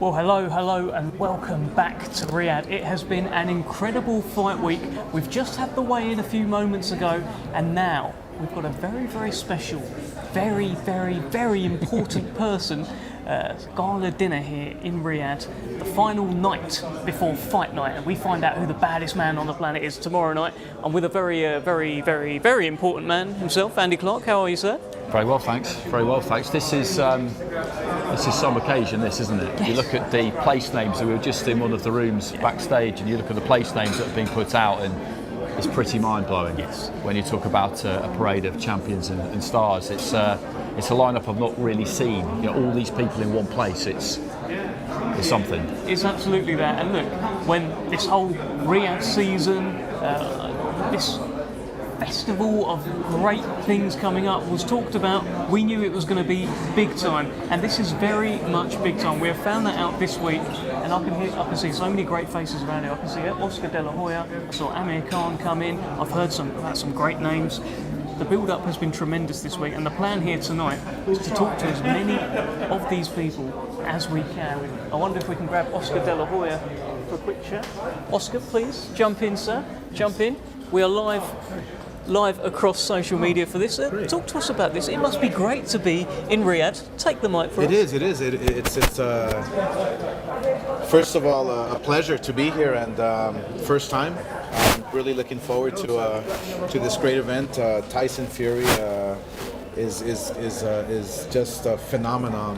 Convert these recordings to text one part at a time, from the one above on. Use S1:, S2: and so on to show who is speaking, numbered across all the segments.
S1: Well, hello, and welcome back to Riyadh. It has been an incredible fight week. We've just had the weigh-in a few moments ago, and now we've got a very special, very important person, gala dinner here in Riyadh, the final night before fight night, and we find out who the baddest man on the planet is tomorrow night. I'm with a very important man himself, Andy Clark. How are you, sir?
S2: Very well, thanks. This is some occasion, this, isn't it?
S1: Yes.
S2: You look at the place names. We were just in one of the rooms backstage, and you look at the place names that have been put out, and it's pretty mind-blowing.
S1: Yes.
S2: When you talk about a parade of champions and stars, it's a lineup I've not really seen. You know, all these people in one place. It's something.
S1: It's absolutely that. And look, when this whole Riyadh season, this festival of great things coming up was talked about, we knew it was going to be big time, and this is very much big time. We have found that out this week, and I can see so many great faces around here. I can see Oscar De La Hoya, I saw Amir come in, I've heard about some great names. The build-up has been tremendous this week, and the plan here tonight is to talk to as many of these people as we can. I wonder if we can grab Oscar De La Hoya for a quick chat. Oscar, please, jump in, sir. Jump in. We are live across social media for this. Talk to us about this. It must be great to be in Riyadh. Take the mic for us.
S3: It is. It's first of all a pleasure to be here, and first time. I'm really looking forward to this great event. Tyson Fury is just a phenomenon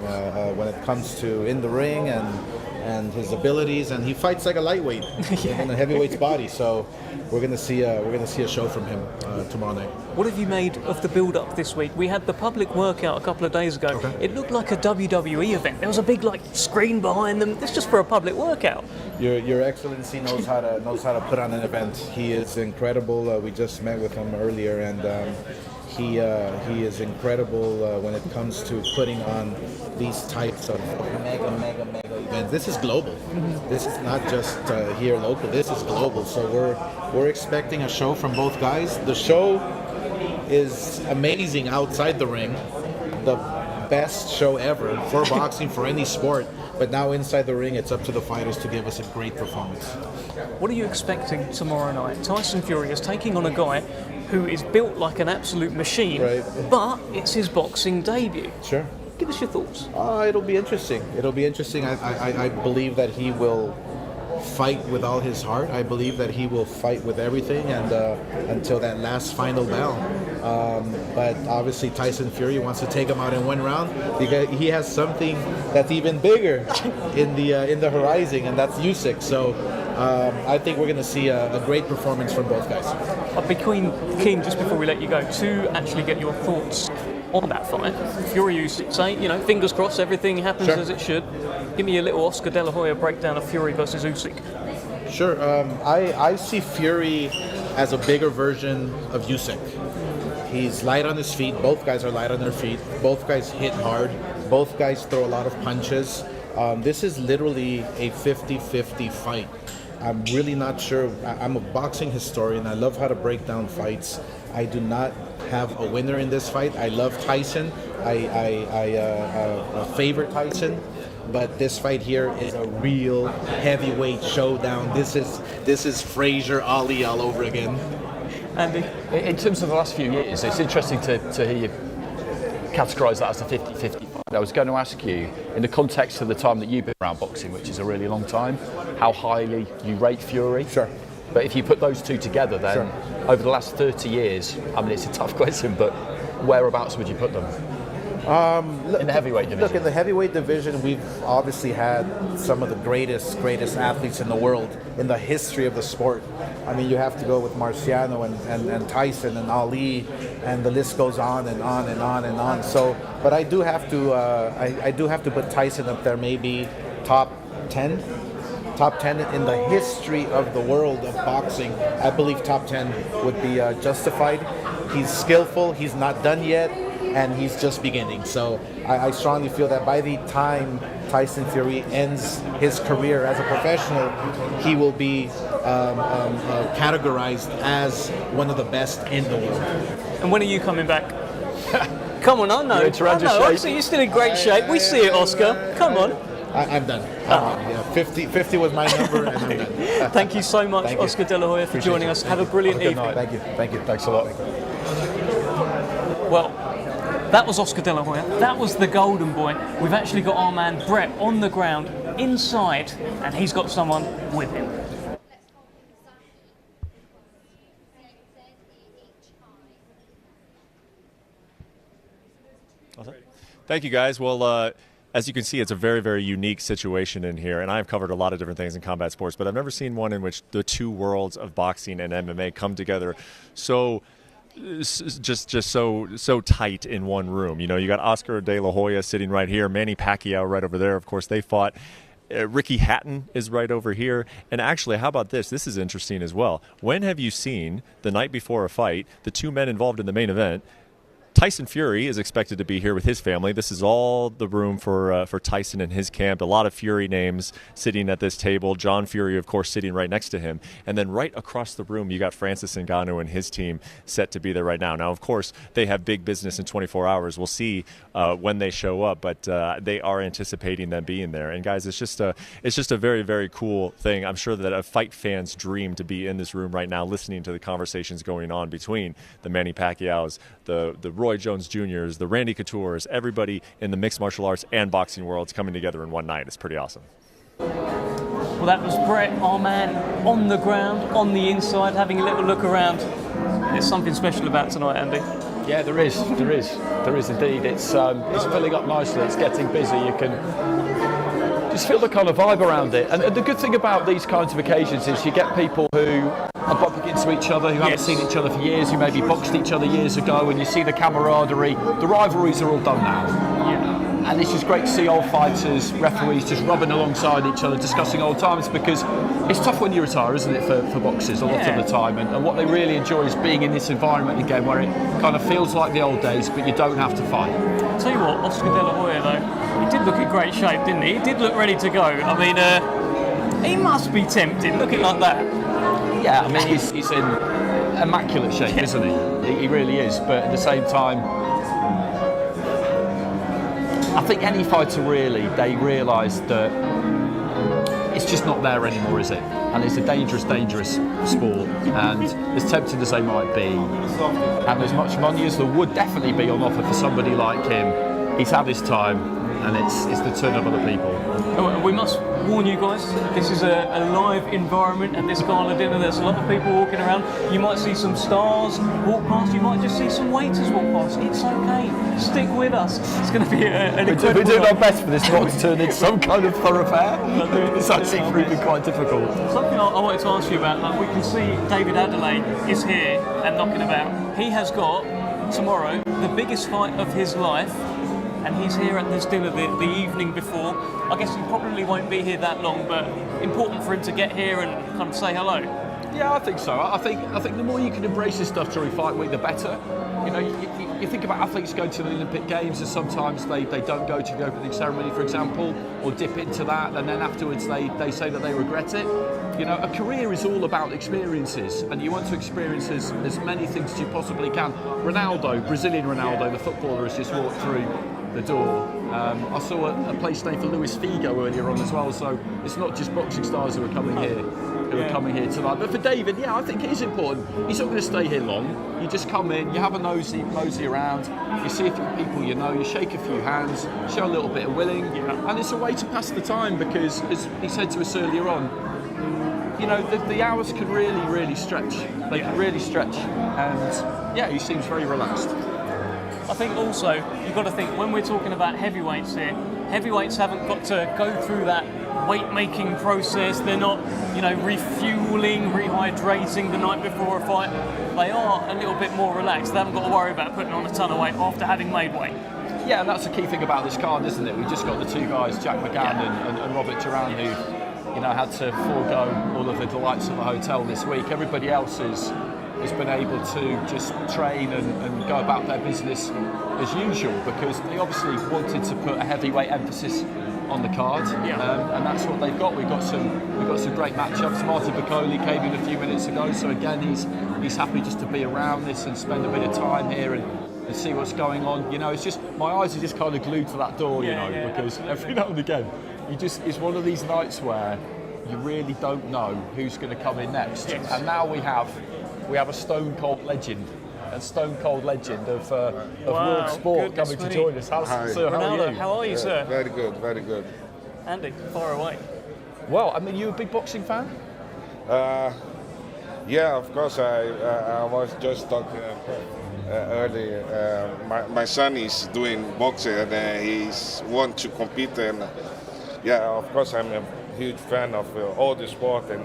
S3: when it comes to in the ring and his abilities, and he fights like a lightweight in a heavyweight's body. So we're gonna see a show from him tomorrow night.
S1: What have you made of the build-up this week? We had the public workout a couple of days ago.
S3: Okay.
S1: It looked like a WWE event. There was a big screen behind them. It's just for a public workout.
S3: Your Excellency knows how to put on an event. He is incredible. We just met with him earlier, and he is incredible when it comes to putting on these types of mega events. This is global. This is not just here local. This is global. So we're expecting a show from both guys. The show is amazing outside the ring. The best show ever for boxing, for any sport. But now inside the ring, it's up to the fighters to give us a great performance.
S1: What are you expecting tomorrow night? Tyson Fury is taking on a guy who is built like an absolute machine,
S3: right,
S1: but it's his boxing debut.
S3: Sure.
S1: Give us your thoughts.
S3: It'll be interesting. I believe that he will fight with all his heart. I believe that he will fight with everything, and until that last final bell. But obviously Tyson Fury wants to take him out in one round because he has something that's even bigger in the horizon, and that's Usyk. So I think we're going to see a great performance from both guys.
S1: I'd be keen, just before we let you go, to actually get your thoughts on that fight. Fury Usyk, say, fingers crossed, everything happens
S3: Sure.
S1: as it should. Give me a little Oscar De La Hoya breakdown of Fury versus Usyk.
S3: Sure. I see Fury as a bigger version of Usyk. He's light on his feet. Both guys are light on their feet. Both guys hit hard. Both guys throw a lot of punches. This is literally a 50-50 fight. I'm really not sure. I'm a boxing historian. I love how to break down fights. I do not have a winner in this fight. I love Tyson. I favor Tyson. But this fight here is a real heavyweight showdown. This is Frazier Ali all over again.
S1: Andy?
S2: In terms of the last few years, it's interesting to hear you categorise that as a 50-50 fight. I was going to ask you, in the context of the time that you've been around boxing, which is a really long time, how highly you rate Fury.
S3: Sure.
S2: But if you put those two together, then over the last 30 years, I mean, it's a tough question, but whereabouts would you put them? In the heavyweight division.
S3: Look, in the heavyweight division, we've obviously had some of the greatest athletes in the world in the history of the sport. I mean, you have to go with Marciano and Tyson and Ali, and the list goes on and on and on and on. So, but I do have to I do have to put Tyson up there, maybe top 10 in the history of the world of boxing. I believe top 10 would be justified. He's skillful. He's not done yet. And he's just beginning. So I strongly feel that by the time Tyson Fury ends his career as a professional, he will be categorized as one of the best in the world.
S1: And when are you coming back? Come on, I know.
S2: You're in tremendous shape.
S1: You're still in great shape. We see it, Oscar. Come on.
S3: I'm done. Yeah, 50 was my number, and I'm done.
S1: Thank you so much, Oscar De La Hoya, for joining us. Have a brilliant evening.
S3: Thank you.
S2: Thanks a lot.
S1: Well, that was Oscar De La Hoya. That was the golden boy. We've actually got our man Brett on the ground inside, and he's got someone with him.
S4: Thank you, guys. Well, as you can see, it's a very, very unique situation in here, and I've covered a lot of different things in combat sports, but I've never seen one in which the two worlds of boxing and MMA come together so so tight in one room. You know, you got Oscar De La Hoya sitting right here, Manny Pacquiao right over there. Of course, they fought. Ricky Hatton is right over here. And actually, how about this? This is interesting as well. When have you seen, the night before a fight, the two men involved in the main event? Tyson Fury is expected to be here with his family. This is all the room for Tyson and his camp. A lot of Fury names sitting at this table. John Fury, of course, sitting right next to him. And then right across the room, you got Francis Ngannou and his team set to be there right now. Now, of course, they have big business in 24 hours. We'll see when they show up, but they are anticipating them being there. And guys, it's just a very, very cool thing. I'm sure that a fight fan's dream to be in this room right now, listening to the conversations going on between the Manny Pacquiaos, the Roy Jones Jr.'s, the Randy Couture's, everybody in the mixed martial arts and boxing worlds coming together in one night. It's pretty awesome.
S1: Well, that was Brett, our man, on the ground, on the inside, having a little look around. There's something special about tonight, Andy.
S2: Yeah, there is indeed. It's filling up nicely. It's getting busy. You can just feel the kind of vibe around it. And the good thing about these kinds of occasions is you get people who are bumping into each other, who haven't seen each other for years, who maybe boxed each other years ago, and you see the camaraderie. The rivalries are all done now. Yeah. And it's just great to see old fighters, referees just rubbing alongside each other, discussing old times, because it's tough when you retire, isn't it, for boxers a lot of the time. And what they really enjoy is being in this environment again where it kind of feels like the old days, but you don't have to fight.
S1: I'll tell you what, Oscar De La Hoya, though, he did look in great shape, didn't he? He did look ready to go. I mean, he must be tempted, looking like that.
S2: Yeah, I mean, he's in immaculate shape, isn't he? He really is, but at the same time, I think any fighter really, they realise that it's just not there anymore, is it? And it's a dangerous, dangerous sport, and as tempted as they might be, and as much money as there would definitely be on offer for somebody like him, he's had his time, and it's the turn of other people.
S1: We must warn you guys, this is a live environment at this gala dinner. There's a lot of people walking around. You might see some stars walk past, you might just see some waiters walk past. It's okay, stick with us. It's going to be an incredible
S2: We're doing our best for this not to turn into some kind of thoroughfare. It's actually proving quite difficult.
S1: Something I wanted to ask you about, like we can see David Adeleye is here and knocking about. He has got, tomorrow, the biggest fight of his life, and he's here at this dinner the evening before. I guess he probably won't be here that long, but important for him to get here and kind of say hello.
S2: Yeah, I think so. I think the more you can embrace this stuff during fight week, the better. You know, you think about athletes going to the Olympic Games, and sometimes they don't go to the opening ceremony, for example, or dip into that, and then afterwards they say that they regret it. You know, a career is all about experiences, and you want to experience as many things as you possibly can. Ronaldo, Brazilian Ronaldo, the footballer, has just walked through the door. I saw a place named for Luis Figo earlier on as well, so it's not just boxing stars who are coming here tonight. But for David, yeah, I think it is important. He's not going to stay here long. You just come in, you have a mosey around, you see a few people you know, you shake a few hands, show a little bit of willing, and it's a way to pass the time, because, as he said to us earlier on, you know, the hours can really stretch. They can really stretch, and yeah, he seems very relaxed.
S1: I think also, you've got to think, when we're talking about heavyweights here, heavyweights haven't got to go through that weight-making process. They're not, you know, refueling, rehydrating the night before a fight. They are a little bit more relaxed. They haven't got to worry about putting on a ton of weight after having made weight.
S2: Yeah, and that's the key thing about this card, isn't it? We've just got the two guys, Jack McGann and Robert Duran, who, you know, had to forego all of the delights of the hotel this week. Everybody else has been able to just train and go about their business as usual, because they obviously wanted to put a heavyweight emphasis on the card, and that's what they've got. We've got some great matchups. Martin Piccoli came in a few minutes ago, so again he's happy just to be around this and spend a bit of time here and see what's going on. You know, it's just, my eyes are just kind of glued to that door, because every now and again it's one of these nights where you really don't know who's going to come in next.
S1: Yes.
S2: And now we have a stone cold legend. A stone cold legend of world sport coming to join us. Sir, how
S1: Ronaldo,
S2: are you?
S1: how are you, sir?
S5: Very good, very good.
S1: Andy, far away.
S2: Well, I mean, you a big boxing fan?
S5: Yeah, of course. I was just talking earlier. My son is doing boxing and he's want to compete. And yeah, of course, I'm a huge fan of all the sport, and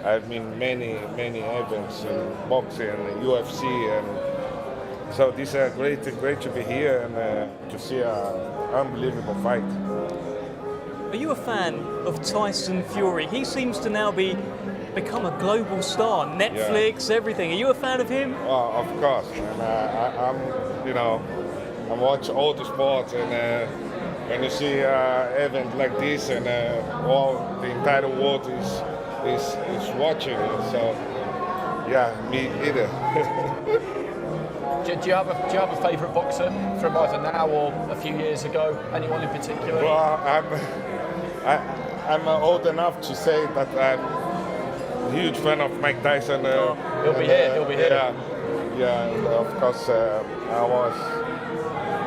S5: I've been many events in boxing and UFC, and so this is great to be here and to see an unbelievable fight.
S1: Are you a fan of Tyson Fury? He seems to now become a global star. Netflix, everything. Are you a fan of him?
S5: Well, of course, and I watch all the sports, and when you see an event like this, and the entire world is watching, so yeah, me either.
S2: Do you have a favourite boxer from either now or a few years ago? Anyone in particular?
S5: Well, I'm old enough to say that I'm a huge fan of Mike Tyson.
S2: He'll be here.
S5: Yeah. Of course, I was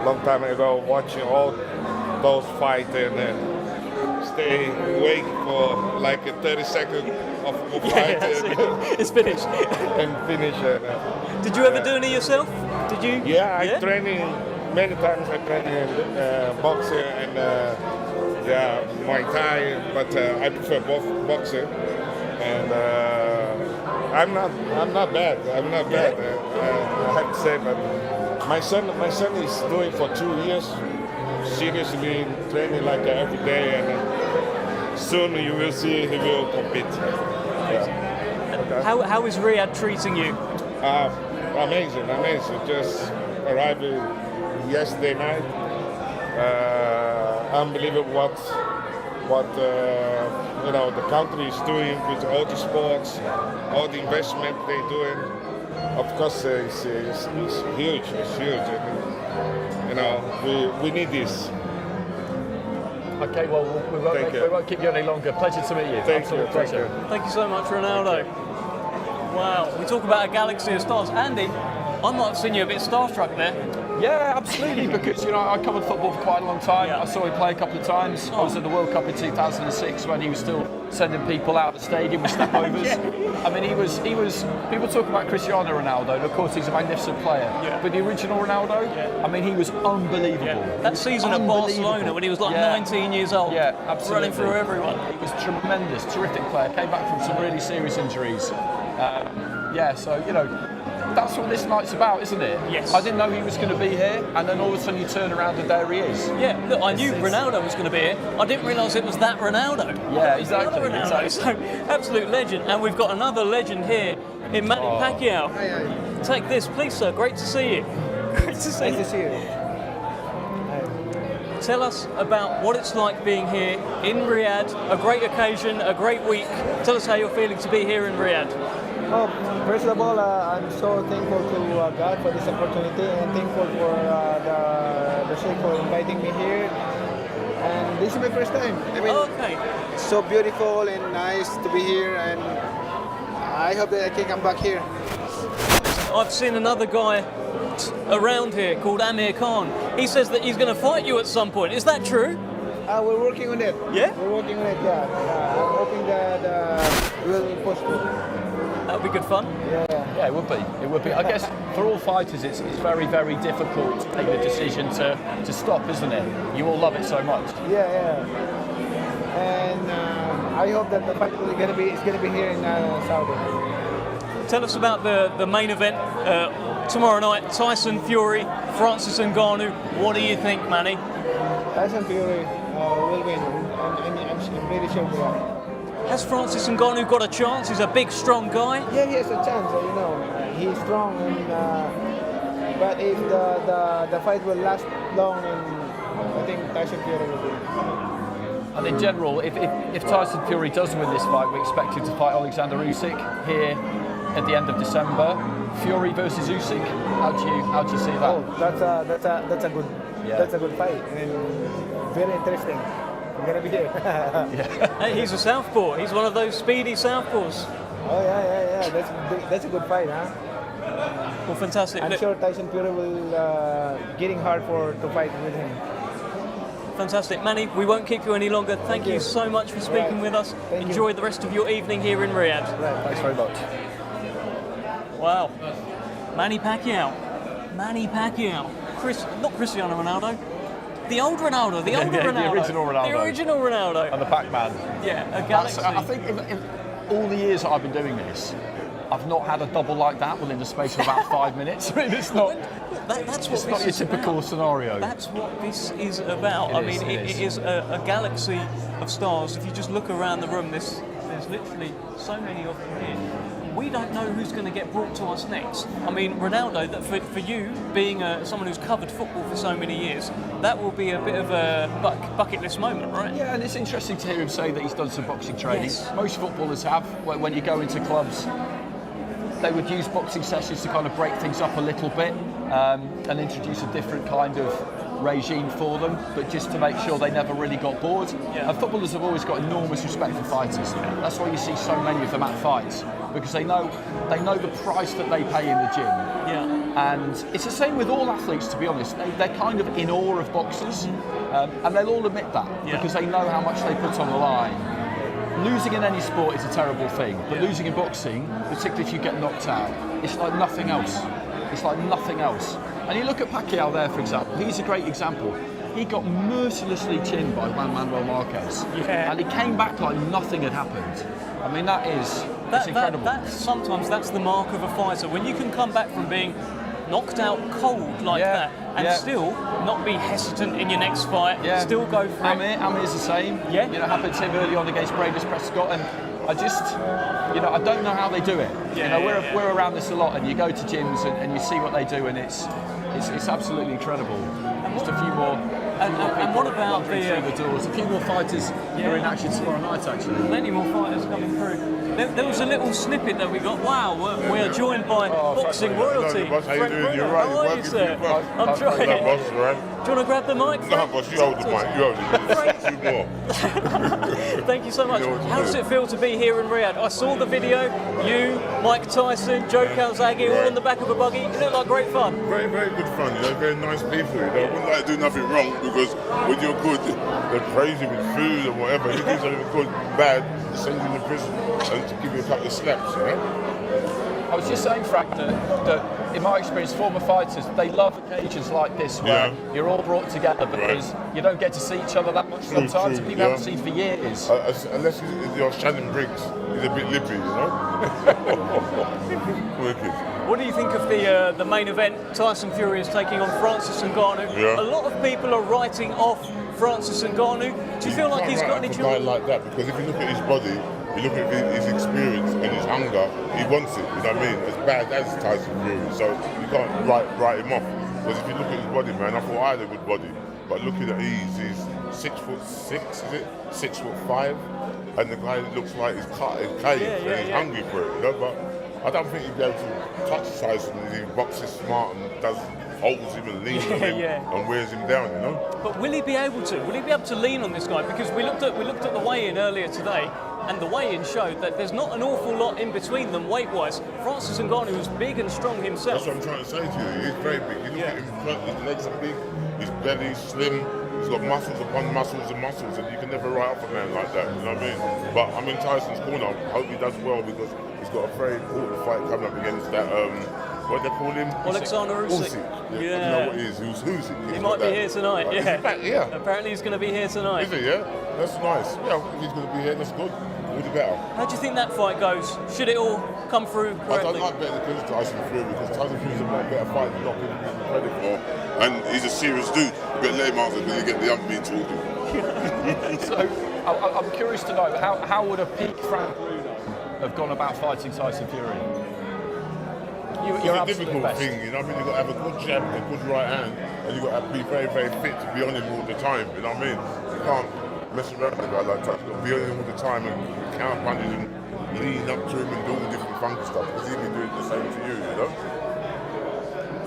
S5: a long time ago watching all those fights and stay awake for like 30 seconds of fight.
S1: It's finished.
S5: And finish.
S1: Did you ever do any yourself? Did you?
S5: Yeah, I training many times. I train in boxing and Muay Thai, but I prefer both boxing. And I'm not bad. I'm not bad. I have to say, but my son is doing for 2 years. Seriously training like every day, and soon you will see he will compete. Yeah.
S1: How is Riyadh treating you?
S5: Amazing. Just arrived yesterday night. Unbelievable what the country is doing with all the sports, all the investment they're doing. Of course, it's huge. It's huge. We need this.
S2: Okay, well, we won't keep you any longer. Pleasure to meet you. Absolute pleasure.
S1: Thank you so much, Ronaldo. Wow, we talk about a galaxy of stars. Andy, I might have seen you a bit starstruck there.
S2: Yeah, absolutely, because I covered football for quite a long time.
S1: Yeah.
S2: I saw him play a couple of times. I was at the World Cup in 2006 when he was still sending people out of the stadium with step-overs. I mean, he was. People talk about Cristiano Ronaldo, and of course he's a magnificent player.
S1: Yeah.
S2: But the original Ronaldo, I mean, he was unbelievable.
S1: Yeah. That season at Barcelona when he was like 19 years old,
S2: absolutely.
S1: running through everyone.
S2: He was tremendous, terrific player. Came back from some really serious injuries. So that's what this night's about, isn't it?
S1: Yes.
S2: I didn't know he was going to be here, and then all of a sudden you turn around and there he is.
S1: Yeah, look, I knew Ronaldo was going to be here. I didn't realise it was that Ronaldo.
S2: Yeah, exactly.
S1: Another Ronaldo. So, absolute legend. And we've got another legend here in Manny Pacquiao.
S6: Hi.
S1: Take this, please, sir. Great to see you. Great to see you.
S6: Nice to see you.
S1: Tell us about what it's like being here in Riyadh. A great occasion, a great week. Tell us how you're feeling to be here in Riyadh.
S6: Oh, first of all, I'm so thankful to God for this opportunity, and thankful for the Sheikh for inviting me here. And this is my first time. I mean,
S1: Okay.
S6: it's so beautiful and nice to be here, and I hope that I can come back here.
S1: I've seen another guy around here called Amir Khan. He says that he's going to fight you at some point. Is that true?
S6: We're working on it.
S1: Yeah?
S6: We're working on it, yeah. I'm hoping that we'll push through.
S1: That would be good fun.
S2: Yeah, it would be. It would be. I guess for all fighters, it's very, very difficult to take the decision to stop, isn't it? You all love it so much.
S6: Yeah. And I hope that the fight is going to be here in Saudi.
S1: Tell us about the main event tomorrow night. Tyson Fury, Francis Ngannou. What do you think, Manny?
S6: Tyson Fury will win. I'm pretty sure we are.
S1: Has Francis Ngannou got a chance? He's a big, strong guy.
S6: Yeah, he has a chance. He's strong, and but if the fight will last long, I think Tyson Fury will win.
S2: And in general, if Tyson Fury does win this fight, we expect him to fight Alexander Usyk here at the end of December. Fury versus Usyk. How do you see that?
S6: Oh, that's a good fight, and very interesting. I'm gonna be there.
S1: Hey, he's a southpaw. He's one of those speedy southpaws.
S6: Oh yeah. That's a good fight, huh?
S1: Well, fantastic.
S6: I'm
S1: Look,
S6: sure Tyson Fury will getting hard to fight with him.
S1: fantastic. Manny, we won't keep you any longer. Thank you so much for speaking with us.
S6: Thank you.
S1: Enjoy the rest of your evening here in Riyadh.
S6: Right.
S2: Thanks very much.
S1: Wow. Manny Pacquiao. Not Cristiano Ronaldo. The old Ronaldo. The older Ronaldo.
S2: The original Ronaldo.
S1: The original Ronaldo.
S2: And the Pac-Man.
S1: Yeah, a galaxy.
S2: I think in all the years that I've been doing this, I've not had a double like that within the space of about 5 minutes. I mean, it's not.
S1: That's what
S2: It's not your
S1: this is
S2: typical
S1: about.
S2: scenario.
S1: That's what this is about. It is a galaxy of stars. If you just look around the room, there's literally so many of them here. We don't know who's going to get brought to us next. I mean, Ronaldo, that for you, being someone who's covered football for so many years, that will be a bit of a bucket list moment, right?
S2: Yeah, and it's interesting to hear him say that he's done some boxing training.
S1: Yes.
S2: Most footballers have. When you go into clubs, they would use boxing sessions to kind of break things up a little bit and introduce a different kind of regime for them, but just to make sure they never really got bored.
S1: Yeah.
S2: And footballers have always got enormous respect for fighters. That's why you see so many of them at fights, because they know the price that they pay in the gym.
S1: Yeah.
S2: And it's the same with all athletes, to be honest. They're kind of in awe of boxers, and they'll all admit that because they know how much they put on the line. Losing in any sport is a terrible thing, but losing in boxing, particularly if you get knocked out, it's like nothing else. It's like nothing else. And you look at Pacquiao there, for example, he's a great example. He got mercilessly chinned by Juan Manuel Marquez, and he came back like nothing had happened. I mean, that's incredible.
S1: Sometimes that's the mark of a fighter. When you can come back from being knocked out cold like that and still not be hesitant in your next fight, still go for it.
S2: Amir's the same.
S1: Yeah.
S2: You know, happened to him early on against Bravis Prescott, and I just, I don't know how they do it. We're around this a lot, and you go to gyms and you see what they do, and it's absolutely incredible. Just a few more.
S1: And what about
S2: through the doors? A few more fighters are in action tomorrow night, actually.
S1: Plenty more fighters coming through. There was a little snippet that we got. Wow, we are joined by boxing royalty.
S5: Boss, how you
S1: Frank
S5: doing?
S1: Bruno.
S5: You're right.
S1: How are you, sir? I'm trying.
S5: No, boss, right?
S1: Do you want to grab the mic?
S5: No, boss, you hold the mic. You hold it. Two more.
S1: Thank you so much. How does it feel to be here in Riyadh? I saw the video. You, Mike Tyson, Joe Calzaghe, all on the back of a buggy. It looked like great fun.
S5: Very, very good fun. Very nice people. I wouldn't like to do nothing wrong because when you're good, they praise you with food and whatever. If you do something good, bad, they send you to prison and to give you a couple of slaps, I
S2: was just saying, Frank, that in my experience, former fighters, they love occasions like this where you're all brought together because you don't get to see each other that much sometimes, and people haven't seen for years.
S5: Unless you're Shannon Briggs, he's a bit lippy, Wicked.
S1: What do you think of the main event? Tyson Fury is taking on Francis Ngannou.
S5: Yeah.
S1: A lot of people are writing off Francis Ngannou. Do you feel like he's got any
S5: chance? A guy like that, because if you look at his body, you look at his experience and his hunger, he wants it, you know what I mean? As bad as Tyson Fury, so you can't write him off. Because if you look at his body, man, I thought I had a good body, but looking at he's 6'6", is it? 6'5", and the guy looks like he's cut his cage and he's hungry for it, But I don't think he'd be able to touch Tyson if he boxes smart and holds him and leans on him and wears him down,
S1: But will he be able to? Will he be able to lean on this guy? Because we looked at the weigh-in earlier today, and the weigh-in showed that there's not an awful lot in between them weight-wise. Francis Ngannou is big and strong himself.
S5: That's what I'm trying to say to you. He's very big. You look at him, his legs are big, his belly's slim, he's got muscles upon muscles and muscles, and you can never write off a man like that, you know what I mean? But I'm in Tyson's corner. I hope he does well because he's got a very important fight coming up against that, what they call him?
S1: Alexander Usyk.
S5: Yeah. You know what it is? Who's Usyk?
S1: He might be here tonight,
S5: Is he back? Yeah.
S1: Apparently he's going to be here tonight.
S5: Is he, yeah? That's nice. Yeah, if he's going to be here, that's good. All the better.
S1: How do you think that fight goes? Should it all come through correctly?
S5: I don't like betting against Tyson Fury because Tyson Fury's a much better fight than not people give him credit for. And he's a serious dude. You better let him out when you get the young men talking.
S2: So, I'm curious to know, how would a peak Frank Bruno have gone about fighting Tyson Fury?
S5: It's a difficult thing, you know what I mean? You've got to have a good jab, a good right hand, and you've got to be very, very fit to be on him all the time, you know what I mean? You can't mess around with a guy like that. You've got to be on him all the time and counter punches and lean up to him and do all the different funky stuff, because he'll be doing the same to you, you know?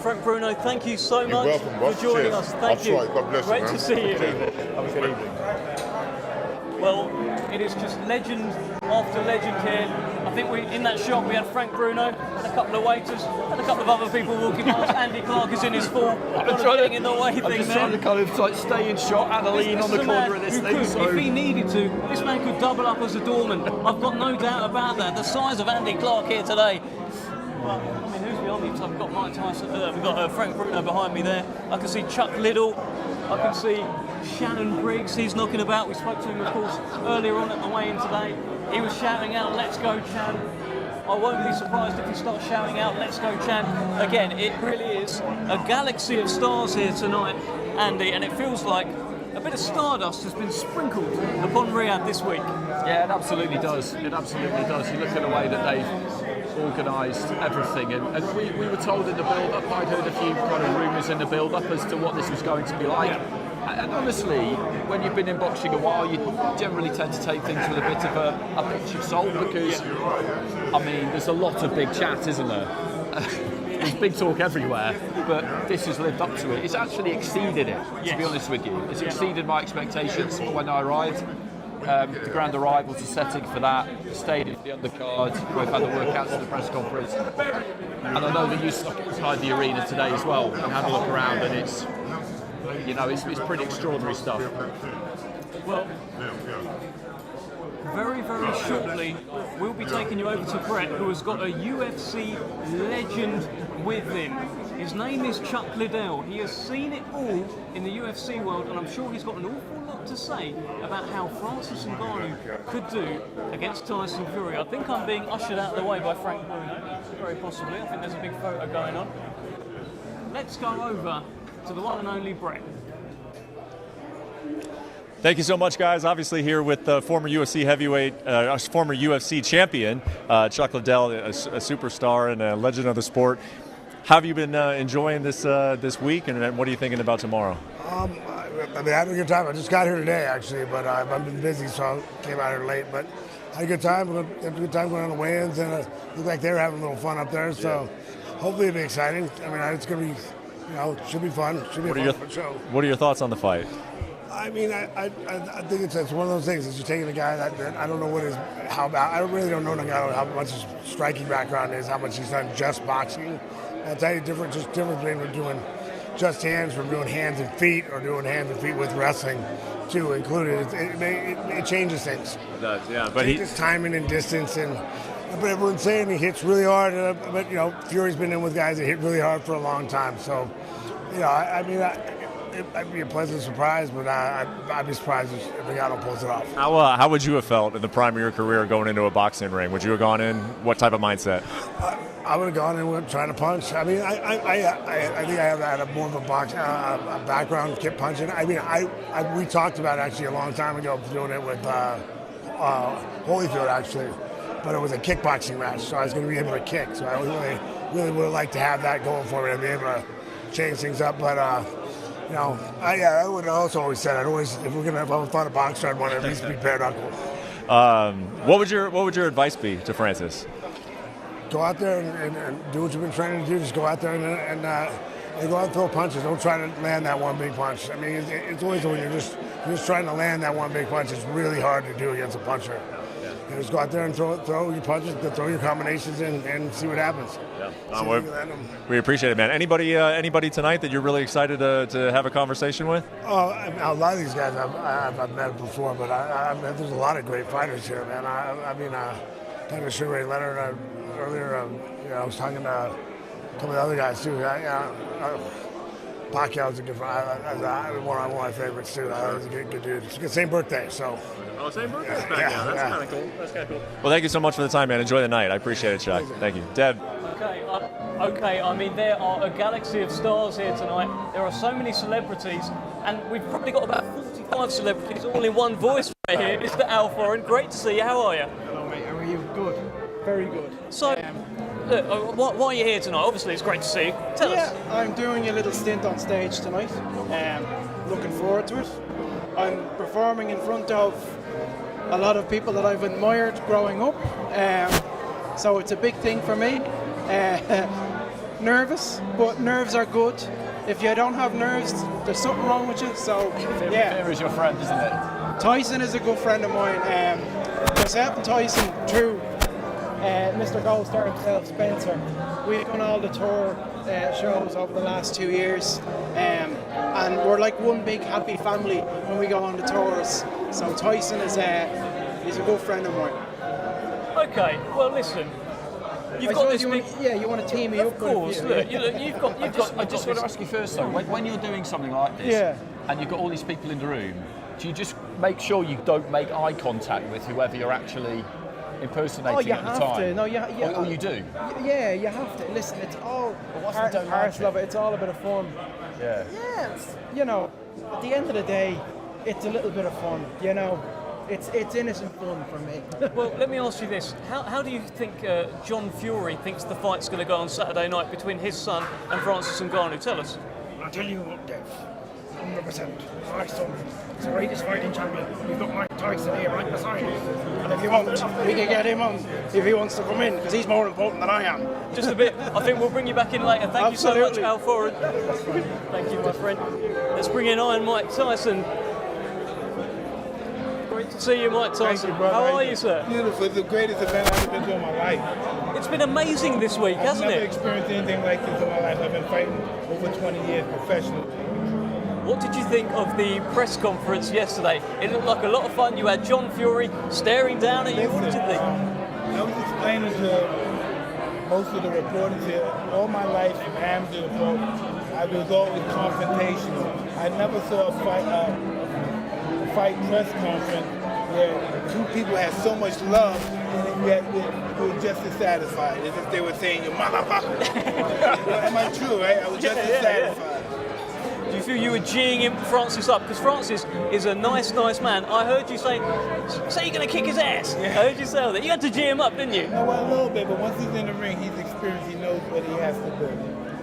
S1: Frank Bruno, thank you so much
S5: welcome, boss.
S1: for joining
S5: Cheers.
S1: us. Thank you.
S5: God bless you,
S1: Great
S5: man.
S1: to see you.
S2: Have a good evening.
S1: Well, it is just legend after legend here. I think in that shot we had Frank Bruno, had a couple of waiters, had a couple of other people walking past. Andy Clark is in his full getting in the way thing.
S2: I'm just trying to kind of like stay in shot and lean on the corner of this thing. So.
S1: If he needed to, this man could double up as a doorman. I've got no doubt about that. The size of Andy Clark here today. Well, I mean, who's behind me? So I've got Mike Tyson. We've got Frank Bruno behind me there. I can see Chuck Liddell. I can see Shannon Briggs. He's knocking about. We spoke to him, of course, earlier on at the weigh-in today. He was shouting out, "Let's go, Chan." I won't be surprised if he starts shouting out, "Let's go, Chan." Again, it really is a galaxy of stars here tonight, Andy, and it feels like a bit of stardust has been sprinkled upon Riyadh this week.
S2: Yeah, it absolutely does. It absolutely does. You look at the way that they've organised everything, and we were told in the build-up, I'd heard a few kind of rumours in the build-up as to what this was going to be like. And honestly, when you've been in boxing a while, you generally tend to take things with a bit of a pinch of salt because, I mean, there's a lot of big chat, isn't there? There's big talk everywhere, but this has lived up to it. It's actually exceeded it, to be honest with you. It's exceeded my expectations when I arrived. The grand arrival's a setting for that. Stayed in the undercard. We've had the workouts at the press conference. And I know that you stuck inside the arena today as well and had a look around, and it's, you know, it's pretty extraordinary stuff.
S1: Well, very, very shortly, we'll be taking you over to Brett, who has got a UFC legend with him. His name is Chuck Liddell. He has seen it all in the UFC world, and I'm sure he's got an awful lot to say about how Francis Ngannou could do against Tyson Fury. I think I'm being ushered out of the way by Frank Bruno, very possibly. I think there's a big photo going on. Let's go over to the one and only Brett.
S4: Thank you so much, guys. Obviously here with former UFC heavyweight, former UFC champion, Chuck Liddell, a superstar and a legend of the sport. How have you been enjoying this week, and what are you thinking about tomorrow?
S7: I've been having a good time. I just got here today, actually, but I've been busy, so I came out here late. But I had a good time. Had a good time going on the weigh-ins, and it looked like they were having a little fun up there. So hopefully it'll be exciting. I mean, it's going to be, you know, it should be fun. Should be a fun show.
S4: What are your thoughts on the fight?
S7: I mean, I think it's one of those things. It's just taking a guy that I don't know I really don't know Ngannou, how much his striking background is, how much he's done just boxing. I'll tell you difference between doing just hands from doing hands and feet, or doing hands and feet with wrestling too included. It changes things.
S4: It does, yeah. But
S7: it changes timing and distance, but everyone's saying he hits really hard. But you know, Fury's been in with guys that hit really hard for a long time. So, you know, I'd be a pleasant surprise, but I'd be surprised if Ngannou pulls it off.
S4: How would you have felt in the prime of your career going into a boxing ring? Would you have gone in? What type of mindset?
S7: I would have gone in trying to punch. I mean, I think I have had more of a background kick punching. I mean, we talked about actually a long time ago doing it with Holyfield actually, but it was a kickboxing match, so I was going to be able to kick. So I really would have liked to have that going for me and be able to change things up, but. You know, I would also always said if I fought a boxer, I'd want to at least be bare knuckle.
S4: What would your advice be to Francis?
S7: Go out there and do what you've been training to do. Just go out there and go out and throw punches. Don't try to land that one big punch. I mean, it's always when you're just trying to land that one big punch. It's really hard to do against a puncher. You just go out there and throw your punches, throw your combinations in, and see what happens.
S4: Yeah. We appreciate it, man. Anybody tonight that you're really excited to have a conversation with?
S7: A lot of these guys I've met before, but there's a lot of great fighters here, man. Talking to Sugar Ray Leonard earlier, I was talking to a couple of other guys too. Pacquiao's a good friend. One of my favorites too. He's a good dude. It's the same birthday, so.
S4: Oh, same birthday. Yeah, that's kind of cool. That's kind of cool. Well, thank you so much for the time, man. Enjoy the night. I appreciate it, Chuck. Thank you, Deb.
S1: Okay. I mean, there are a galaxy of stars here tonight. There are so many celebrities, and we've probably got about 45 celebrities all in one voice right here. Mr. Alpha, and great to see you. How are you?
S6: Hello, mate. How are you? Good. Very good.
S1: So, look, why are you here tonight? Obviously, it's great to see you. Tell us.
S6: I'm doing a little stint on stage tonight. Looking forward to it. I'm performing in front of a lot of people that I've admired growing up. So it's a big thing for me. Nervous, but nerves are good.
S8: if you don't have nerves, there's something wrong with you. So yeah,
S2: Fear is your friend, isn't it?
S8: Tyson is a good friend of mine. Myself and Tyson through Mr. Gold Star himself, Spencer. We've done all the tour shows over the last 2 years, and we're like one big happy family when we go on the tours. So Tyson is he's a good friend of mine.
S1: Okay, well listen, you've got this big...
S8: You want to team me up?
S1: Of course, look, you've got
S2: I just want to ask you first though, when you're doing something like this, and you've got all these people in the room, do you just make sure you don't make eye contact with whoever you're actually impersonating at the time? Or you do?
S8: Yeah, you have to. Listen, it's all part and parcel of it. It's all a bit of fun.
S2: Yeah.
S8: Yeah, you know, at the end of the day, it's a little bit of fun, you know. It's innocent fun for me.
S1: Well, let me ask you this. How do you think John Fury thinks the fight's going to go on Saturday night between his son and Francis Ngannou? Tell us.
S9: I'll tell you what, Dev. 100%. My son is the greatest fighting champion. We've got Mike Tyson here right beside us. And if you want, we can get him on if he wants to come in, because he's more important than I am.
S1: Just a bit. I think we'll bring you back in later. Thank you so much, Al Foran. Thank you, my friend. Let's bring in Iron Mike Tyson. Great to see you, Mike Tyson.
S10: You, brother.
S1: How are you, sir?
S10: Beautiful. It's the greatest event I've ever been to in my life.
S1: It's been amazing this week, hasn't
S10: I've never
S1: it?
S10: experienced anything like this in my life. I've been fighting over 20 years professionally.
S1: What did you think of the press conference yesterday? It looked like a lot of fun. You had John Fury staring down at you. What did you think?
S10: I was explaining to most of the reporters here, all my life from amateur to pro, I was always confrontational. I never saw a fight press conference where two people had so much love and yet we were just as satisfied, as if they were saying, "You motherfucker." Am I true, right? I was just as satisfied.
S1: Do you feel you were geeing him, Francis up? Because Francis is a nice man. I heard you say you're going to kick his ass. I heard you say that. You had to gee him up, didn't you?
S10: No, well, a little bit, but once he's in the ring, he's experienced, he knows what he has to do.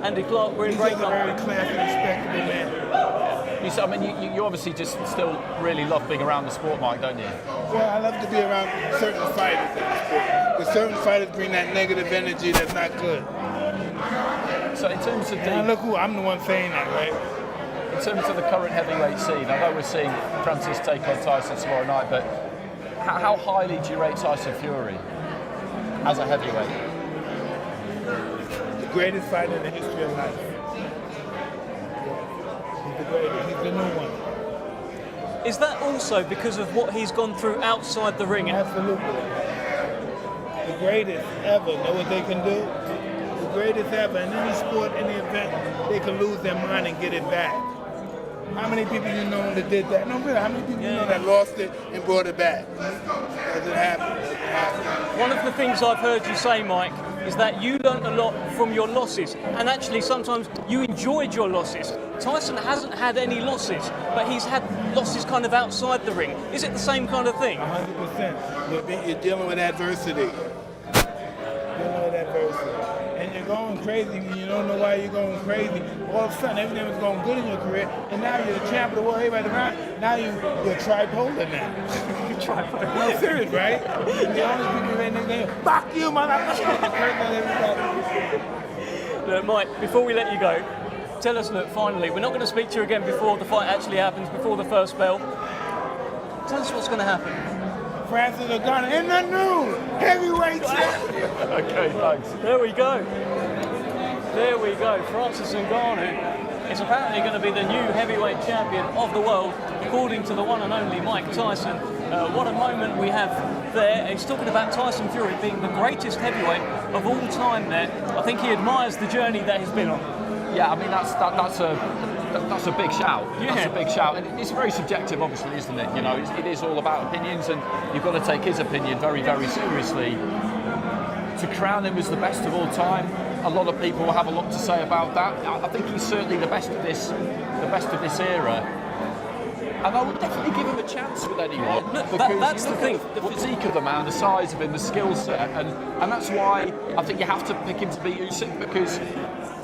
S1: Andy Clark, we're in
S10: He's
S1: great
S10: just a very classy, respectable man.
S2: You obviously just still really love being around the sport, Mike, don't you?
S10: Well, I love to be around certain fighters in the sport. Because certain fighters bring that negative energy that's not good.
S2: So in terms of
S10: and look who, I'm the one saying that, right?
S2: In terms of the current heavyweight scene, I know we're seeing Francis take on Tyson tomorrow night, but how highly do you rate Tyson Fury as a heavyweight?
S10: The greatest fighter in the history of life. He's the greatest. He's the new one.
S1: Is that also because of what he's gone through outside the ring?
S10: Absolutely. The greatest ever. Know what they can do? The greatest ever. In any sport, any event, they can lose their mind and get it back. How many people you know that did that? No, really, how many people you know that lost it and brought it back? Does it happen?
S1: One of the things I've heard you say, Mike, is that you learnt a lot from your losses, and actually sometimes you enjoyed your losses. Tyson hasn't had any losses, but he's had losses kind of outside the ring. Is it the same kind of thing?
S10: 100%. You're dealing with adversity. And you're going crazy when you don't know why you're going crazy. All of a sudden, everything was going good in your career, and now you're the champ of the world, everybody around. Now you're tripolar now. You're tripolar. No, serious, right? The honest people right there, fuck you, motherfucker.
S1: Look, Mike, before we let you go, tell us, look, finally, we're not going to speak to you again before the fight actually happens, before the first bell. Tell us what's going to happen.
S10: Francis Ngannou in the new heavyweight champion.
S2: Okay, thanks.
S1: There we go. There we go. Francis Ngannou is apparently going to be the new heavyweight champion of the world, according to the one and only Mike Tyson. What a moment we have there. He's talking about Tyson Fury being the greatest heavyweight of all time there. I think he admires the journey that he's been on.
S2: Yeah, I mean, that's a big shout.
S1: Yeah.
S2: That's a big shout. And it's very subjective, obviously, isn't it? You know, it is all about opinions, and you've got to take his opinion very, very seriously. To crown him as the best of all time, a lot of people will have a lot to say about that. I think he's certainly the best of this era. And I would definitely give him a chance with anyone.
S1: Look, that's the thing.
S2: The physique of the man, the size of him, the skill set, and that's why I think you have to pick him to beat Usyk, because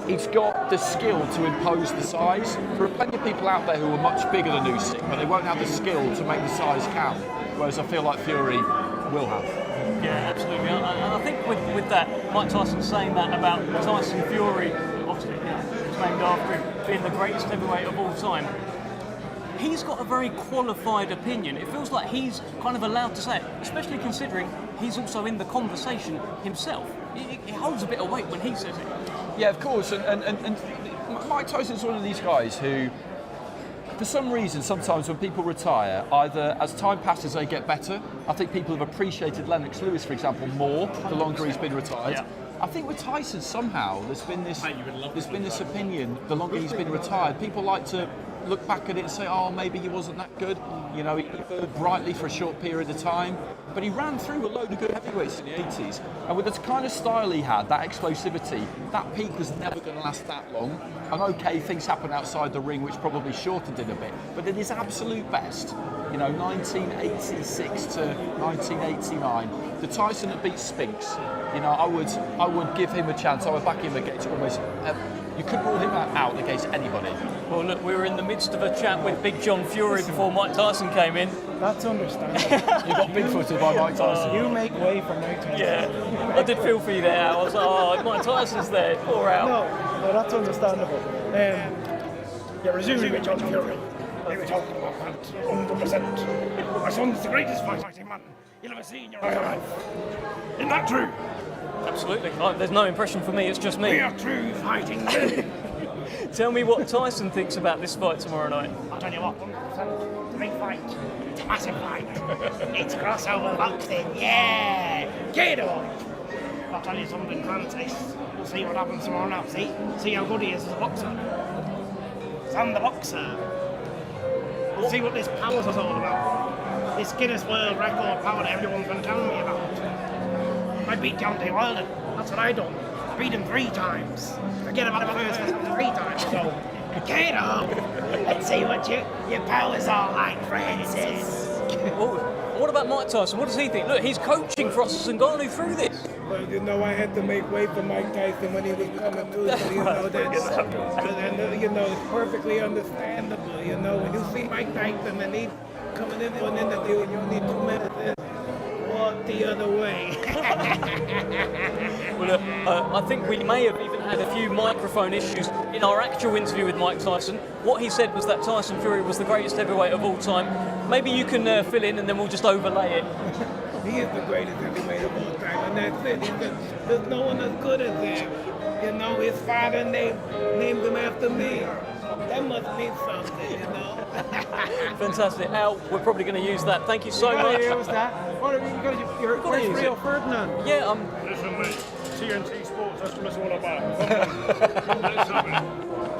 S2: he's got the skill to impose the size. There are plenty of people out there who are much bigger than Usyk, but they won't have the skill to make the size count, whereas I feel like Fury will have.
S1: Yeah, absolutely. And I think with that, Mike Tyson saying that about Tyson Fury, obviously, was named after him being the greatest heavyweight of all time. He's got a very qualified opinion. It feels like he's kind of allowed to say it, especially considering he's also in the conversation himself. It holds a bit of weight when he says it.
S2: Yeah, of course. And Mike Tyson's one of these guys who, for some reason, sometimes when people retire, either as time passes they get better. I think people have appreciated Lennox Lewis, for example, more the longer he's been retired. Yeah. I think with Tyson somehow there's been this opinion the longer he's been retired. People like to look back at it and say, oh, maybe he wasn't that good. You know, he burned brightly for a short period of time, but he ran through a load of good heavyweights in the 80s. And with the kind of style he had, that explosivity, that peak was never going to last that long. And okay, things happen outside the ring, which probably shortened it a bit. But at his absolute best, you know, 1986 to 1989, the Tyson that beat Spinks, you know, I would give him a chance. I would back him against almost. You couldn't rule him out against anybody.
S1: Well, look, we were in the midst of a chat with Big John Fury before Mike Tyson came in.
S8: That's understandable.
S2: You got bigfooted by Mike Tyson.
S8: You make way for Mike Tyson.
S1: Yeah, I did feel for you there. I was like, oh, Mike Tyson's there, pour out.
S8: No, that's understandable.
S9: You're resuming with John Fury. They were talking about that 100%. My son's the greatest fighting man you'll ever see in your life. Isn't that true?
S1: Absolutely. There's no impression for me, it's just me.
S9: We are true fighting men.
S1: Tell me what Tyson thinks about this fight tomorrow night.
S9: I'll tell you what, 100%. It's a big fight. It's a massive fight. It's crossover boxing, yeah! Get on! I'll tell you something, Francis. We'll see what happens tomorrow night. See how good he is as a boxer. I'm the boxer. We'll see what this power's all about. This Guinness World Record power that everyone's been telling me about. I beat Deontay Wilder. That's what I done. I beat him 3 times. Forget about the first one, 3 times. So, get up. Let's see what your power's all like, Francis.
S1: What about Mike Tyson? What does he think? Look, he's coaching Francis Ngannou through this.
S10: Well, you know, I had to make way for Mike Tyson when he was coming through, so you know that's, you know, it's perfectly understandable. You know, when you see Mike Tyson and he's coming in for an interview and you only 2 minutes, walk the other way.
S1: Well, I think we may have even had a few microphone issues in our actual interview with Mike Tyson. What he said was that Tyson Fury was the greatest heavyweight of all time. Maybe you can fill in and then we'll just overlay it.
S10: He is the greatest heavyweight of all time, and that's it. There's no one as good as him. You know, his father named him after me. That must mean something, you know.
S1: Fantastic. Al, we're probably going to use that. Thank you so much.
S8: Use that. Where's Rio Ferdinand?
S1: Yeah,
S5: Listen, mate. TNT Sports, that's what it's all about. Let's have it.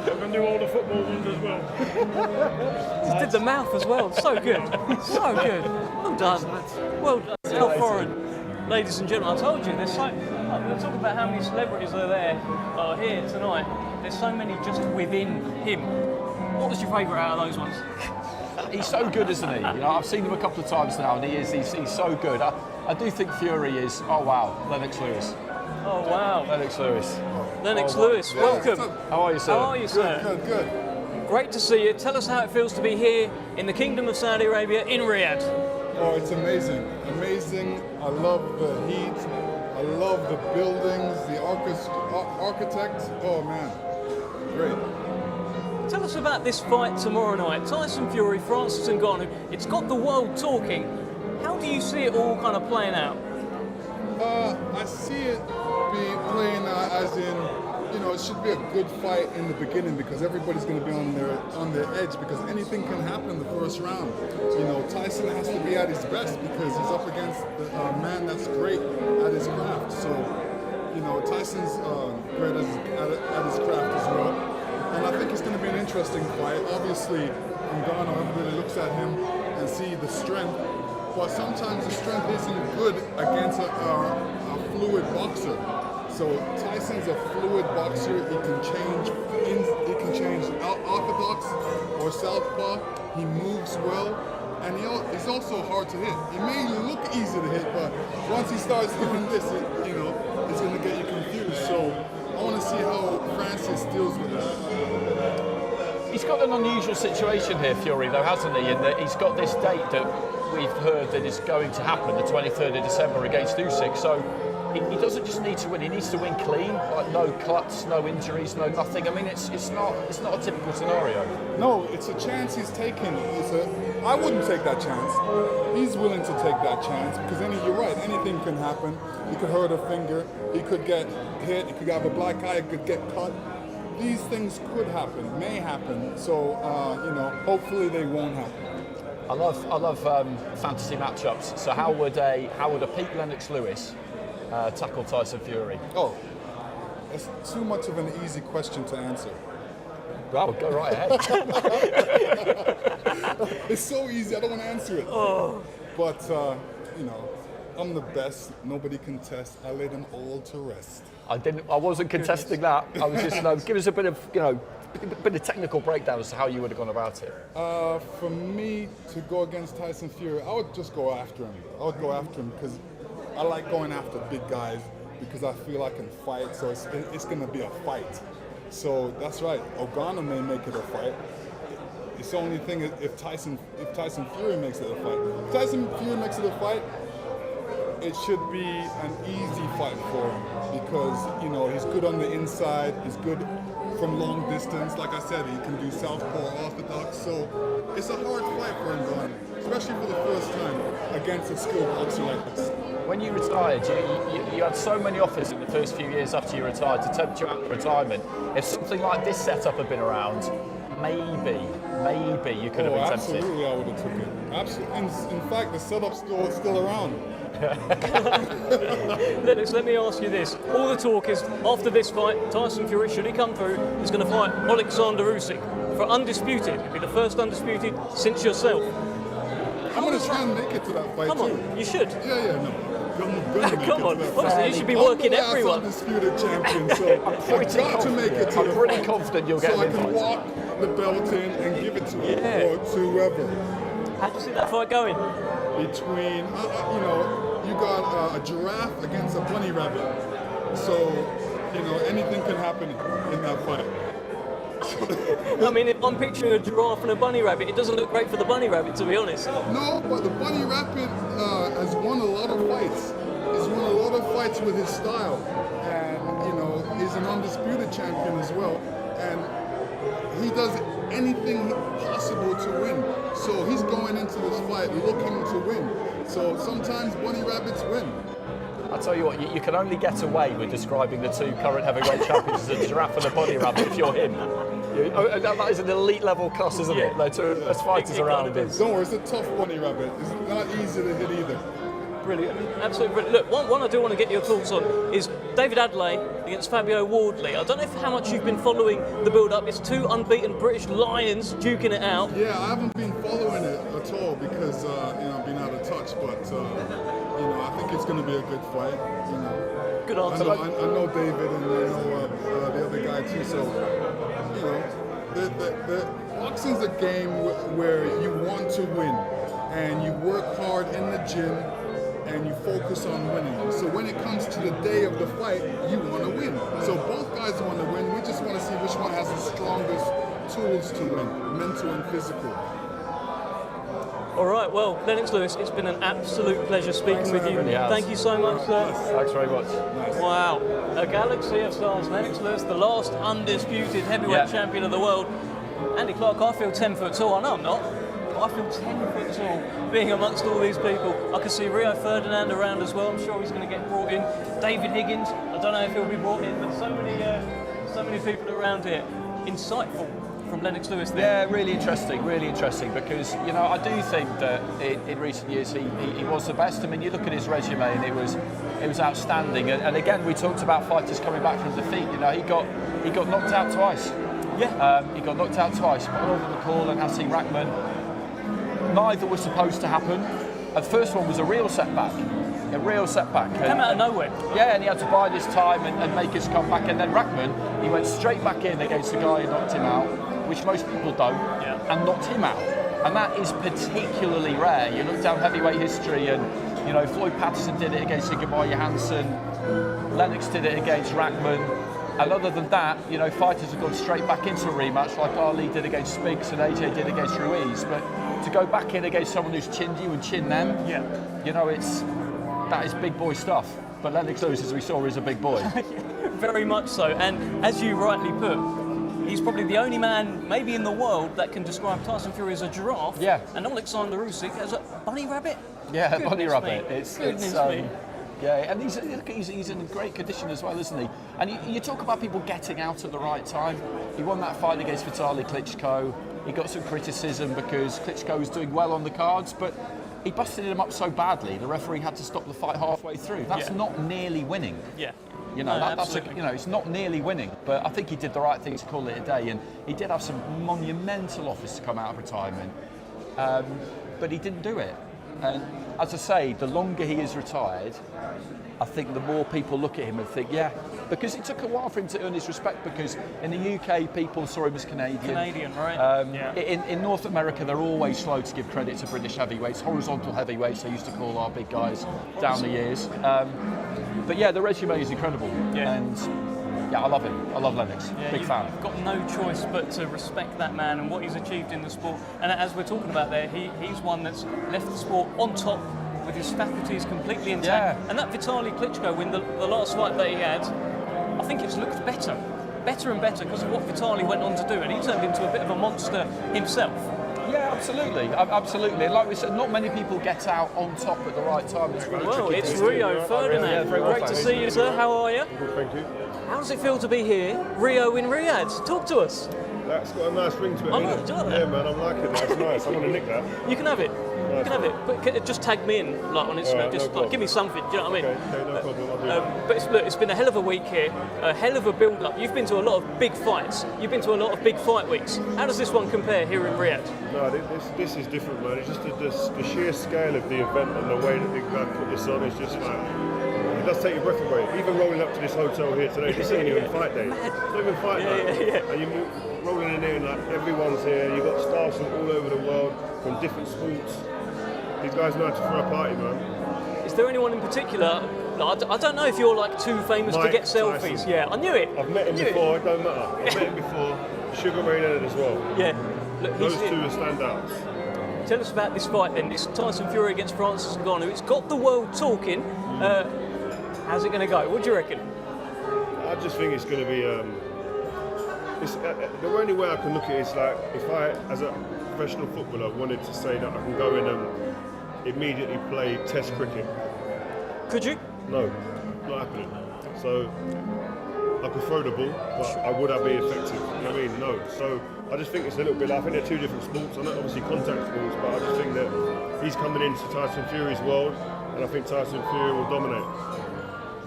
S5: I can do all the football ones as well.
S1: Just did the mouth as well. So good. So good. Well done. Well done. How foreign. Ladies and gentlemen, I told you, there's so... We'll talk about how many celebrities are there here tonight. There's so many just within him. What was your favourite out of those ones?
S2: He's so good, isn't he? You know, I've seen him a couple of times now, and he's so good. I do think Fury is. Oh wow, Lennox Lewis.
S1: Oh wow,
S2: Lennox Lewis.
S1: Lennox Lewis, welcome.
S2: How are you, sir?
S1: How are you, sir?
S11: Good.
S1: Great to see you. Tell us how it feels to be here in the Kingdom of Saudi Arabia in Riyadh.
S11: Oh, it's amazing. Amazing. I love the heat. I love the buildings, the architects. Oh man, great.
S1: Tell us about this fight tomorrow night. Tyson Fury, Francis Ngannou. It's got the world talking. How do you see it all kind of playing out?
S11: I see it playing as in, you know, it should be a good fight in the beginning because everybody's going to be on their edge because anything can happen in the first round. You know, Tyson has to be at his best because he's up against a man that's great at his craft. So, you know, Tyson's great at his craft as well. And I think it's going to be an interesting fight. Obviously, Ngannou, everybody looks at him and see the strength, but sometimes the strength isn't good against a fluid boxer. So Tyson's a fluid boxer. He can change orthodox or southpaw. He moves well, and he's also hard to hit. He may look easy to hit, but once he starts doing this, it's going to get you confused. So I want to see how Francis deals with that.
S2: He's got an unusual situation here, Fury, though, hasn't he? In that he's got this date that we've heard that is going to happen, the 23rd of December against Usyk. So he doesn't just need to win; he needs to win clean, like no cuts, no injuries, no nothing. I mean, it's not a typical scenario.
S11: No, it's a chance he's taking. I wouldn't take that chance. He's willing to take that chance because you're right. Anything can happen. He could hurt a finger. He could get hit. He could have a black eye. He could get cut. These things could happen, may happen. So hopefully they won't happen.
S2: I love fantasy matchups. So how would a peak Lennox Lewis tackle Tyson Fury?
S11: Oh, it's too much of an easy question to answer.
S2: Well, go right ahead.
S11: It's so easy. I don't want to answer it.
S2: Oh.
S11: But I'm the best. Nobody can test. I lay them all to rest.
S2: I wasn't contesting that. I was just give us a bit of bit of technical breakdown as to how you would have gone about it.
S11: For me to go against Tyson Fury, I would just go after him. I would go after him because I like going after big guys because I feel I can fight. So it's going to be a fight. So that's right. Ngannou may make it a fight. It's the only thing if Tyson Fury makes it a fight. If Tyson Fury makes it a fight, it should be an easy fight for him because he's good on the inside. He's good from long distance. Like I said, he can do southpaw, orthodox. So it's a hard fight for him, especially for the first time against a skilled boxer like this.
S2: When you retired, you had so many offers in the first few years after you retired to tempt you out of retirement. If something like this setup had been around, maybe you could have been tempted.
S11: Absolutely, I would have took it. Absolutely. In fact, the setup's still around.
S1: Lennox, let me ask you this. All the talk is, after this fight, Tyson Fury, should he come through, is going to fight Alexander Usyk for undisputed. It'll be the first undisputed since yourself.
S11: I'm going to try and make it to that fight
S1: Come on,
S11: too.
S1: You should.
S11: Yeah, no.
S1: Come on, honestly, you should be working everyone.
S11: I'm the undisputed champion, so I've got to make it to
S2: I'm
S11: the
S2: pretty
S11: fight.
S2: confident you'll get
S11: so
S2: an
S11: I can
S2: invite.
S11: walk the belt in and give it to him or to whoever.
S1: How do you see that fight going?
S11: Between, you got a giraffe against a bunny rabbit. So, anything can happen in that fight.
S1: I mean, if I'm picturing a giraffe and a bunny rabbit, it doesn't look great for the bunny rabbit, to be honest.
S11: No, but the bunny rabbit has won a lot of fights. He's won a lot of fights with his style. And, he's an undisputed champion as well. And he does anything possible to win. So he's going into this fight looking to win. So sometimes bunny rabbits win.
S2: I'll tell you what, you can only get away with describing the two current heavyweight champions as a giraffe and a bunny rabbit if you're him. That is an elite level cuss, isn't it? They're two as fighters around.
S11: Don't worry, it's a tough bunny rabbit. It's not easy to hit either.
S1: Brilliant, absolutely brilliant. Look, one I do want to get your thoughts on is David Adeleye against Fabio Wardley. I don't know how much you've been following the build-up. It's two unbeaten British lions duking it out.
S11: Yeah, I haven't been following it at all because I've been out of touch. But I think it's going to be a good fight.
S1: Good answer.
S11: I know David and I know the other guy too. So the boxing's a game where you want to win and you work hard in the gym. And you focus on winning. So when it comes to the day of the fight, you want to win. So both guys want to win. We just want to see which one has the strongest tools to win, mental and physical.
S1: All right, well, Lennox Lewis, it's been an absolute pleasure speaking with you. Thank you so much, sir.
S2: Thanks very much.
S11: Nice.
S1: Wow, a galaxy of stars. Lennox Lewis, the last undisputed heavyweight champion of the world. Andy Clark, I feel 10 foot tall. I know I'm not. I feel 10 foot tall being amongst all these people. I can see Rio Ferdinand around as well. I'm sure he's going to get brought in. David Higgins, I don't know if he'll be brought in, but so many people around here. Insightful from Lennox Lewis there.
S2: Yeah, really interesting because, I do think that in recent years he was the best. I mean, you look at his resume and it was outstanding. And again, we talked about fighters coming back from defeat. He got knocked out twice.
S1: Yeah.
S2: He got knocked out twice by Oliver McCall and Hasim Rahman. Neither was supposed to happen. The first one was a real setback. Came out of nowhere. Yeah, and he had to bide his time and make his comeback. And then Rahman, he went straight back in against the guy who knocked him out, which most people don't, and knocked him out. And that is particularly rare. You look down heavyweight history and, Floyd Patterson did it against Ingemar Johansson, Lennox did it against Rahman. And other than that, fighters have gone straight back into a rematch like Ali did against Spinks and AJ did against Ruiz. But to go back in against someone who's chinned you and chinned them, that is big boy stuff. But Lennox Lewis, as we saw, is a big boy.
S1: Very much so. And as you rightly put, he's probably the only man, maybe in the world, that can describe Tyson Fury as a giraffe.
S2: Yeah.
S1: And Alexander Usyk as a bunny rabbit.
S2: Yeah,
S1: Goodness
S2: bunny rabbit.
S1: me.
S2: It's
S1: me.
S2: yeah, and he's in great condition as well, isn't he? And you talk about people getting out at the right time. He won that fight against Vitaly Klitschko. He got some criticism because Klitschko was doing well on the cards, but he busted him up so badly, the referee had to stop the fight halfway through. That's not nearly winning.
S1: Yeah.
S2: You know,
S1: No,
S2: that's it's not nearly winning, but I think he did the right thing to call it a day, and he did have some monumental offers to come out of retirement, but he didn't do it. And as I say, the longer he is retired, I think the more people look at him and think, yeah, because it took a while for him to earn his respect, because in the UK people saw him as Canadian.
S1: Canadian, right?
S2: In North America they're always slow to give credit to British heavyweights, horizontal heavyweights they used to call our big guys down the years. But yeah, the resume is incredible, and yeah, I love him. I love Lennox. Big fan.
S1: You've got no choice but to respect that man and what he's achieved in the sport. And as we're talking about there, he's one that's left the sport on top with his faculties completely intact.
S2: Yeah.
S1: And that Vitaly Klitschko win, the last fight that he had, I think it's looked better and better because of what Vitaly went on to do, and he turned into a bit of a monster himself.
S2: Yeah, absolutely, absolutely. And like we said, not many people get out on top at the right time. It's really tricky.
S1: It's Rio Ferdinand.
S2: Yeah, very
S1: Great to see you, sir. How are you?
S12: Good, thank you.
S1: How does it feel to be here, Rio in Riyadh? Talk to us.
S12: That's got a nice ring to it.
S1: I know, do you like that?
S12: Yeah, man, I'm liking it. That's nice. I want to nick that.
S1: You can have it. You can have it, but just tag me in like on Instagram.
S12: Right,
S1: just
S12: no
S1: like, give me something. Do you know what I mean?
S12: Okay, no problem. I'll do that.
S1: But it's been a hell of a week here, a hell of a build-up. You've been to a lot of big fights. You've been to a lot of big fight weeks. How does this one compare here in Riyadh?
S12: No, this is different, man. It's just the sheer scale of the event and the way that the guy put this on is just like, it does take your breath away. Even rolling up to this hotel here today, this ain't even fight day. It's not even fight day. And you're rolling in here and like everyone's here. You've got stars from all over the world, from different sports. These guys know how to throw a party, man.
S1: Is there anyone in particular? Like, I don't know if you're like too famous to get selfies.
S12: Tyson.
S1: Yeah, I knew it.
S12: I've met him before. It don't matter. I've met him before. Sugar Ray Leonard as well.
S1: Yeah. Look,
S12: those two are standouts.
S1: Tell us about this fight then. This Tyson Fury against Francis Ngannou. It's got the world talking. How's it going to go? What do you reckon?
S12: I just think it's going to be. The only way I can look at it is like if I, as a professional footballer, wanted to say that I can go in and immediately play Test cricket.
S1: Could you?
S12: No, not happening. So I prefer the ball, but would I be effective? You know what I mean? No. So I just think it's a little bit. I think they're two different sports. I know obviously contact sports, but I just think that he's coming into Tyson Fury's world, and I think Tyson Fury will dominate.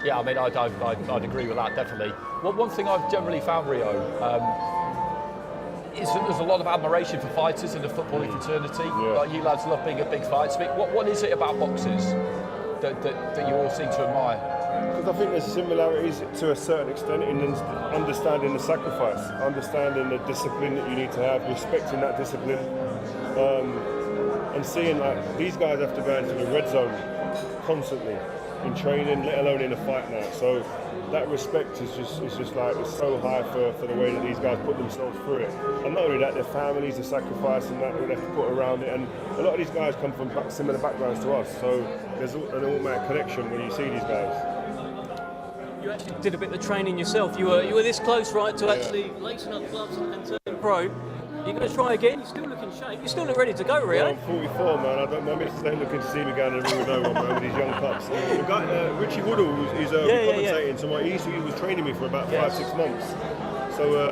S2: Yeah, I mean, I'd agree with that, definitely. Well, one thing I've generally found, Rio, is that there's a lot of admiration for fighters in the footballing fraternity.
S12: Yeah.
S2: Like you lads love being at big fights. I mean, what is it about boxers that you all seem to admire?
S12: Because I think there's similarities to a certain extent in understanding the sacrifice, understanding the discipline that you need to have, respecting that discipline, and seeing like these guys have to go into the red zone constantly in training, let alone in a fight now. So that respect is just like it's so high for the way that these guys put themselves through it. And not only that, their families, the sacrifice and that they have to put around it. And a lot of these guys come from similar backgrounds to us. So there's an automatic connection when you see these guys.
S1: You actually did a bit of training yourself. You were this close, right, to actually lacing up gloves and turning pro. You're going to try again? You still look in shape. You still look ready to go, Rio.
S12: Well, I'm 44, man. My missus ain't looking to see me going to the ring with no one, man, with these young pups. The guy, Richie Woodall, he's commentating, so he was training me for about 5-6 months. So,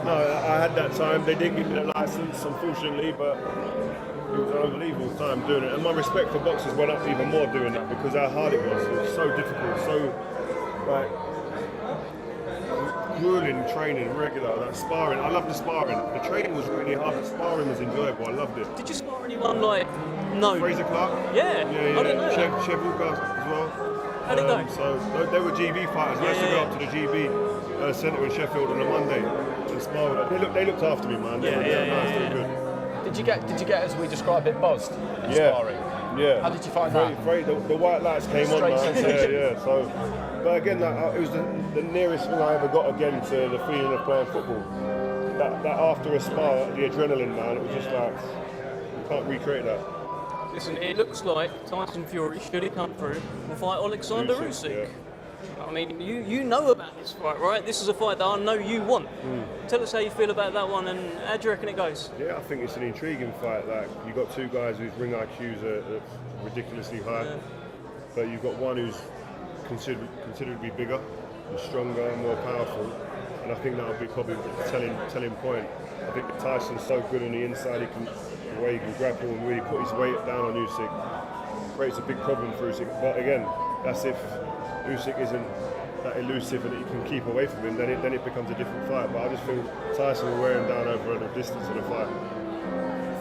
S12: no, I had that time. They didn't give me the license, unfortunately, but it was an unbelievable time doing it. And my respect for boxers went up even more doing that because how hard it was. It was so difficult, so, like, grueling training, regular, that sparring. I loved the sparring. The training was really hard, the sparring was enjoyable. I loved it.
S1: Did you spar anyone like
S12: Fraser Clark?
S1: Yeah. I didn't know that.
S12: Chev Walker as well.
S1: How'd it go?
S12: So they were GB fighters. I used to go up to the GB centre in Sheffield on a Monday and spar with them. They looked after me, man. They were nice, they were good.
S2: Did you get, as we describe it, buzzed in sparring?
S12: Yeah.
S2: How did you find that?
S12: The white lights came on, man. Yeah. So, but again, it was the nearest thing I ever got again to the feeling of playing football. That after a spar, the adrenaline, man, it was just like, you can't recreate that.
S1: Listen, it looks like Tyson Fury, should he come through, will fight Alexander Usyk. I mean, you know about this fight, right? This is a fight that I know you want. Tell us how you feel about that one, and how do you reckon it goes?
S12: Yeah, I think it's an intriguing fight. Like, you've got two guys whose ring IQs are ridiculously high, but you've got one who's considered to be bigger and stronger and more powerful, and I think that'll be probably the telling point. I think that Tyson's so good on the inside, the way he can grapple and really put his weight down on Usyk creates a big problem for Usyk. But again, that's if Usyk isn't that elusive and he can keep away from him, then it becomes a different fight. But I just feel Tyson will wear him down over the distance of the fight.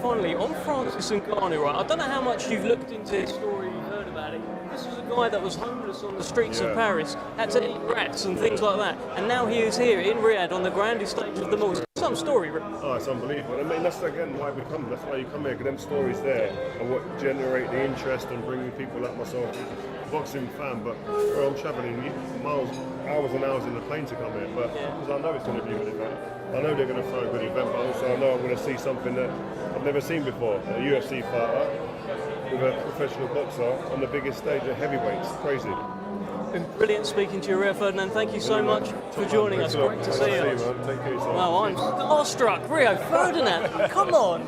S1: Finally, on Francis Ngannou, right? I don't know how much you've looked into his story, you've heard about it. This was a guy that was homeless on the streets of Paris, had to eat rats and things like that, and now he is here in Riyadh on the grandest stage of them all. Some story, Rick.
S12: Oh, it's unbelievable. I mean, that's again why we come. That's why you come here, because them stories there and what generate the interest and bringing people like myself, boxing fan. But I'm travelling hours and hours in the plane to come here, but because I know it's going to be a good event. I know they're going to throw a good event, but also I know I'm going to see something that I've never seen before. A UFC fighter with a professional boxer on the biggest stage at heavyweights. Crazy.
S1: Been brilliant speaking to you, Rio Ferdinand. Thank you so much for joining us. Great to see you.
S12: Take care.
S1: Wow, I'm starstruck. Rio Ferdinand, come on.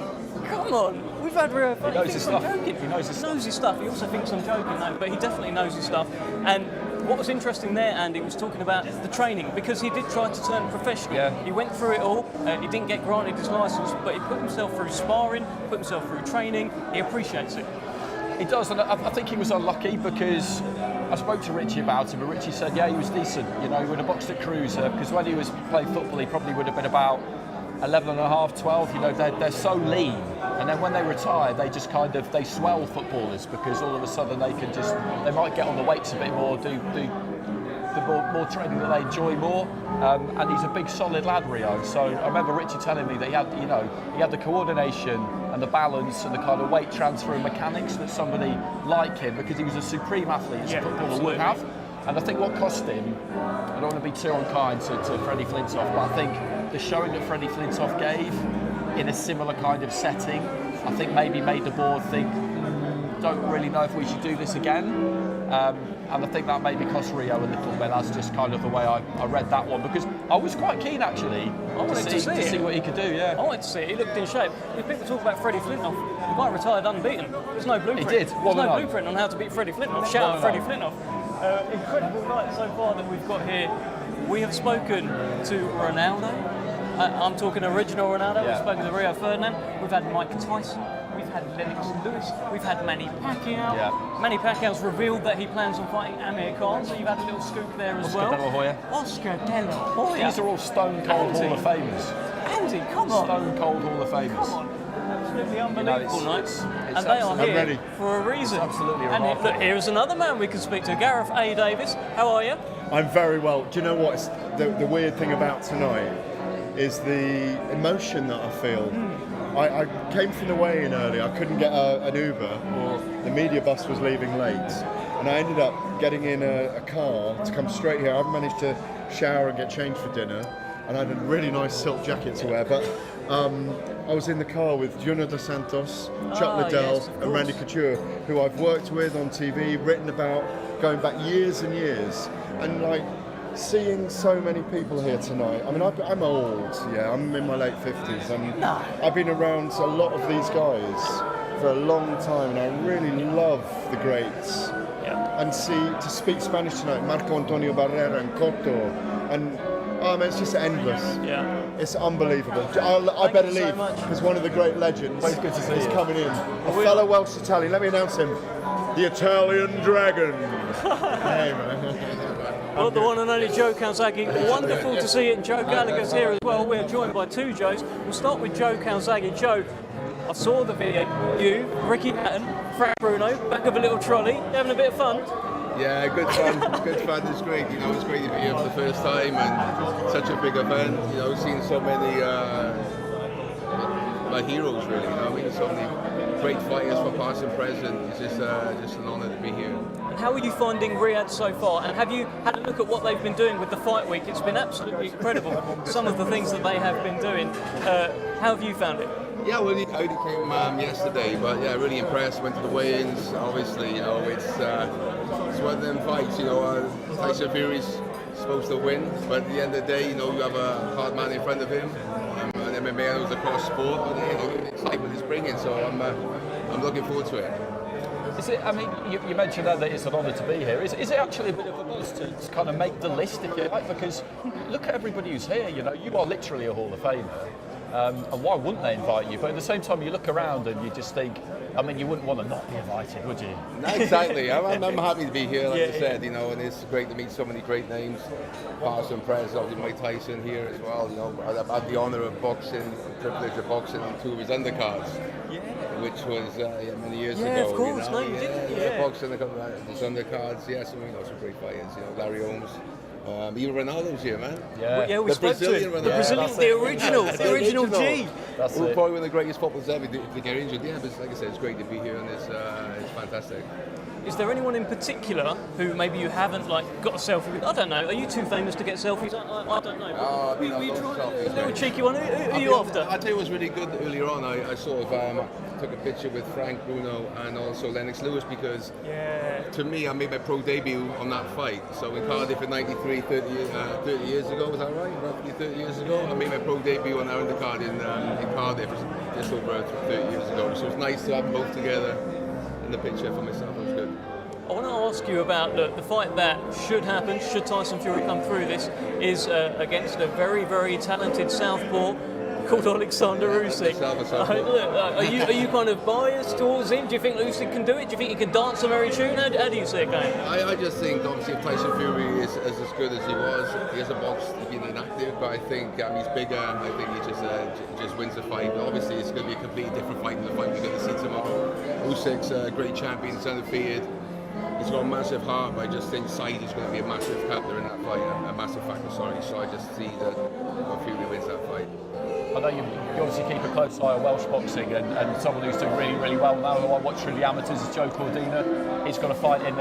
S1: We've had Rio Ferdinand.
S2: He knows his stuff.
S1: He knows his stuff. He also thinks I'm joking, though, but he definitely knows his stuff. And what was interesting there, Andy, was talking about the training, because he did try to turn professional. Yeah. He went through it all. He didn't get granted his license, but he put himself through sparring, put himself through training. He appreciates it.
S2: He does, and I think he was unlucky because I spoke to Richie about him, and Richie said, yeah, he was decent. You know, he would have boxed at Cruiser, because when he was playing football, he probably would have been about 11 and a half, 12. You know, they're so lean. And then when they retire, they just they swell footballers, because all of a sudden they might get on the weights a bit more, do more training that they enjoy more. And he's a big, solid lad, Rio. So I remember Richie telling me that he had the coordination and the balance and the kind of weight transfer and mechanics that somebody like him, because he was a supreme athlete as a footballer would have. And I think what cost him, I don't want to be too unkind to Freddie Flintoff, but I think the showing that Freddie Flintoff gave in a similar kind of setting, I think maybe made the board think, don't really know if we should do this again. And I think that maybe cost Rio a little bit. That's just kind of the way I read that one, because I was quite keen actually to see what he could do. Yeah,
S1: I wanted to see it. He looked in shape. If people talk about Freddie Flintoff, the guy retired unbeaten. There's no blueprint.
S2: He did.
S1: There's no blueprint on how to beat Freddie Flintoff. Shout out Freddie Flintoff. Incredible night so far that we've got here. We have spoken to Ronaldo. I'm talking original Ronaldo. We've spoken to Rio Ferdinand. We've had Mike Tyson. We've had Lennox Lewis. We've had Manny Pacquiao. Yeah. Manny Pacquiao's revealed that he plans on fighting Amir Khan, so you've had a little scoop there as well.
S2: Oscar De La Hoya.
S1: Oscar De La Hoya.
S2: These are all stone cold Hall of Famers.
S1: Andy, come on.
S2: Stone cold Hall of Famers.
S1: Come on. Absolutely unbelievable nights. And they are here for a reason.
S2: It's absolutely
S1: remarkable. And look, here is another man we can speak to. Gareth A. Davis, how are you?
S13: I'm very well. Do you know what? The weird thing about tonight is the emotion that I feel. I came from the weigh-in early. I couldn't get an Uber, or the media bus was leaving late, and I ended up getting in a car to come straight here. I've managed to shower and get changed for dinner, and I had a really nice silk jacket to wear, but I was in the car with Junior Dos Santos, Chuck Liddell, and Randy Couture, who I've worked with on TV, written about, going back years and years, and like seeing so many people here tonight. I mean, I'm old, I'm in my late 50s, and I've been around a lot of these guys for a long time, and I really love the greats. And to speak Spanish tonight, Marco Antonio Barrera and Cotto, and it's just endless. It's unbelievable. I better leave, because one of the great legends is coming in. A fellow Welsh Italian, let me announce him, the Italian Dragon. Hey, man.
S1: Well, the one and only Joe Calzaghe. Wonderful to see it, and Joe Gallagher's here as well. We're joined by two Joes. We'll start with Joe Calzaghe. Joe, I saw the video. You, Ricky Hatton, Frank Bruno, back of a little trolley. You having a bit of fun?
S14: Yeah, good fun. Good fun. It's great. You know, it's great to be here for the first time, and such a big event. You know, seeing so many my heroes, really. You know, I mean, so many great fighters for past and present. It's just an honour to be here.
S1: How are you finding Riyadh so far? And have you had a look at what they've been doing with the fight week? It's been absolutely incredible, some of the things that they have been doing. How have you found it?
S14: Yeah, well, I only came yesterday, but yeah, really impressed. Went to the weigh-ins. Obviously, you know, it's one of them fights. You know, Tyson Fury's supposed to win, but at the end of the day, you know, you have a hard man in front of him. And MMA knows across sport, but you know, the excitement is bringing. So I'm looking forward to it.
S2: Is it? I mean, you mentioned that it's an honour to be here. Is it actually a bit of a buzz to kind of make the list, if you like? Because look at everybody who's here. You know, you are literally a Hall of Famer. And why wouldn't they invite you? But at the same time, you look around and you just think, I mean, you wouldn't want to not be invited, would you?
S14: No, exactly. I'm happy to be here, like I said, you know, and it's great to meet so many great names. Past and present, obviously Mike Tyson here as well. You know, I've had the honour of boxing, privilege of boxing on 2 of his undercards, which was many years ago.
S1: Yeah, of course.
S14: You know?
S1: No, you didn't. Yeah.
S14: Boxing his undercards. Yeah, some great fighters. You know, Larry Holmes. Even Ronaldo's here, man.
S1: Yeah, we spoke to him. The Brazilian, the original G.
S14: That's probably one of the greatest footballers ever to get injured. Yeah, but like I said, it's great to be here, and it's fantastic.
S1: Is there anyone in particular who maybe you haven't got a selfie with? I don't know. Are you too famous to get selfies? I don't know.
S14: I've
S1: a little cheeky one. Who are you after?
S14: I tell you, what was really good earlier on. I sort of took a picture with Frank, Bruno, and also Lennox Lewis because to me, I made my pro debut on that fight. So in Cardiff in '93, 30 years ago, was that right? Roughly 30 years ago, I made my pro debut on our undercard in Cardiff just over 30 years ago. So it's nice to have them both together in the picture for myself. It was good.
S1: I want to ask you about the fight that should happen, should Tyson Fury come through this, is against a very, very talented southpaw called Alexander Usyk. Are you kind of biased towards him? Do you think Usyk can do it? Do you think he can dance a merry tune? How do you see it going?
S14: I just think, obviously, if Tyson Fury is as good as he was, he has a box, he's been inactive, but I think he's bigger. I think he just wins the fight. But obviously, it's going to be a completely different fight than the fight we're going to see tomorrow. Usyk's a great champion, he's undefeated. He's got a massive heart, but I just think size is going to be a massive factor in that fight, a massive factor, sorry. So I just see that Fury wins that fight.
S2: I know you obviously keep a close eye on Welsh boxing, and someone who's doing really, really well now, who I watch through the amateurs, is Joe Cordina. He's got a fight in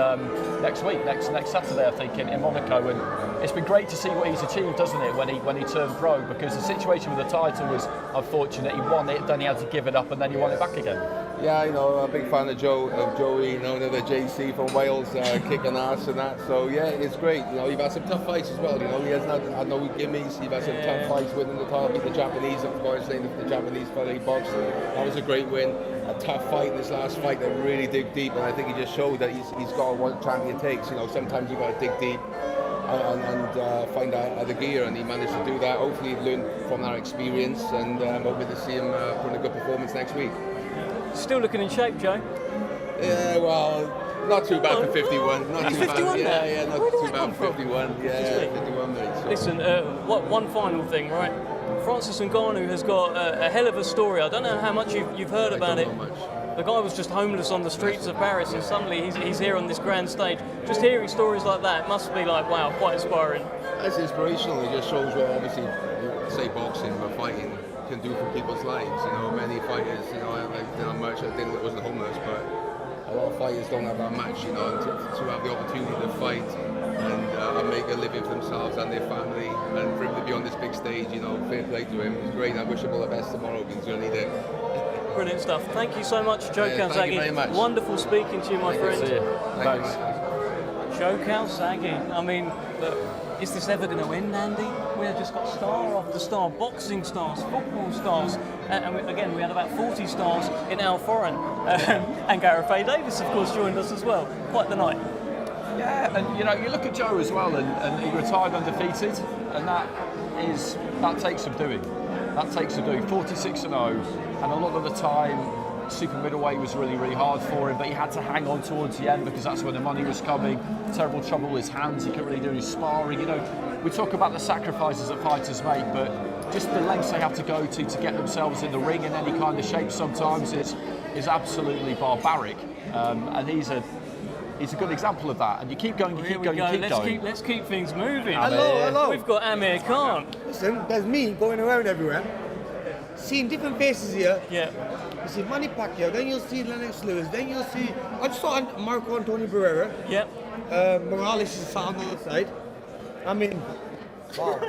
S2: next week, next Saturday, I think, in Monaco, and it's been great to see what he's achieved, doesn't it, when he turned pro, because the situation with the title was unfortunate. He won it, then he had to give it up, and then he won it back again.
S14: Yeah, you know, I'm a big fan of Joey, you know, another JC from Wales, kicking ass and that. So yeah, it's great. You know, you've had some tough fights as well. You know, he hasn't had no gimmies. You've had some tough fights winning the title, beat the Japanese, of course, the Japanese fella he boxed. That was a great win. A tough fight in this last fight that really dig deep, and I think he just showed that he's got what champion takes. You know, sometimes you've got to dig deep and find out the gear, and he managed to do that. Hopefully, he learned from that experience, and I'm hoping to see him put in a good performance next week.
S1: Still looking in shape, Joe?
S14: Yeah, well, not too bad for 51. Not
S1: He's
S14: too
S1: 51
S14: bad.
S1: now?
S14: Yeah, not too bad for 51. Yeah, 51 minutes. So.
S1: Listen, one final thing, right? Francis Ngannou has got a hell of a story. I don't know how much you've heard about it. The guy was just homeless on the streets of Paris, and suddenly he's here on this grand stage. Just hearing stories like that must be like, wow, quite inspiring.
S14: It's inspirational. It just shows what, obviously, say boxing or fighting can do for people's lives. You know, many fighters, you know, I'm much, I didn't, wasn't homeless, but a lot of fighters don't have that match, you know, and to have the opportunity to fight and make a living for themselves and their family, and for him to be on this big stage, you know, fair play to him. It's great. I wish him all the best tomorrow because he's going to need it.
S1: Brilliant stuff. Thank you so much, Joe Calzaghe.
S14: Thank you very much.
S1: Wonderful speaking to you, my friend.
S14: Thank you.
S1: Joe Calzaghe. I mean, look, is this ever going to end, Andy? We have just got star after star, boxing stars, football stars, and we had about 40 stars in our foreign. And Gareth A. Davis, of course, joined us as well. Quite the night.
S2: Yeah, and you know, you look at Joe as well, and he retired undefeated, and that takes some doing. That takes some doing. 46-0, and a lot of the time, super middleweight was really, really hard for him, but he had to hang on towards the end because that's when the money was coming. Terrible trouble with his hands, he couldn't really do his sparring. You know, we talk about the sacrifices that fighters make, but just the lengths they have to go to get themselves in the ring in any kind of shape sometimes is absolutely barbaric. And he's a good example of that. And you keep going, you keep going.
S1: Let's keep things moving.
S6: Hello.
S1: We've got Amir Khan.
S6: Listen, there's me going around everywhere, seeing different faces here.
S1: Yeah.
S6: You see Manny Pacquiao, then you'll see Lennox Lewis, then you'll see, I just saw Marco Antonio Barrera.
S1: Yep.
S6: Morales is sat on the other side. I mean,
S15: Wow.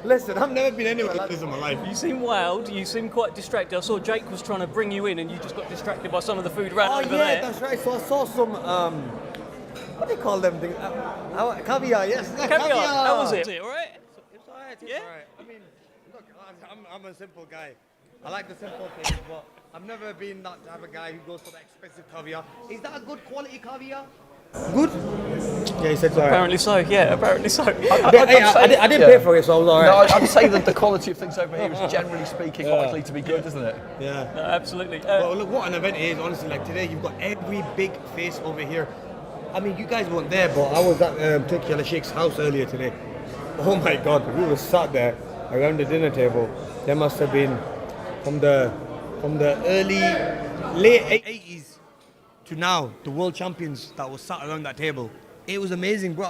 S15: Listen, I've never been anywhere like this in my life.
S1: You seem wild, you seem quite distracted. I saw Jake was trying to bring you in and you just got distracted by some of the food around over there.
S15: That's right. So I saw some, what do you call them things? Caviar, yes.
S1: Caviar. How was it? All right?
S15: It's all right. It's all right. I mean, look, I'm a simple guy. I like the simple things, but I've never been that type of guy who goes for the expensive caviar. Is that a good quality caviar? Good? Yeah, he said so.
S1: Apparently so, yeah, apparently so.
S15: I didn't pay for it, so I was alright.
S2: No, I'd say that the quality of things over here is generally speaking likely to be good, isn't it?
S15: Yeah.
S1: No, absolutely.
S15: Well, look, what an event it is, honestly. Like today, you've got every big face over here. I mean, you guys weren't there, but I was at Turkey Al Sheikh's house earlier today. Oh my God, we were sat there around the dinner table. There must have been from the late 80s to now, the world champions that was sat around that table. It was amazing, bro.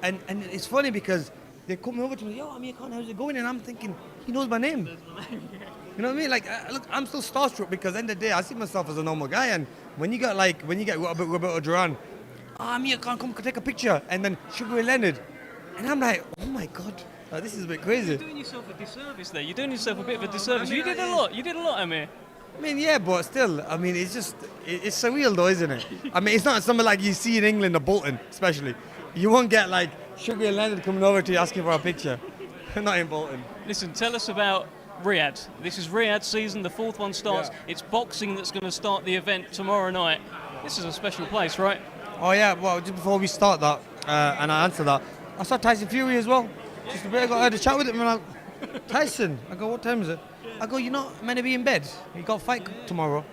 S15: And it's funny because they come over to me, yo, Amir Khan, how's it going? And I'm thinking, he knows my name. You know what I mean? Like, look, I'm still starstruck because at the end of the day, I see myself as a normal guy. And when you get Roberto Duran, Amir Khan, come take a picture. And then Sugar Ray Leonard. And I'm like, oh my God, this is a bit crazy.
S1: You're doing yourself a disservice there. You're doing yourself a bit of a disservice. You did a lot. You did a lot, Amir.
S15: I mean, yeah, but still, I mean, it's surreal though, isn't it? I mean, it's not something like you see in England or Bolton, especially. You won't get like Sugar and Leonard coming over to you asking for a picture. Not in Bolton.
S1: Listen, tell us about Riyadh. This is Riyadh season, the fourth one starts. Yeah. It's boxing that's going to start the event tomorrow night. This is a special place, right?
S15: Oh yeah, well, just before we start that, and I answer that, I saw Tyson Fury as well. Just a bit ago, I had a chat with him and I'm like, Tyson, I go, what time is it? I go, you're not meant to be in bed. You got a fight tomorrow.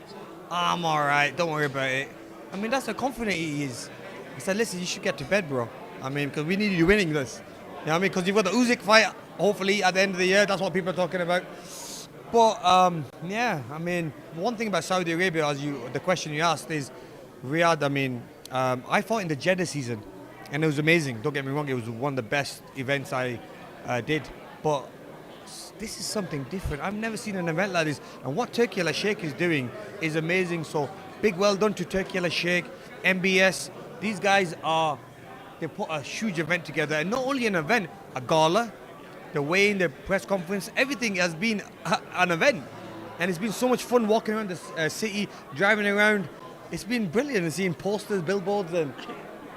S15: I'm all right. Don't worry about it. I mean, that's how confident he is. I said, listen, you should get to bed, bro. I mean, because we need you winning this. You know what I mean? Because you've got the Usyk fight, hopefully, at the end of the year. That's what people are talking about. But, yeah, I mean, one thing about Saudi Arabia, the question you asked is, Riyadh, I mean, I fought in the Jeddah season, and it was amazing. Don't get me wrong, it was one of the best events I did. But this is something different. I've never seen an event like this. And what Turkey Al Sheikh is doing is amazing. So big well done to Turkey Al Sheikh, MBS. These guys they put a huge event together. And not only an event, a gala, the weigh-in, the press conference, everything has been an event. And it's been so much fun walking around the city, driving around. It's been brilliant and seeing posters, billboards, and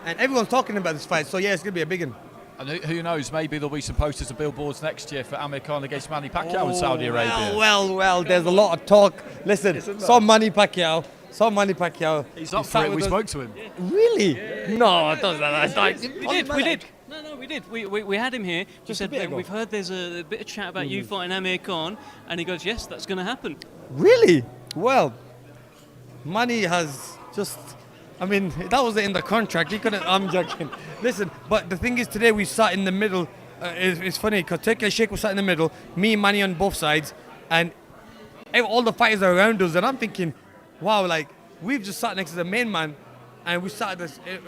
S15: everyone's talking about this fight. So yeah, it's going to be a big one.
S2: And who knows, maybe there'll be some posters and billboards next year for Amir Khan against Manny Pacquiao in Saudi Arabia.
S15: Well, there's a lot of talk. Listen, some Manny Pacquiao.
S2: He's up for it, we spoke to him.
S15: Really? Yeah. No, it doesn't.
S1: We did. No, we did. We had him here. Just said, we've heard there's a bit of chat about you fighting Amir Khan. And he goes, yes, that's going to happen.
S15: Really? Well, Manny has just... I mean, that was in the contract. He couldn't. I'm joking. Listen, but the thing is, today we sat in the middle. It's funny because Turkey Al Sheikh was sat in the middle, me and Manny on both sides, and all the fighters are around us. And I'm thinking, wow, like we've just sat next to the main man, and we sat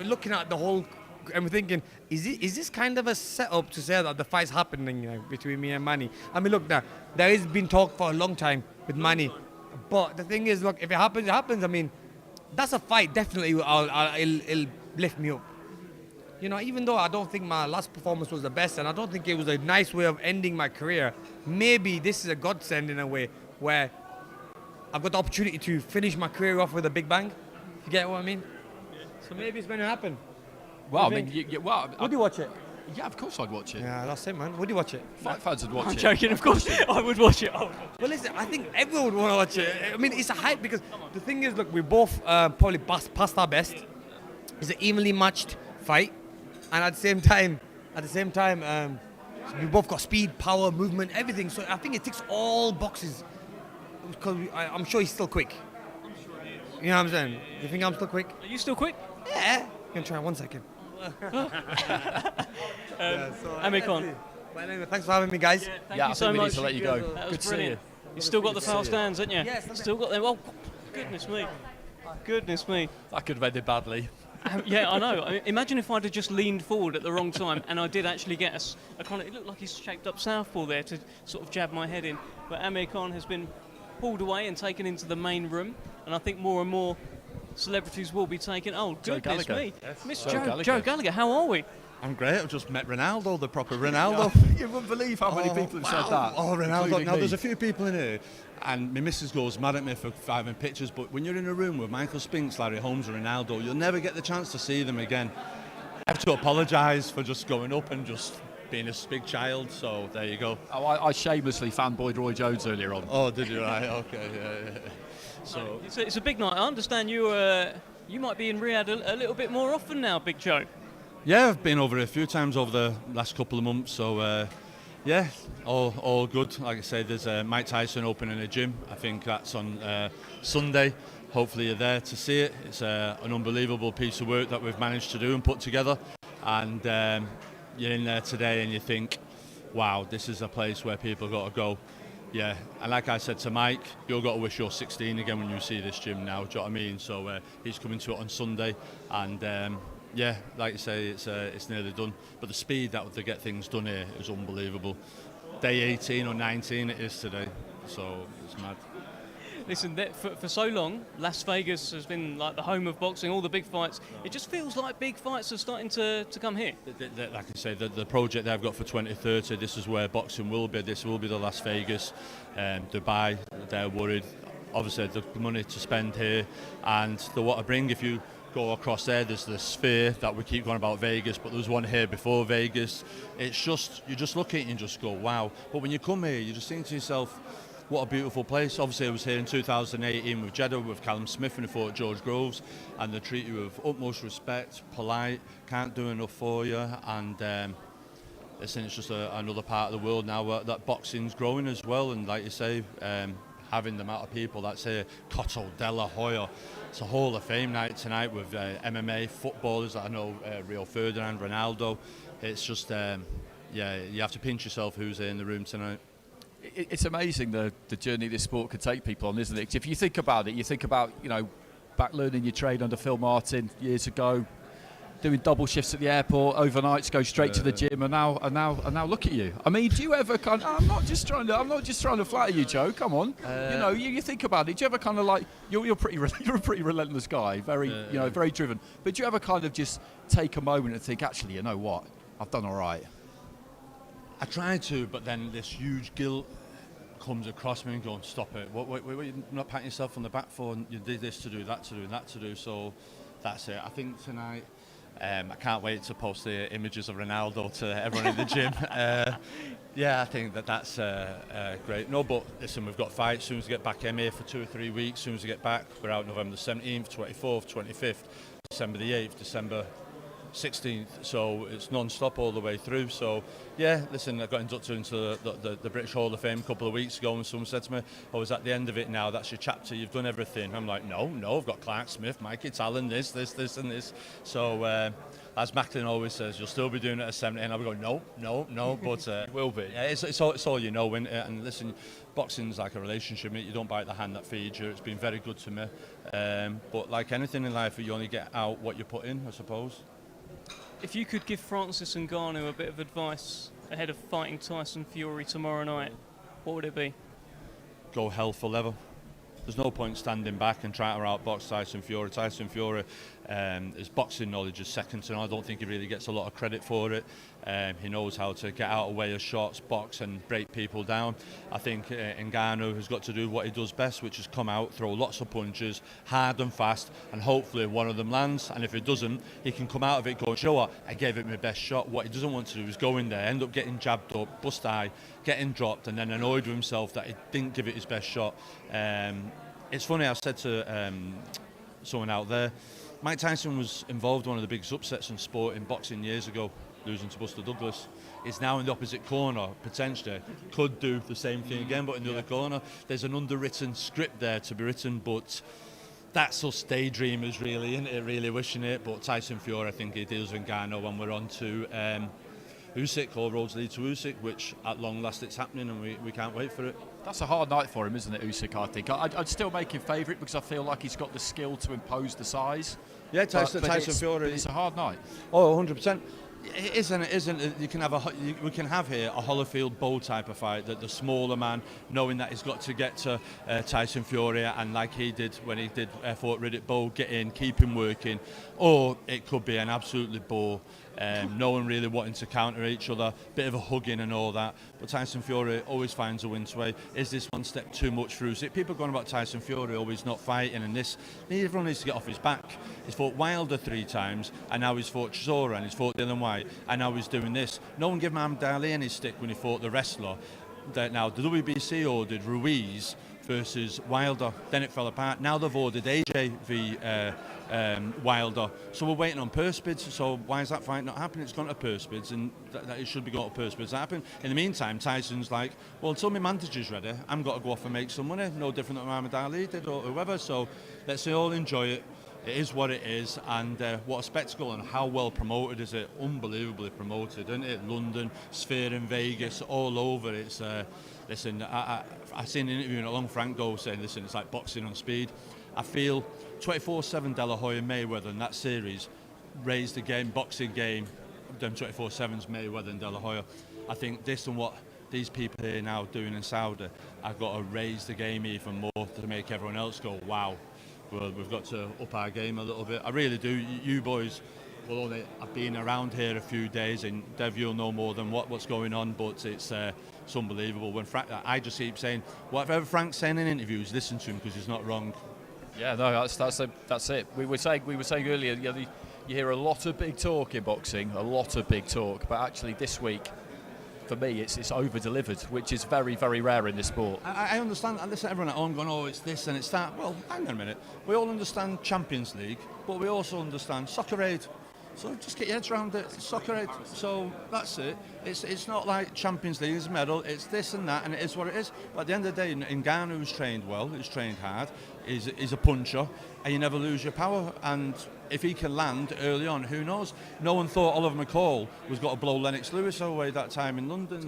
S15: looking at the whole, and we're thinking, is this kind of a setup to say that the fight's happening between me and Manny? I mean, look, there has been talk for a long time with Manny, but the thing is, look, if it happens, it happens. I mean. That's a fight, definitely, it'll lift me up. You know, even though I don't think my last performance was the best and I don't think it was a nice way of ending my career, maybe this is a godsend in a way where I've got the opportunity to finish my career off with a big bang. You get what I mean? Yeah. So maybe it's going to happen.
S2: Well, I mean,
S15: would you watch it?
S2: Yeah, of course I'd watch it.
S15: Yeah, that's it, man. Would you watch it?
S2: Fight fans would watch it.
S1: I'm joking, of course. I would watch it.
S15: Well, listen, I think everyone would want to watch it. I mean, it's a hype because the thing is, look, we both probably passed our best. It's an evenly matched fight, and at the same time, we both got speed, power, movement, everything. So I think it ticks all boxes. Because I'm sure he's still quick.
S1: I'm sure he is.
S15: You know what I'm saying? You think I'm still quick?
S1: Are you still quick?
S15: Yeah. I'm gonna try 1 second.
S1: Amir Khan.
S15: Well, anyway, thanks for having me, guys.
S1: Yeah, thank you so much.
S2: Need to let you go.
S1: That was
S2: Good to see you.
S1: You've still got the foul stands, haven't you?
S15: Yes.
S1: Still got them. Oh, goodness me. Goodness me.
S2: That could have ended badly.
S1: Yeah, I know. I mean, imagine if I'd have just leaned forward at the wrong time and I did actually get a kind of... It looked like he's shaped up southpaw there to sort of jab my head in. But Amir Khan has been pulled away and taken into the main room. And I think more and more celebrities will be taken. Oh, goodness me.
S2: Yes.
S1: Miss Joe Gallagher, how are we?
S16: I'm great. I've just met Ronaldo, the proper Ronaldo.
S2: You wouldn't believe how many people have said that.
S16: Oh, Ronaldo.
S2: including
S16: Now,
S2: me.
S16: there's a few people in here, and my missus goes mad at me for having pictures, but when you're in a room with Michael Spinks, Larry Holmes, and Ronaldo, you'll never get the chance to see them again. I have to apologise for just going up and just being a big child, so there you go.
S2: Oh, I shamelessly fanboyed Roy Jones earlier on.
S16: Oh, did you? Right, okay, yeah. So
S1: It's a big night. I understand you might be in Riyadh a little bit more often now, Big Joe.
S16: yeah, I've been over a few times over the last couple of months, so yeah, all good. Like I say, there's Mike Tyson opening a gym. I think that's on Sunday. Hopefully you're there to see it. It's an unbelievable piece of work that we've managed to do and put together, and you're in there today and you think, wow, this is a place where people got to go. Yeah, and like I said to Mike, you've got to wish you're 16 again when you see this gym now, do you know what I mean? So he's coming to it on Sunday, and yeah, like you say, it's nearly done. But the speed that they get things done here is unbelievable. Day 18 or 19 it is today, so it's mad.
S1: Listen, for so long, Las Vegas has been like the home of boxing, all the big fights. It just feels like big fights are starting to come here.
S16: Like I say, the project they've got for 2030, this is where boxing will be. This will be the Las Vegas. Dubai, they're worried. Obviously, the money to spend here, and the what to bring. If you go across there's the Sphere that we keep going about Vegas, but there was one here before Vegas. It's just, you just look at it and just go, wow. But when you come here, you just think to yourself, what a beautiful place. Obviously, I was here in 2018 with Jeddah, with Callum Smith, and I fought at George Groves, and they treat you with utmost respect, polite, can't do enough for you, and listen, it's just another part of the world now that boxing's growing as well, and like you say, having the amount of people that's here, Oscar De La Hoya, it's a Hall of Fame night tonight with MMA footballers that I know, Rio Ferdinand, Ronaldo. It's just, yeah, you have to pinch yourself who's here in the room tonight.
S2: It's amazing the journey this sport could take people on, isn't it? 'Cause if you think about it, you think about, back learning your trade under Phil Martin years ago, doing double shifts at the airport, overnights, go straight to the gym, and now look at you. I mean, do you ever kind of, I'm not just trying to flatter you, Joe. Come on, you think about it. Do you ever kind of like you're a pretty relentless guy, very very driven. But do you ever kind of just take a moment and think, actually, you know what, I've done all right?
S16: I try to, but then this huge guilt comes across me and going, stop it. What you're not patting yourself on the back for? You did this to do, that to do, and that to do. So that's it. I think tonight, I can't wait to post the images of Ronaldo to everyone in the gym. Yeah, I think that's great. No, but listen, we've got fights. As soon as we get back, I'm here for 2 or 3 weeks. As soon as we get back, we're out November the 17th, 24th, 25th, December the 8th, December 16th, so it's non-stop all the way through. So yeah, listen, I got inducted into the British Hall of Fame a couple of weeks ago, and someone said to me, oh, is that the end of it now? That's your chapter, you've done everything. I'm like, no, I've got Clark Smith, Mikey Talon, this and this. So as Macklin always says, you'll still be doing it at 70, and I'll be going, no, but it will be. Yeah, it's all you know, and listen, boxing's like a relationship, mate. You don't bite the hand that feeds you. It's been very good to me, but like anything in life, you only get out what you put in, I suppose.
S1: If you could give Francis Ngannou a bit of advice ahead of fighting Tyson Fury tomorrow night, what would it be?
S16: Go hell for leather. There's no point standing back and trying to outbox Tyson Fury. Tyson Fury, his boxing knowledge is second to none. I don't think he really gets a lot of credit for it. He knows how to get out of the way of shots, box and break people down. I think Ngannou has got to do what he does best, which is come out, throw lots of punches, hard and fast, and hopefully one of them lands. And if it doesn't, he can come out of it going, you know what, I gave it my best shot. What he doesn't want to do is go in there, end up getting jabbed up, bust eye, getting dropped, and then annoyed with himself that he didn't give it his best shot. It's funny, I said to someone out there, Mike Tyson was involved in one of the biggest upsets in sport in boxing years ago, losing to Buster Douglas. He's now in the opposite corner, potentially. Could do the same thing again, but in the other corner. There's an underwritten script there to be written, but that's us daydreamers, really, isn't it? Really wishing it. But Tyson Fury, I think he deals with Ngannou when we're on to Usyk. All roads lead to Usyk, which at long last it's happening, and we can't wait for it.
S2: That's a hard night for him, isn't it, Usyk, I think? I'd still make him favourite because I feel like he's got the skill to impose the size.
S16: Yeah, Tyson
S2: Fury. It's a hard night.
S16: Oh, 100%. It isn't. We can have here a Holyfield Bowl type of fight, that the smaller man, knowing that he's got to get to Tyson Fury, and like he did when he did Fort Riddick Bowl, get in, keep him working. Or it could be an absolutely bore No one really wanting to counter each other, bit of a hugging and all that. But Tyson Fury always finds a win's way. Is this one step too much through? People are going about Tyson Fury always not fighting, and this, everyone needs to get off his back. He's fought Wilder 3 times, and now he's fought Chisora, and he's fought Dylan White, and now he's doing this. No one gave Muhammad Ali any stick when he fought the wrestler. Now the WBC ordered Ruiz versus Wilder, then it fell apart. Now they've ordered AJ v Wilder, so we're waiting on purse bids. So why is that fight not happening? It's gone to purse bids, and that it should be going to purse bids to happen. In the meantime, Tyson's like, well, until my manager's ready, I'm got to go off and make some money. No different than Muhammad Ali did or whoever. So let's all enjoy it. It is what it is, and what a spectacle, and how well promoted is it? Unbelievably promoted, isn't it? London, Sphere in Vegas, all over. It's listen, I seen an interview not long, Frank Go saying, listen, it's like boxing on speed. I feel 24/7 De La Hoya Mayweather in that series raised the game, boxing game, them 24/7s Mayweather and De La Hoya. I think this and what these people here now doing in Saudi, I've got to raise the game even more to make everyone else go, wow. Well, we've got to up our game a little bit. I really do. You boys will only have been around here a few days, and Dev, you'll know more than what's going on, but it's unbelievable. When Frank, I just keep saying, whatever Frank's saying in interviews, listen to him because he's not wrong.
S2: Yeah, no, that's it. We were saying earlier, you hear a lot of big talk in boxing, a lot of big talk, but actually this week, for me, it's over-delivered, which is very, very rare in this sport.
S16: I understand. I listen to everyone at home going, oh, it's this and it's that. Well, hang on a minute. We all understand Champions League, but we also understand Soccer Aid. So just get your heads around it. Soccer Aid. So that's it. It's not like Champions League is a medal. It's this and that, and it is what it is. But at the end of the day, Ngannou's trained well. He's trained hard. He's a puncher, and you never lose your power. And if he can land early on, who knows? No one thought Oliver McCall was going to blow Lennox Lewis away that time in London.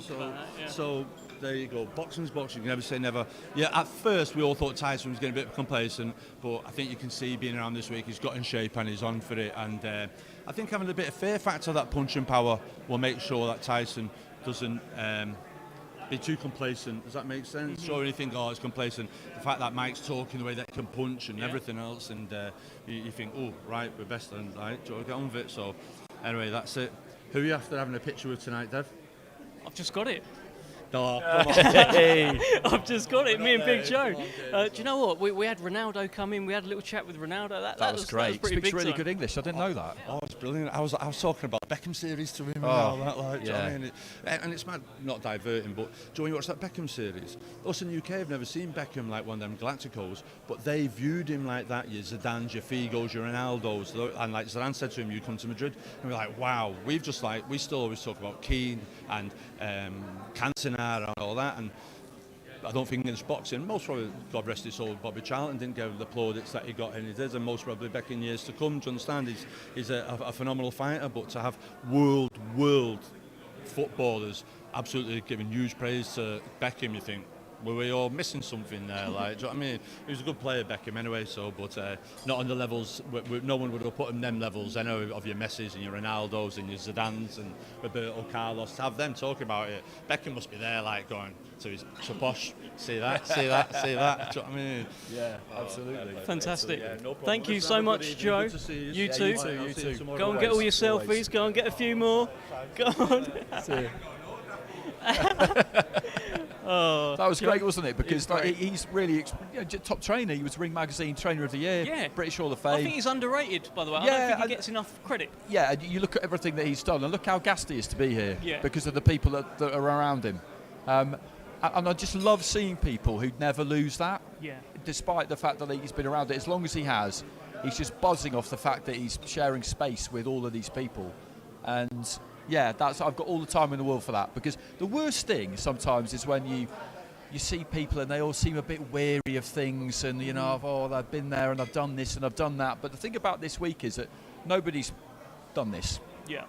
S16: So there you go. Boxing's boxing. You never say never. Yeah, at first we all thought Tyson was getting a bit complacent, but I think you can see being around this week, he's got in shape and he's on for it. And I think having a bit of fear factor, that punching power, will make sure that Tyson doesn't be too complacent. Does that make sense? Sure, you think, oh, it's complacent. The fact that Mike's talking the way that he can punch and everything else, and you think, oh, right, we're best, and right, do you want to get on with it? So, anyway, that's it. Who are you after having a picture with tonight, Dev?
S1: I've just got it.
S16: No,
S1: I've just got it, me and Big Joe. Do you know what? We had Ronaldo come in, we had a little chat with Ronaldo. That was great.
S2: He speaks really good English, I didn't know that.
S16: Oh, it's brilliant. I was talking about the Beckham series to him and all that. Like, do you know what I mean? And it's mad, not diverting, but do you watch that Beckham series? Us in the UK have never seen Beckham like one of them Galacticos, but they viewed him like that. Your Zidane's, your Figos, your Ronaldos. And like Zidane said to him, you come to Madrid. And we're like, wow, we still always talk about Keane and Cantona and all that, and I don't think it's boxing. Most probably, God rest his soul, Bobby Charlton didn't get the plaudits that he got, and he did, and most probably back in years to come. Do you understand? He's a phenomenal fighter, but to have world footballers absolutely giving huge praise to Beckham, you think, were we all missing something there? Like, do you know what I mean? He was a good player, Beckham, anyway. So, but not on the levels. No one would have put him them levels. I know of your Messis and your Ronaldos and your Zidanes and Roberto Carlos. To have them talking about it, Beckham must be there, like going to his posh. See that? See that? See that? Do you know what I mean?
S2: Yeah, absolutely.
S1: Fantastic.
S16: Yeah, no problem.
S1: Thank you so much, Joe.
S16: Good to see you.
S1: You too.
S2: You too.
S1: Go and get all your selfies. Go and get a few more. Go on.
S2: See you.
S1: Oh,
S2: that was great, wasn't it? Because like, he's really top trainer. He was Ring Magazine Trainer of the Year, British Hall of Fame.
S1: I think he's underrated, by the way. I don't think he gets enough credit.
S2: Yeah, and you look at everything that he's done, and look how gassed he is to be here because of the people that are around him. And I just love seeing people who never lose that, despite the fact that he's been around it. As long as he has, he's just buzzing off the fact that he's sharing space with all of these people. And yeah, I've got all the time in the world for that, because the worst thing sometimes is when you see people and they all seem a bit weary of things, and you know, I've been there and I've done this and I've done that. But the thing about this week is that nobody's done this.
S1: Yeah.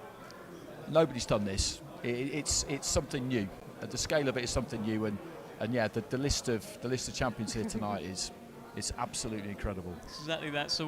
S2: Nobody's done this. It's something new. The scale of it is something new, and yeah, the list of champions here tonight is absolutely incredible.
S1: Exactly that. So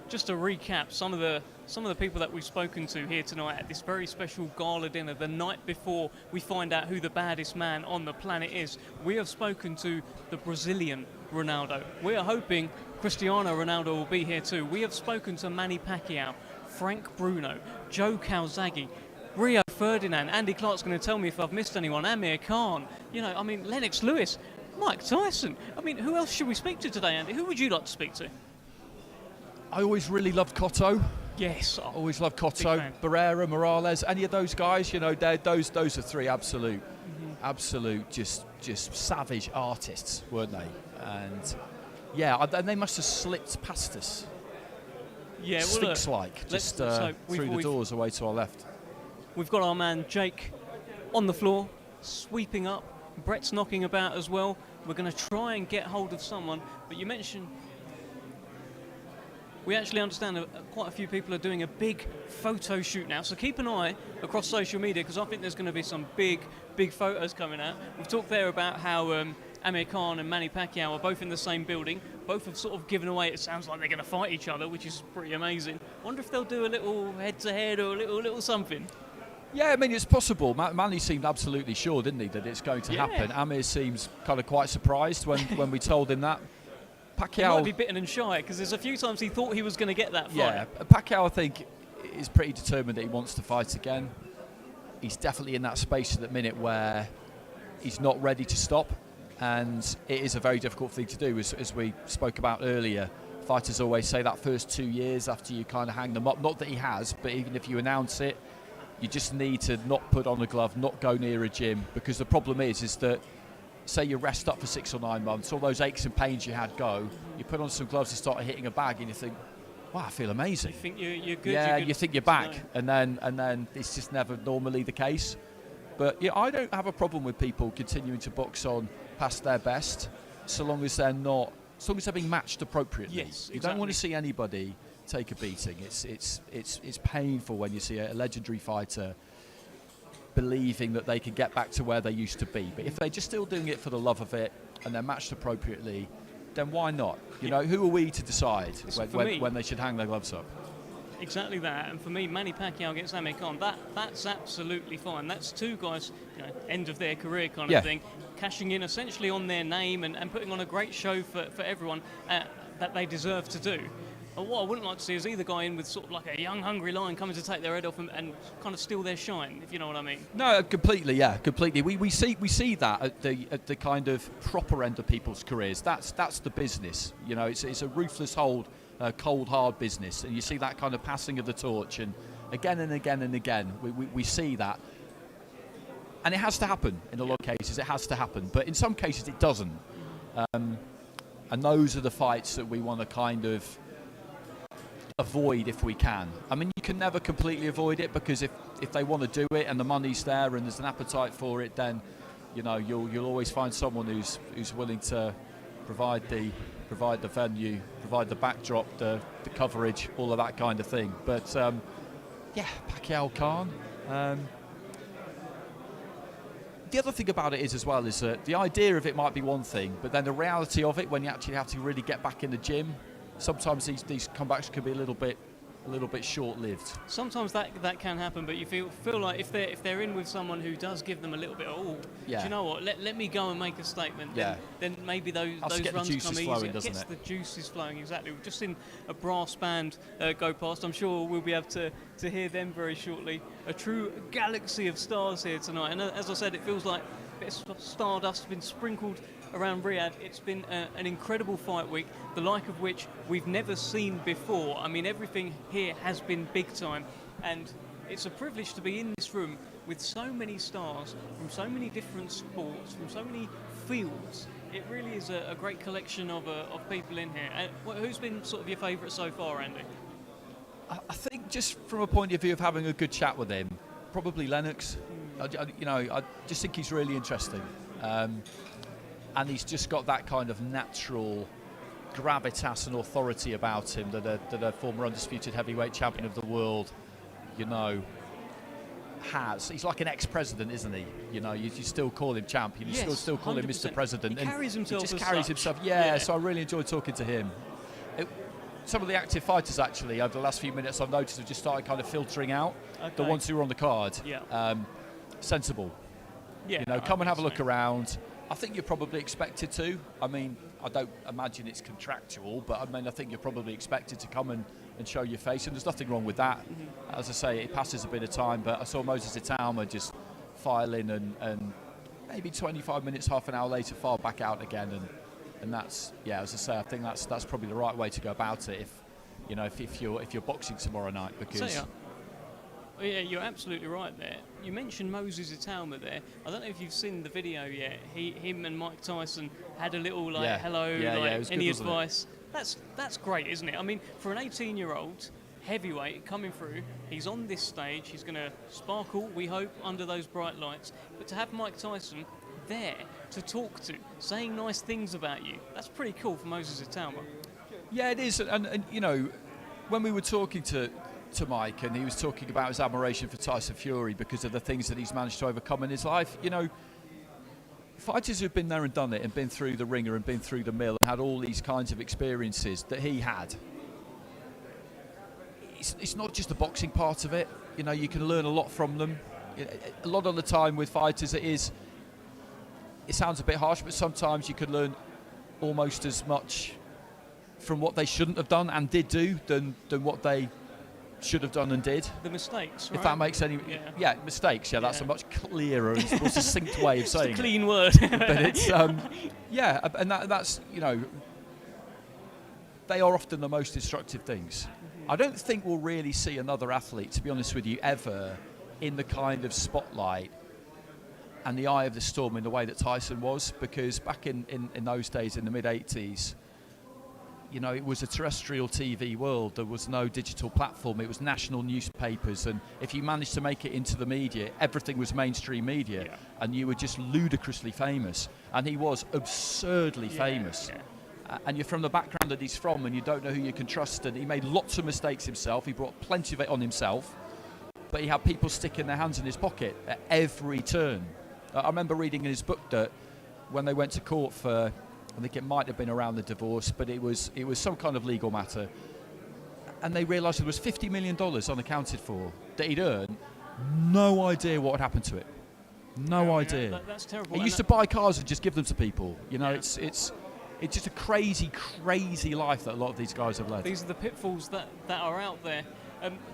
S1: just to recap, some of the people that we've spoken to here tonight at this very special gala dinner, the night before we find out who the baddest man on the planet is. We have spoken to the Brazilian Ronaldo. We are hoping Cristiano Ronaldo will be here too. We have spoken to Manny Pacquiao, Frank Bruno, Joe Calzaghe, Rio Ferdinand, Andy Clark's going to tell me if I've missed anyone, Amir Khan, Lennox Lewis, Mike Tyson. I mean, who else should we speak to today, Andy? Who would you like to speak to?
S2: I always really loved Cotto.
S1: Yes.
S2: I always loved Cotto, Barrera, Morales, any of those guys, those are three absolute, just savage artists, weren't they? And and they must have slipped past us.
S1: Yeah,
S2: Sphinx-like, just through the doors away to our left.
S1: We've got our man Jake on the floor, sweeping up. Brett's knocking about as well. We're going to try and get hold of someone. But you mentioned, we actually understand quite a few people are doing a big photo shoot now. So keep an eye across social media, because I think there's going to be some big photos coming out. We've talked there about how Amir Khan and Manny Pacquiao are both in the same building. Both have sort of given away, it sounds like they're going to fight each other, which is pretty amazing. Wonder if they'll do a little head-to-head or a little something.
S2: Yeah, I mean, it's possible. Manny seemed absolutely sure, didn't he, that it's going to happen. Amir seems kind of quite surprised when we told him that. Pacquiao...
S1: He might be bitten and shy, because there's a few times he thought he was going to get that fight.
S2: Yeah, Pacquiao, I think, is pretty determined that he wants to fight again. He's definitely in that space at the minute where he's not ready to stop, and it is a very difficult thing to do, as we spoke about earlier. Fighters always say that first 2 years after you kind of hang them up, not that he has, but even if you announce it, you just need to not put on a glove, not go near a gym, because the problem is that, say you rest up for 6 or 9 months, all those aches and pains you had go, you put on some gloves and start hitting a bag and you think, wow, I feel amazing.
S1: You think you're good.
S2: Yeah,
S1: you're good
S2: you think you're back, and then it's just never normally the case. But yeah, I don't have a problem with people continuing to box on past their best, so long as they're being matched appropriately.
S1: Yes,
S2: you don't want to see anybody take a beating. It's painful when you see a legendary fighter believing that they can get back to where they used to be. But if they're just still doing it for the love of it and they're matched appropriately, then why not? Who are we to decide when they should hang their gloves up?
S1: Exactly that. And for me, Manny Pacquiao against Amir Khan, that's absolutely fine. That's two guys, end of their career kind of thing, cashing in essentially on their name and putting on a great show for everyone that they deserve to do. And what I wouldn't like to see is either guy in with sort of like a young, hungry lion coming to take their head off and kind of steal their shine, if you know what I mean.
S2: No, completely, yeah, completely. We see that at the kind of proper end of people's careers. That's the business. It's a ruthless cold, hard business, and you see that kind of passing of the torch, and again and again and again, we see that. And it has to happen in a lot of cases. It has to happen, but in some cases it doesn't. And those are the fights that we want to kind of avoid if we can. I mean, you can never completely avoid it, because if they want to do it and the money's there and there's an appetite for it, then you'll always find someone who's willing to provide the venue, provide the backdrop, the coverage, all of that kind of thing. But Pacquiao Khan. The other thing about it is that the idea of it might be one thing, but then the reality of it, when you actually have to really get back in the gym, sometimes these comebacks can be a little bit short-lived.
S1: Sometimes that can happen, but you feel like if they're in with someone who does give them a little bit of, do you know what? Let me go and make a statement. Then maybe those runs come easier. It gets the juices flowing, exactly. We've just seen a brass band go past. I'm sure we'll be able to hear them very shortly. A true galaxy of stars here tonight, and as I said, it feels like a bit of stardust has been sprinkled around Riyadh. It's been an incredible fight week, the like of which we've never seen before. I mean, everything here has been big time, and it's a privilege to be in this room with so many stars from so many different sports, from so many fields. It really is a great collection of people in here. Who's been sort of your favourite so far, Andy?
S2: I think, just from a point of view of having a good chat with him, probably Lennox. I just think he's really interesting. And he's just got that kind of natural gravitas and authority about him that a former undisputed heavyweight champion of the world, has. He's like an ex-president, isn't he? You still call him champion. You still call him Mr. President.
S1: He carries himself.
S2: He just carries himself. Yeah. So I really enjoyed talking to him. Some of the active fighters, actually, over the last few minutes, I've noticed have just started kind of filtering out. The ones who are on the card.
S1: Yeah.
S2: Sensible.
S1: Yeah.
S2: Come and have a look around. I think you're probably expected to. I mean, I don't imagine it's contractual, but I mean, I think you're probably expected to come and show your face, and there's nothing wrong with that. As I say, it passes a bit of time, but I saw Moses Itauma just file in and maybe 25 minutes, half an hour later, file back out again, and that's, yeah, as I say, I think that's probably the right way to go about it if you're boxing tomorrow night, because.
S1: So, yeah, you're absolutely right there. You mentioned Moses Itauma there. I don't know if you've seen the video yet. Him and Mike Tyson had a little hello, any advice. That's great, isn't it? I mean, for an 18-year-old heavyweight coming through, he's on this stage. He's going to sparkle, we hope, under those bright lights. But to have Mike Tyson there to talk to, saying nice things about you, that's pretty cool for Moses Itauma.
S2: Yeah, it is. And you know, when we were talking to Mike, and he was talking about his admiration for Tyson Fury because of the things that he's managed to overcome in his life. You know, fighters who've been there and done it and been through the ringer and been through the mill and had all these kinds of experiences that he had. It's not just the boxing part of it. You know, you can learn a lot from them. A lot of the time with fighters, it sounds a bit harsh, but sometimes you can learn almost as much from what they shouldn't have done and did do than what they should have done and did.
S1: The mistakes, right?
S2: If that makes any... Yeah, mistakes, that's a much clearer and more succinct way of saying it.
S1: It's a clean word.
S2: But it's, and that's, you know, they are often the most instructive things. I don't think we'll really see another athlete, to be honest with you, ever in the kind of spotlight and the eye of the storm in the way that Tyson was, because back in those days, in the mid-80s, you know, it was a terrestrial TV world. There was no digital platform. It was national newspapers. And if you managed to make it into the media, everything was mainstream media. Yeah. And you were just ludicrously famous. And he was absurdly famous. Yeah. And you're from the background that he's from, and you don't know who you can trust. And he made lots of mistakes himself. He brought plenty of it on himself. But he had people sticking their hands in his pocket at every turn. I remember reading in his book that when they went to court for... I think it might have been around the divorce, but it was some kind of legal matter. And they realised there was $50 million unaccounted for that he'd earned. No idea what had happened to it. No idea.
S1: That's terrible.
S2: He used to buy cars and just give them to people. You know, it's just a crazy, crazy life that a lot of these guys have led.
S1: These are the pitfalls that are out there.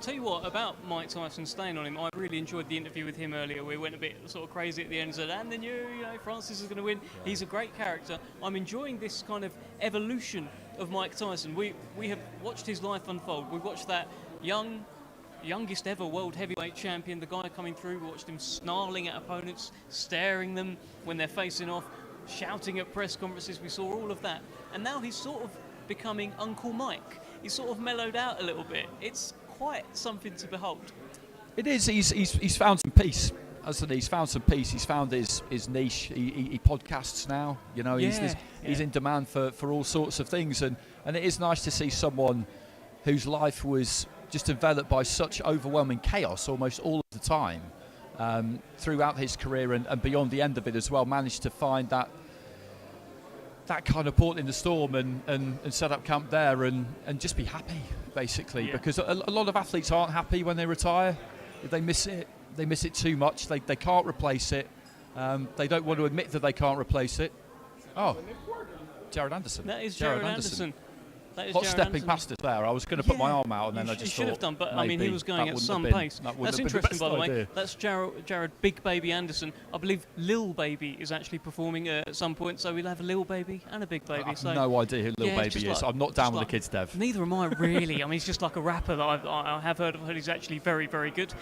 S1: Tell you what, about Mike Tyson, staying on him, I really enjoyed the interview with him earlier. We went a bit sort of crazy at the end and said, and then you know, Francis is going to win. Yeah. He's a great character. I'm enjoying this kind of evolution of Mike Tyson. We have watched his life unfold. We watched that youngest ever world heavyweight champion, the guy coming through. We watched him snarling at opponents, staring them when they're facing off, shouting at press conferences. We saw all of that. And now he's sort of becoming Uncle Mike. He's sort of mellowed out a little bit. It's quite something to behold.
S2: It is. He's found some peace. He's found some peace. He's found his niche. He podcasts now. You know, he's in demand for all sorts of things, and it is nice to see someone whose life was just enveloped by such overwhelming chaos almost all of the time throughout his career and beyond the end of it as well, managed to find that kind of port in the storm and set up camp there and just be happy, basically. Because a lot of athletes aren't happy when they retire. They miss it too much. They can't replace it. They don't want to admit that they can't replace it. Oh, Jared Anderson.
S1: That is Jared Anderson.
S2: Hot stepping past us there. I was going to put my arm out and then I just
S1: should have done, but I mean, he was going at some pace. That's interesting, by the way. That's Jared Big Baby Anderson. I believe Lil Baby is actually performing at some point, so we'll have a Lil Baby and a Big Baby.
S2: I have no idea who Lil Baby is. I'm not down with the kids, Dev.
S1: Neither am I, really. I mean, he's just like a rapper that I have heard of. He's actually very, very good.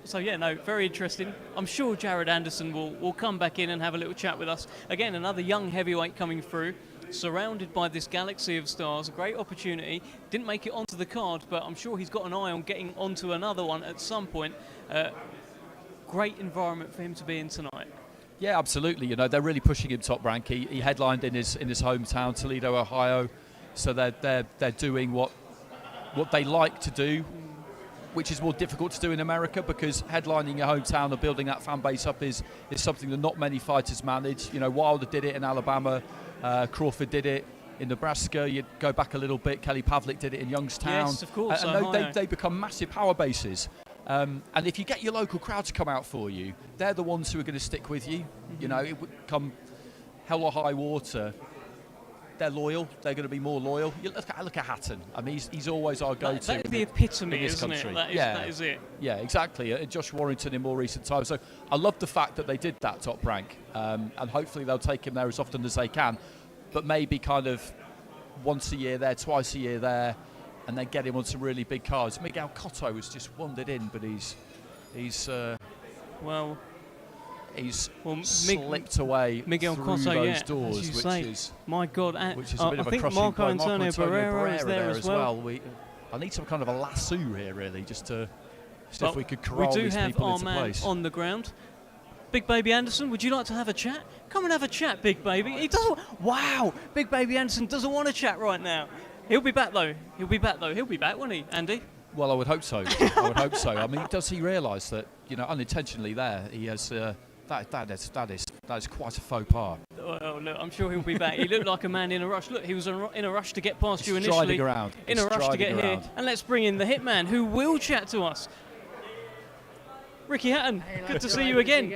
S1: So yeah, no, very interesting. I'm sure Jared Anderson will come back in and have a little chat with us. Again, another young heavyweight coming through, surrounded by this galaxy of stars. A great opportunity. Didn't make it onto the card, but I'm sure he's got an eye on getting onto another one at some point. Great environment for him to be in tonight.
S2: Yeah, absolutely. You know, they're really pushing him top rank. He headlined in his hometown, Toledo, Ohio. So they're doing what they like to do, which is more difficult to do in America, because headlining your hometown and building that fan base up is something that not many fighters manage. You know, Wilder did it in Alabama. Crawford did it in Nebraska. You go back a little bit, Kelly Pavlik did it in Youngstown.
S1: Yes, of course.
S2: And they become massive power bases. And if you get your local crowd to come out for you, they're the ones who are going to stick with you. Mm-hmm. You know, hell or high water, they're loyal. They're going to be more loyal. You look at Hatton. I mean, he's always our go-to.
S1: That is the epitome,
S2: in this
S1: isn't
S2: country.
S1: it? That is it.
S2: Yeah, exactly. Josh Warrington in more recent times. So I love the fact that they did that Top Rank, and hopefully they'll take him there as often as they can. But maybe kind of once a year there, twice a year there, and then get him on some really big cards. Miguel Cotto has just wandered in, but he's slipped away
S1: Miguel
S2: through
S1: Cotto,
S2: those doors,
S1: as you
S2: which
S1: say,
S2: is
S1: my God,
S2: which is a bit of
S1: I
S2: a
S1: think
S2: crushing
S1: Marco
S2: blow.
S1: Antonio Barrera is there as well.
S2: I need some kind of a lasso here, really, just to see if we could
S1: we
S2: corral
S1: do
S2: these
S1: have
S2: people
S1: our
S2: into
S1: man
S2: place.
S1: on the ground. Big Baby Anderson, would you like to have a chat? Come and have a chat, Big Baby. He doesn't. Wow, Big Baby Anderson doesn't want to chat right now. He'll be back though. He'll be back, won't he, Andy?
S2: Well, I would hope so. I would hope so. I mean, does he realise that, unintentionally there, he has that is quite a faux pas.
S1: Well, look, I'm sure he'll be back. He looked like a man in a rush. Look, he was in a rush to get past you
S2: Striding
S1: initially.
S2: around.
S1: In a rush to get here.
S2: Around.
S1: And let's bring in the hitman who will chat to us. Ricky Hatton, good to see you again.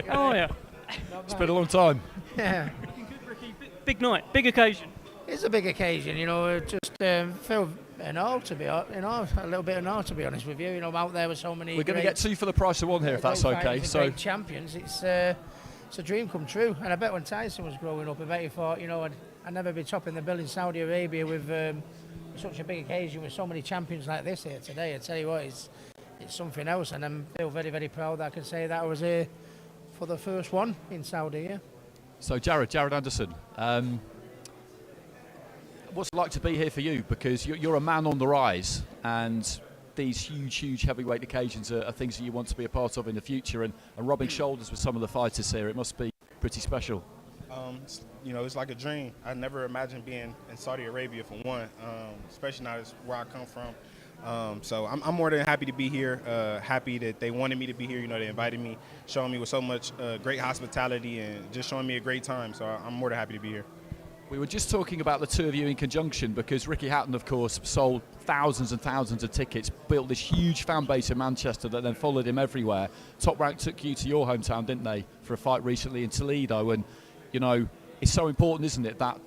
S1: How are you?
S2: It's been a long time.
S17: Yeah.
S1: Big night, big occasion.
S17: It's a big occasion, just feel an awe to be, a little bit of awe to be honest with you. I'm out there with so many.
S2: We're going to get two for the price of one here, if that's okay. So
S17: great champions, it's a dream come true. And I bet when Tyson was growing up, I bet he thought, I'd never be topping the bill in Saudi Arabia with such a big occasion with so many champions like this here today. I tell you what, it's something else, and I feel very, very proud that I can say that I was here for the first one in Saudi. Yeah.
S2: So Jared Anderson. What's it like to be here for you? Because you're a man on the rise, and these huge heavyweight occasions are things that you want to be a part of in the future. And rubbing shoulders with some of the fighters here, it must be pretty special.
S18: It's like a dream. I never imagined being in Saudi Arabia for one, especially not where I come from. So I'm more than happy to be here. Happy that they wanted me to be here. They invited me, showing me with so much great hospitality and just showing me a great time. So I'm more than happy to be here.
S2: We were just talking about the two of you in conjunction because Ricky Hatton, of course, sold thousands and thousands of tickets, built this huge fan base in Manchester that then followed him everywhere. Top Rank took you to your hometown, didn't they, for a fight recently in Toledo? And, it's so important, isn't it, that,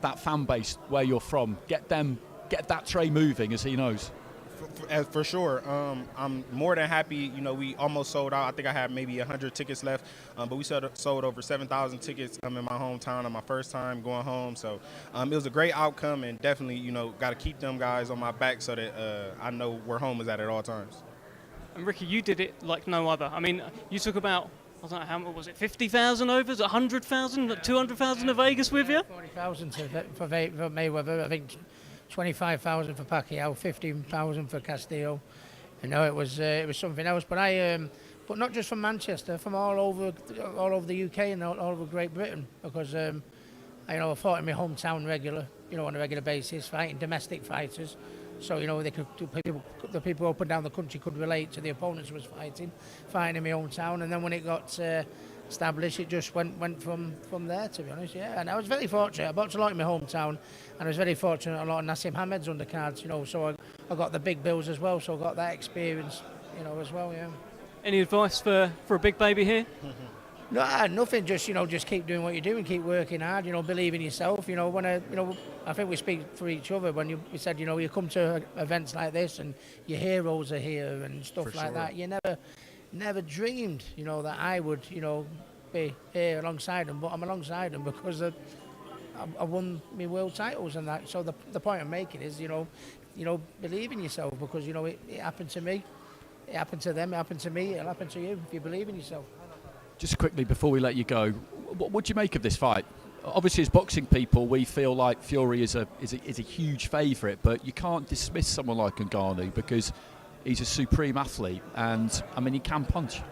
S2: that fan base where you're from, get that tray moving, as he knows.
S18: For sure. I'm more than happy. We almost sold out. I think I had maybe 100 tickets left, but we sold over 7,000 tickets in my hometown on my first time going home. So it was a great outcome, and definitely, got to keep them guys on my back so that I know where home is at all times.
S1: And Ricky, you did it like no other. I mean, you took about, I don't know, how was it, 50,000 overs, 100,000, 200,000 of Vegas with you?
S17: 40,000 for Mayweather, I think 25,000 for Pacquiao, 15,000 for Castillo. It was something else. But but not just from Manchester, from all over the UK and all over Great Britain, because I fought in my hometown on a regular basis, fighting domestic fighters. So the people up and down the country could relate to the opponents who was fighting in my hometown. And then when it got established, it just went from there, to be honest. Yeah, and I was very fortunate. I boxed a lot in my hometown, and I was very fortunate a lot of Nassim Hamed's undercards. So I got the big bills as well. So I got that experience, as well. Yeah.
S1: Any advice for a big baby here?
S17: No, nothing. Just keep doing what you're doing, keep working hard. Believe in yourself. I think we speak for each other when we said, you come to events like this and your heroes are here and stuff like that. You never dreamed, that I would, be here alongside them. But I'm alongside them because I won my world titles and that. So the point I'm making is, believe in yourself because it happened to me, it happened to them, it happened to me, it'll happen to you if you believe in yourself.
S2: Just quickly before we let you go, what do you make of this fight? Obviously, as boxing people, we feel like Fury is a huge favourite, but you can't dismiss someone like Ngannou because he's a supreme athlete, and he can punch.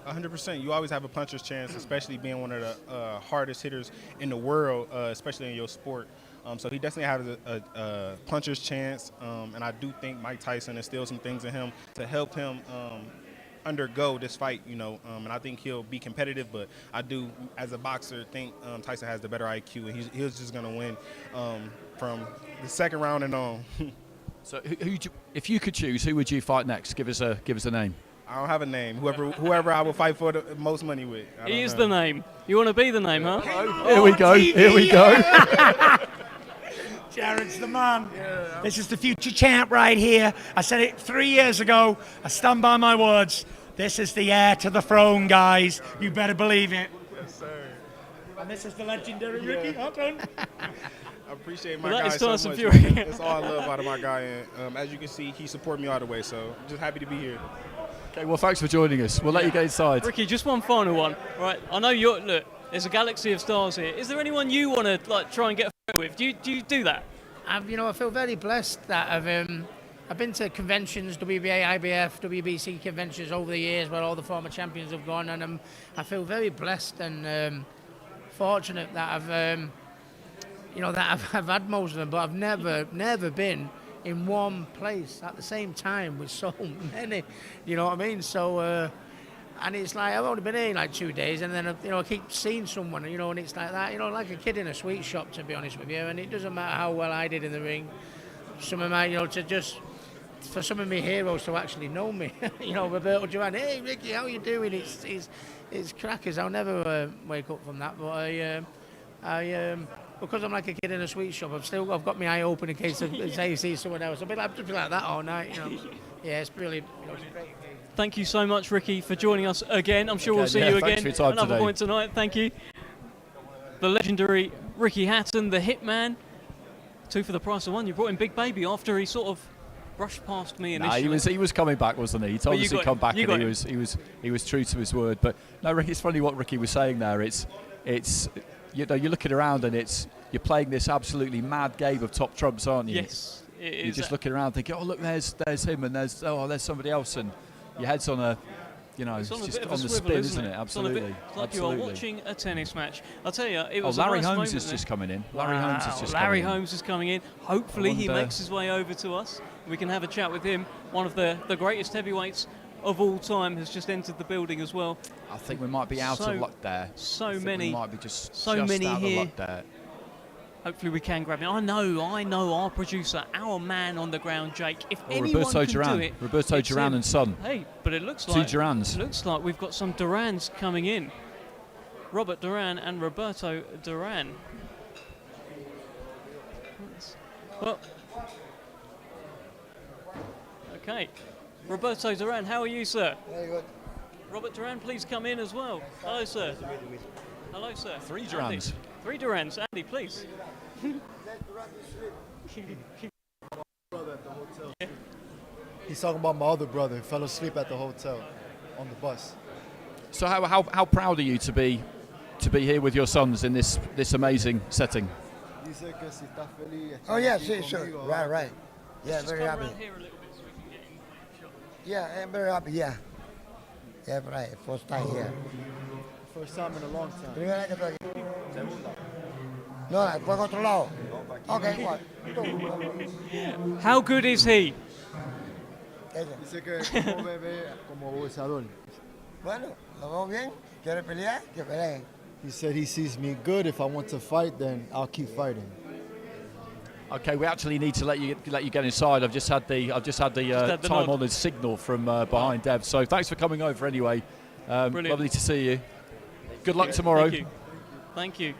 S18: 100%. You always have a puncher's chance, especially being one of the hardest hitters in the world, especially in your sport. So he definitely has a puncher's chance, and I do think Mike Tyson instilled some things in him to help him undergo this fight, and I think he'll be competitive, but I do, as a boxer, think Tyson has the better IQ, and he's just going to win from the second round and on.
S2: So if you could choose, who would you fight next? Give us a name.
S18: I don't have a name. Whoever I will fight for the most money with.
S1: He is the name. You want to be the name, huh?
S2: Here we go. Here we go.
S19: Jared's the man. Yeah. This is the future champ right here. I said it 3 years ago. I stand by my words. This is the heir to the throne, guys. You better believe it.
S18: Yes, sir.
S19: And this is the legendary Ricky Hatton.
S18: I appreciate my
S1: Well, that
S18: guy
S1: is
S18: so
S1: Tyson
S18: much.
S1: Fury.
S18: Man. That's all I love out of my guy. And as you can see, he supported me all the way. So I'm just happy to be here.
S2: Okay, well, thanks for joining us. We'll let you get inside.
S1: Ricky, just one final one. Right, I know look, there's a galaxy of stars here. Is there anyone you want to try and get a photo with? Do you do that?
S17: I feel very blessed that I've been to conventions, WBA, IBF, WBC conventions over the years where all the former champions have gone, and I feel very blessed and fortunate that I've had most of them, but I've never been in one place at the same time with so many, you know what I mean? So, and it's like, I've only been here like 2 days, and then, I keep seeing someone, and it's like that, like a kid in a sweet shop, to be honest with you, and it doesn't matter how well I did in the ring. Some of my, for some of my heroes to actually know me, Roberto, Duran, hey Ricky, how you doing? It's crackers. I'll never wake up from that, but I because I'm like a kid in a sweet shop, I've got my eye open in case I see someone else. I'll be like that all night, Yeah, it's brilliant. It's a great game.
S1: Thank you so much, Ricky, for joining us again. I'm sure we'll see you again. Another point tonight. Thank you. The legendary Ricky Hatton, the hitman. 2 for the price of 1. You brought in Big Baby after he sort of brushed past me initially.
S2: Nah, he was coming back, wasn't he? He told us he'd come back, and he was true to his word. But no, Ricky, it's funny what Ricky was saying there. It's you're looking around and you're playing this absolutely mad game of top trumps, aren't you?
S1: Yes, it is.
S2: You're just looking around thinking, oh look, there's him, and there's somebody else, and your head's on a, it's just on the spin, isn't it? Absolutely.
S1: It's like you are watching a tennis match. I'll tell you, it was
S2: Larry
S1: a nice
S2: Holmes is just coming in. Larry Holmes is
S1: coming in. Hopefully he makes his way over to us. We can have a chat with him. One of the greatest heavyweights of all time has just entered the building as well.
S2: I think we might be out of luck there.
S1: So many.
S2: We might be just
S1: many
S2: out
S1: here.
S2: of luck there.
S1: Hopefully we can grab him. I know our producer, our man on the ground, Jake. If anyone
S2: Roberto
S1: can
S2: Duran.
S1: do it,
S2: Roberto
S1: it's
S2: Duran
S1: him.
S2: and son.
S1: Hey, but it looks
S2: 2
S1: like
S2: Durans.
S1: Looks like we've got some Durans coming in. Robert Duran and Roberto Duran. Well, okay. Roberto Duran, how are you, sir?
S20: Very good.
S1: Robert Duran, please come in as well. Hello, sir. Hello, sir.
S2: 3 Durans.
S1: 3 Durans. Andy, please.
S20: He's talking about my other brother who fell asleep at the hotel on the bus.
S2: So how proud are you to be here with your sons in this amazing setting?
S20: Oh yeah, sure. Right. Yeah, very happy. Yeah, I'm very happy. Yeah, right. First time here. First time in a long time. Primera vez que estoy aquí. No, fue a otro lado. Okay, igual.
S1: How good is he?
S20: Dice que como bebé, como boxeador. Bueno, lo veo bien. ¿Quiere pelear? Que pelee. He said he sees me good. If I want to fight, then I'll keep fighting.
S2: Okay, we actually need to let you get inside. I've just had the time-honoured signal from behind Dev. So thanks for coming over anyway. Lovely to see you. Good luck tomorrow.
S1: Thank you.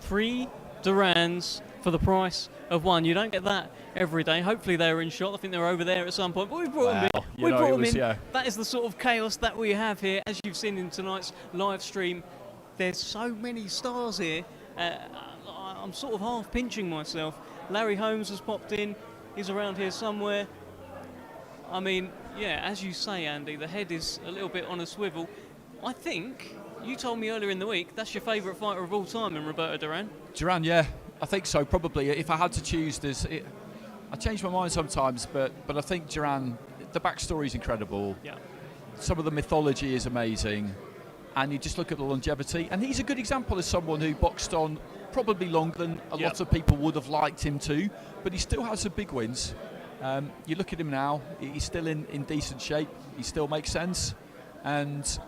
S1: 3 Durans for the price of 1. You don't get that every day. Hopefully they were in shot. I think they were over there at some point. But we brought them in. We brought them in.
S2: Yeah.
S1: That is the sort of chaos that we have here. As you've seen in tonight's live stream, there's so many stars here. I'm sort of half pinching myself. Larry Holmes has popped in. He's around here somewhere. I mean, yeah, as you say, Andy, the head is a little bit on a swivel. I think you told me earlier in the week that's your favourite fighter of all time in Roberto Duran.
S2: Duran, yeah, I think so. Probably, if I had to choose, I change my mind sometimes, but I think Duran, the backstory is incredible.
S1: Yeah.
S2: Some of the mythology is amazing, and you just look at the longevity, and he's a good example of someone who boxed on probably longer than a lot of people would have liked him to, but he still has some big wins. You look at him now; he's still in decent shape. He still makes sense, and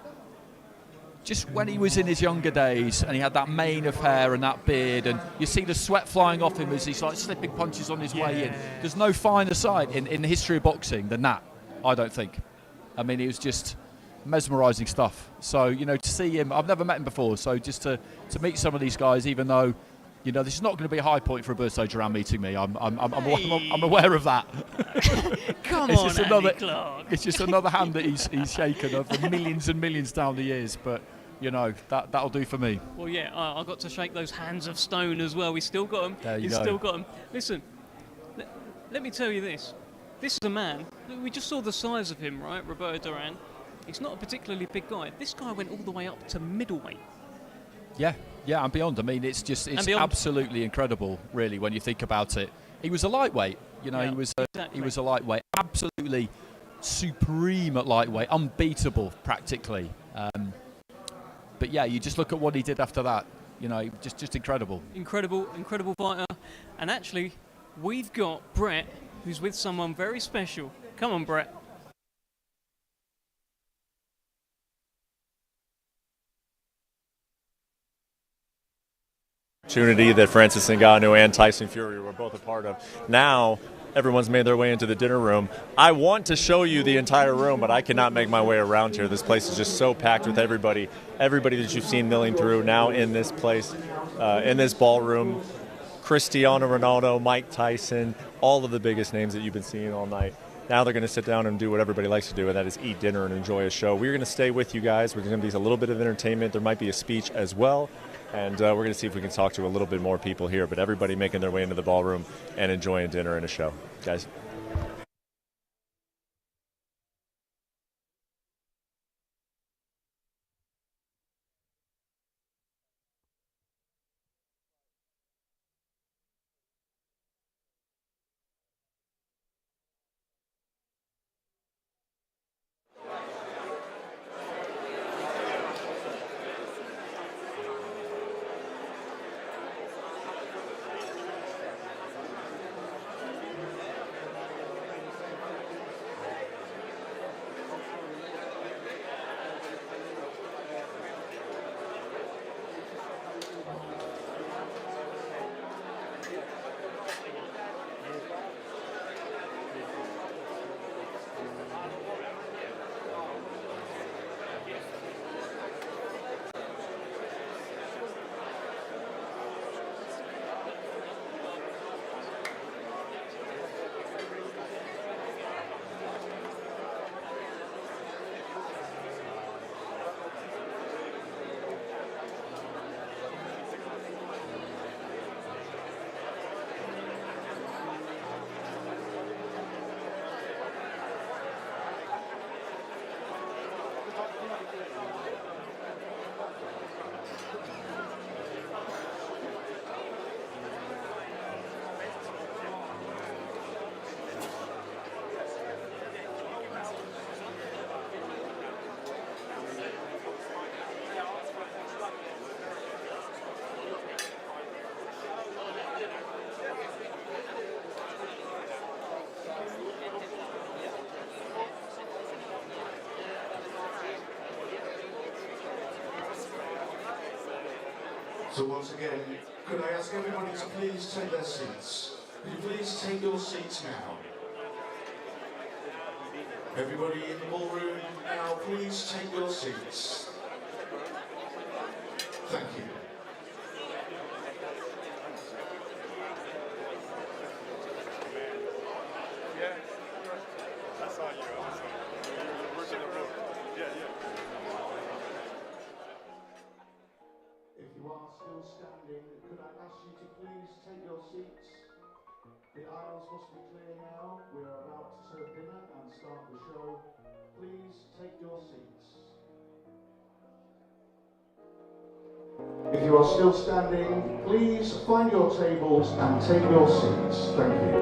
S2: just when he was in his younger days and he had that mane of hair and that beard, and you see the sweat flying off him as he's like slipping punches on his way in. There's no finer sight in the history of boxing than that, I don't think. I mean, it was just mesmerising stuff. So, you know, to see him, I've never met him before, so just to meet some of these guys, even though, you know, this is not going to be a high point for Roberto Duran meeting me. I'm aware of that.
S1: Come
S2: it's
S1: on,
S2: just
S1: Andy
S2: another,
S1: Clark.
S2: It's just another hand that he's shaken of the millions and millions down the years. But, you know, that'll do for me.
S1: Well, yeah, I got to shake those hands of stone as well. We still got them.
S2: There you go.
S1: Still got them. Listen, let me tell you this. This is a man. We just saw the size of him, right? Roberto Duran. He's not a particularly big guy. This guy went all the way up to middleweight.
S2: Yeah, and beyond. I mean, it's absolutely incredible, really, when you think about it. He was a lightweight, you know.
S1: Yeah,
S2: he was a lightweight, absolutely supreme at lightweight, unbeatable practically. But yeah, you just look at what he did after that. You know, just incredible.
S1: Incredible fighter. And actually, we've got Brett, who's with someone very special. Come on, Brett.
S4: Opportunity that Francis Ngannou and Tyson Fury were both a part of. Now, everyone's made their way into the dinner room. I want to show you the entire room, but I cannot make my way around here. This place is just so packed with everybody that you've seen milling through now in this place, in this ballroom. Cristiano Ronaldo, Mike Tyson, all of the biggest names that you've been seeing all night. Now they're going to sit down and do what everybody likes to do, and that is eat dinner and enjoy a show. We're going to stay with you guys. We're going to be a little bit of entertainment. There might be a speech as well. And we're going to see if we can talk to a little bit more people here. But everybody making their way into the ballroom and enjoying dinner and a show. Guys.
S21: So once again, could I ask everybody to please take their seats? Could you please take your seats now? Everybody in the ballroom now, please take your seats. Thank you. If you are still standing, could I ask you to please take your seats? The aisles must be clear now. We are about to serve dinner and start the show. Please take your seats. If you are still standing, please find your tables and take your seats. Thank you.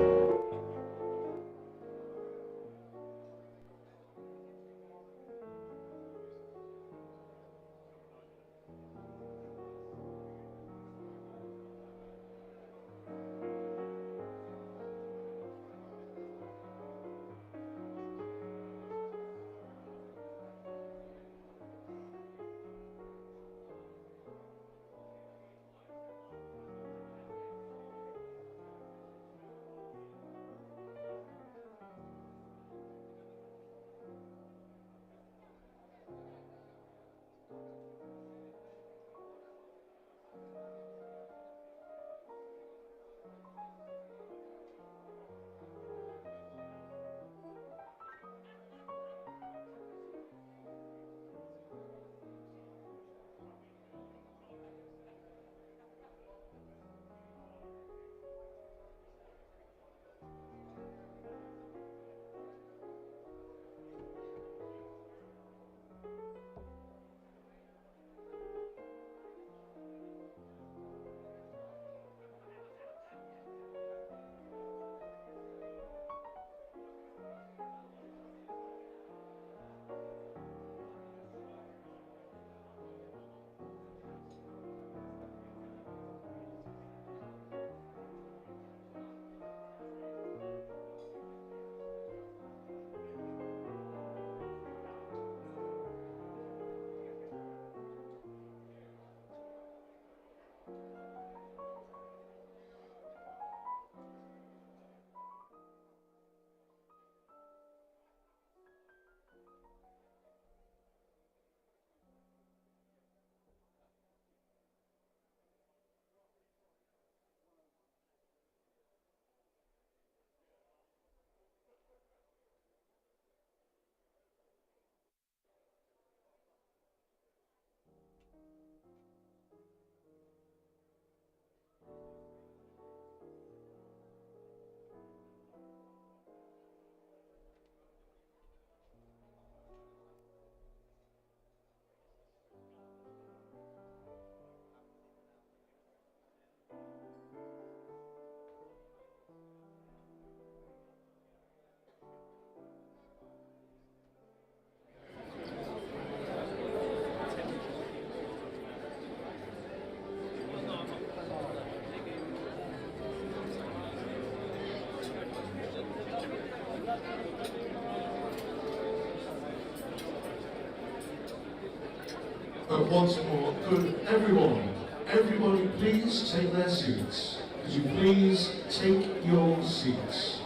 S21: Once more, could everybody please take their seats? Could you please take your seats?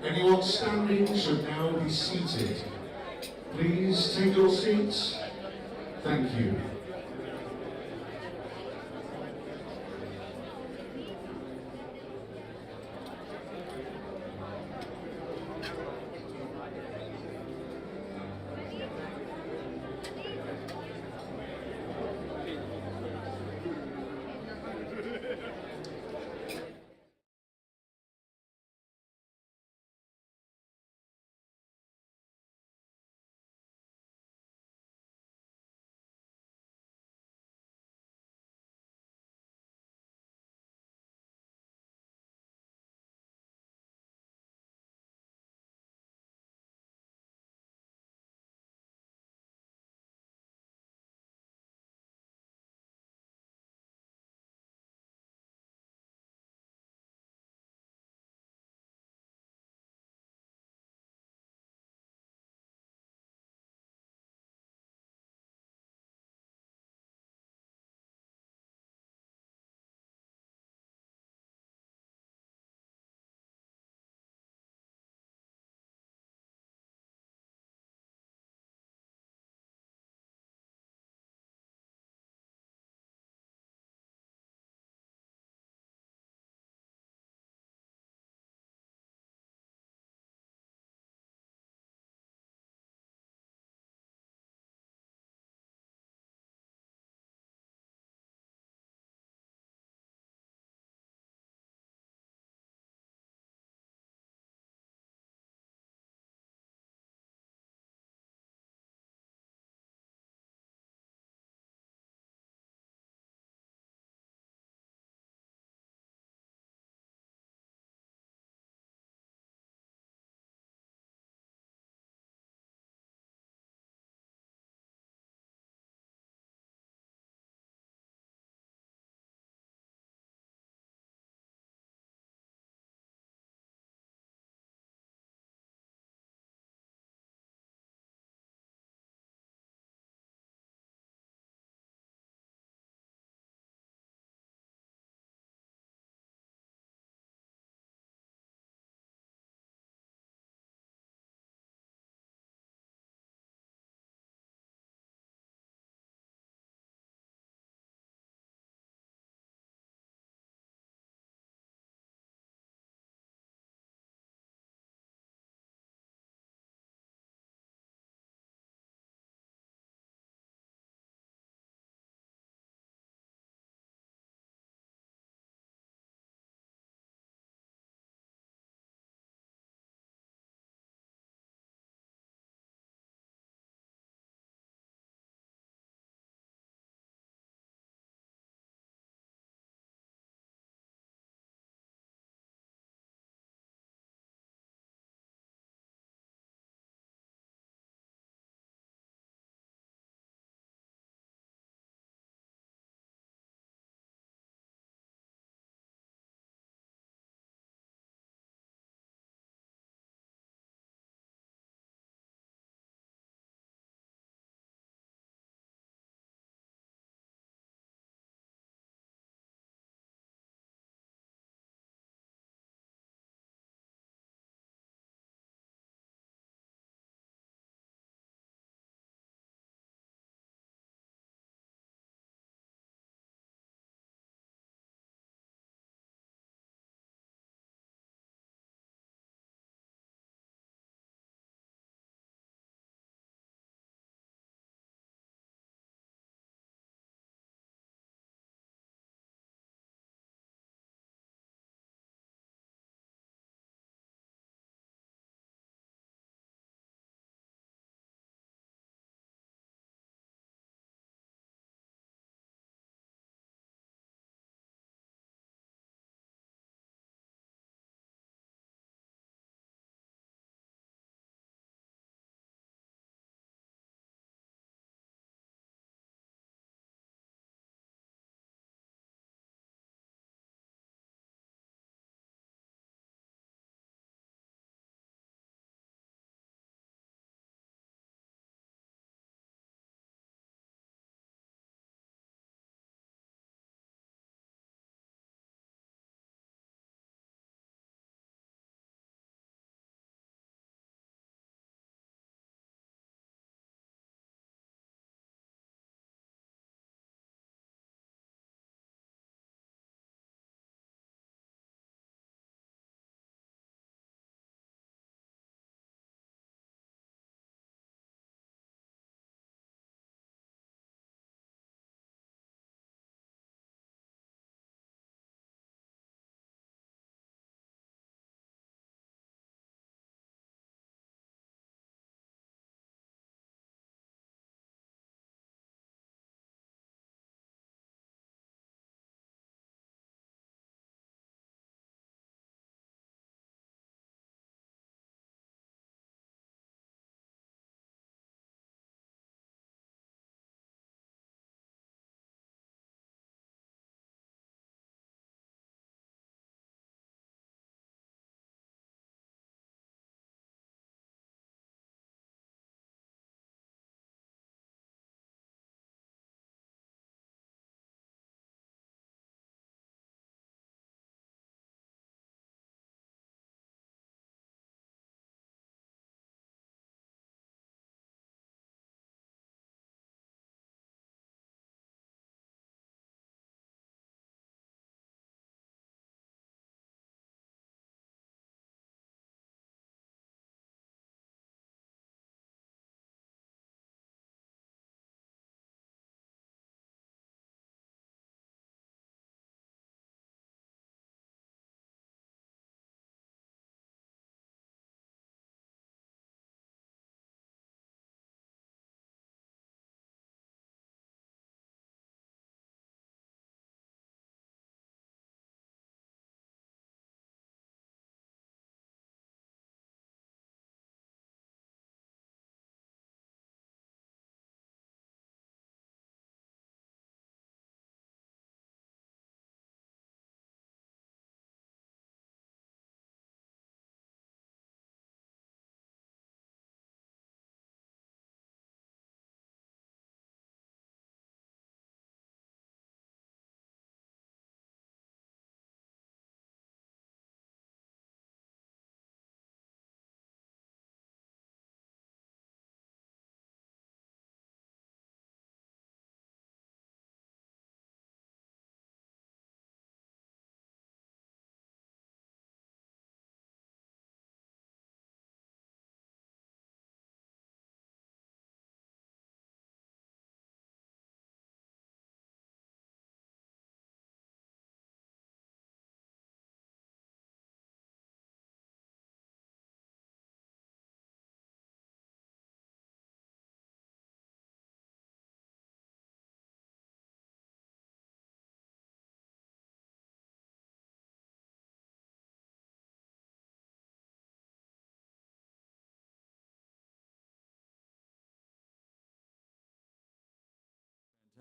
S21: Anyone standing should now be seated. Please take your seats. Thank you.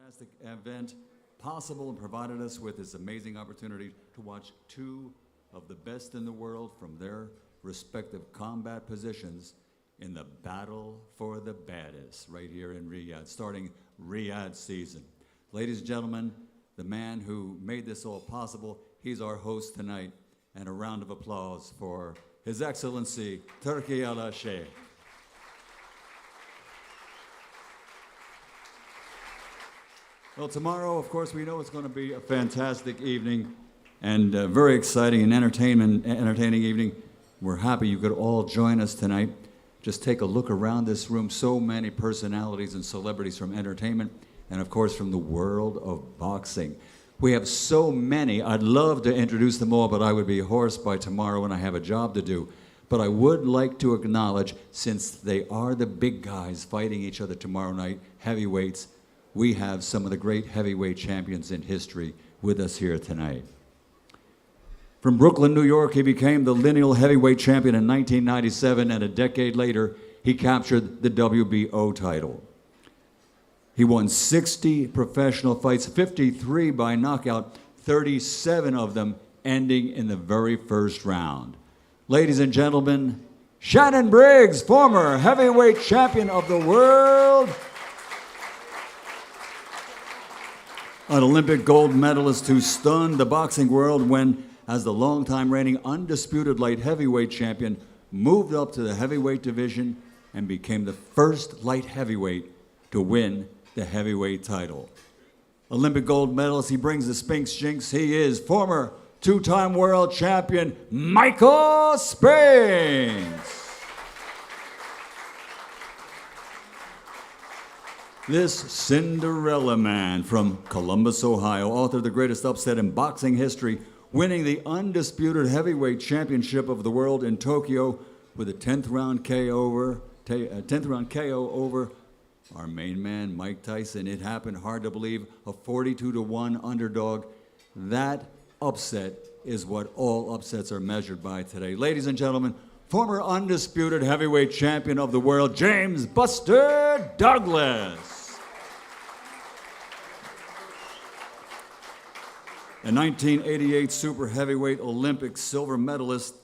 S3: fantastic event possible and provided us with this amazing opportunity to watch two of the best in the world from their respective combat positions in the battle for the baddest right here in Riyadh, starting Riyadh season. Ladies and gentlemen, the man who made this all possible, he's our host tonight, and a round of applause for His Excellency Turki Al-Sheikh. Well, tomorrow, of course, we know it's going to be a fantastic evening and very exciting and entertaining evening. We're happy you could all join us tonight. Just take a look around this room. So many personalities and celebrities from entertainment and, of course, from the world of boxing. We have so many. I'd love to introduce them all, but I would be hoarse by tomorrow and I have a job to do. But I would like to acknowledge, since they are the big guys fighting each other tomorrow night, heavyweights, we have some of the great heavyweight champions in history with us here tonight. From Brooklyn, New York, he became the lineal heavyweight champion in 1997, and a decade later, he captured the WBO title. He won 60 professional fights, 53 by knockout, 37 of them ending in the very first round. Ladies and gentlemen, Shannon Briggs, former heavyweight champion of the world, an Olympic gold medalist who stunned the boxing world when, as the longtime reigning undisputed light heavyweight champion, moved up to the heavyweight division and became the first light heavyweight to win the heavyweight title. Olympic gold medalist, he brings the Sphinx Jinx. He is former two-time world champion Michael Spinks. This Cinderella man from Columbus, Ohio, author of the greatest upset in boxing history, winning the undisputed heavyweight championship of the world in Tokyo with a 10th round KO over our main man, Mike Tyson. It happened, hard to believe, a 42-1 underdog. That upset is what all upsets are measured by today. Ladies and gentlemen, former undisputed heavyweight champion of the world, James Buster Douglas. A 1988 super heavyweight Olympic silver medalist,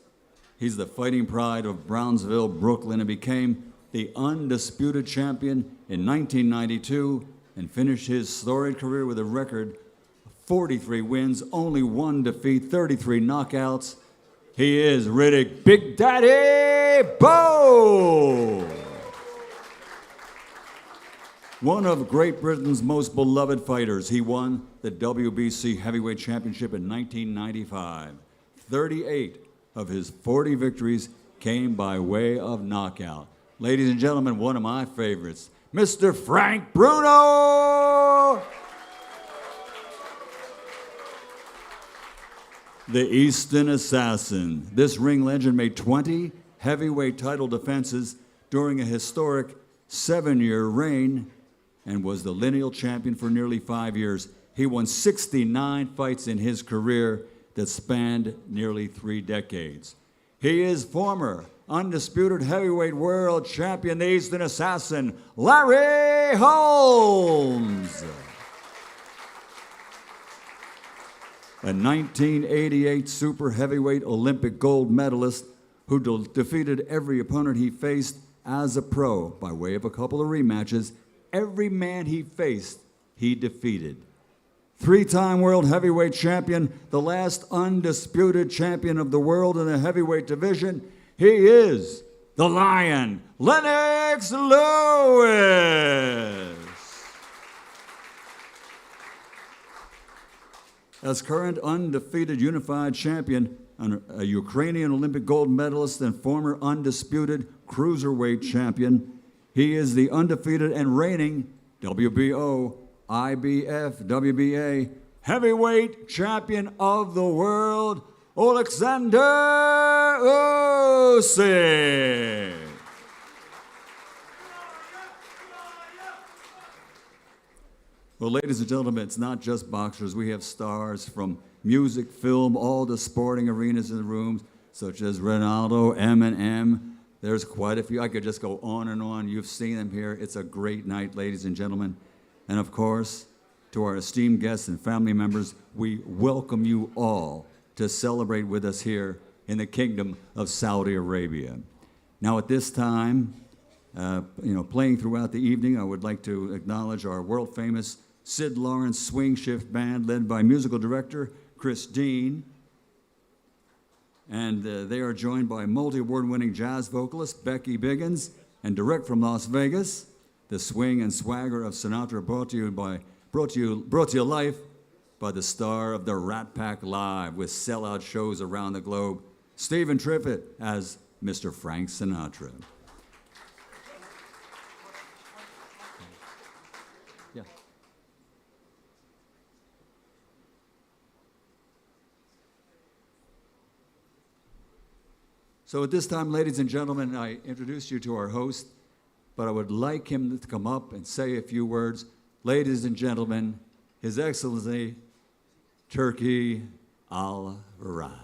S3: he's the fighting pride of Brownsville, Brooklyn, and became the undisputed champion in 1992 and finished his storied career with a record of 43 wins, only 1 defeat, 33 knockouts. He is Riddick Big Daddy Bowe. One of Great Britain's most beloved fighters, he won the WBC Heavyweight Championship in 1995. 38 of his 40 victories came by way of knockout. Ladies and gentlemen, one of my favorites, Mr. Frank Bruno! The Eastern Assassin. This ring legend made 20 heavyweight title defenses during a historic 7-year reign and was the lineal champion for nearly 5 years. He won 69 fights in his career that spanned nearly 3 decades. He is former undisputed heavyweight world champion, the Eastern Assassin, Larry Holmes. A 1988 super heavyweight Olympic gold medalist who defeated every opponent he faced as a pro by way of a couple of rematches. Every man he faced, he defeated. 3-time world heavyweight champion, the last undisputed champion of the world in the heavyweight division. He is the Lion, Lennox Lewis. As current undefeated unified champion, a Ukrainian Olympic gold medalist and former undisputed cruiserweight champion, he is the undefeated and reigning WBO, IBF, WBA heavyweight champion of the world, Alexander Usyk. Well, ladies and gentlemen, it's not just boxers. We have stars from music, film, all the sporting arenas in the rooms, such as Ronaldo, Eminem. There's quite a few. I could just go on and on. You've seen them here. It's a great night, ladies and gentlemen. And of course, to our esteemed guests and family members, we welcome you all to celebrate with us here in the Kingdom of Saudi Arabia. Now at this time, playing throughout the evening, I would like to acknowledge our world-famous Sid Lawrence Swing Shift Band, led by musical director Chris Dean. And they are joined by multi-award-winning jazz vocalist Becky Biggins, and direct from Las Vegas, the swing and swagger of Sinatra brought to you life by the star of the Rat Pack Live with sellout shows around the globe, Stephen Triffett as Mr. Frank Sinatra. Yeah. So at this time, ladies and gentlemen, I introduced you to our host, but I would like him to come up and say a few words. Ladies and gentlemen, His Excellency, Turki Al-Farad.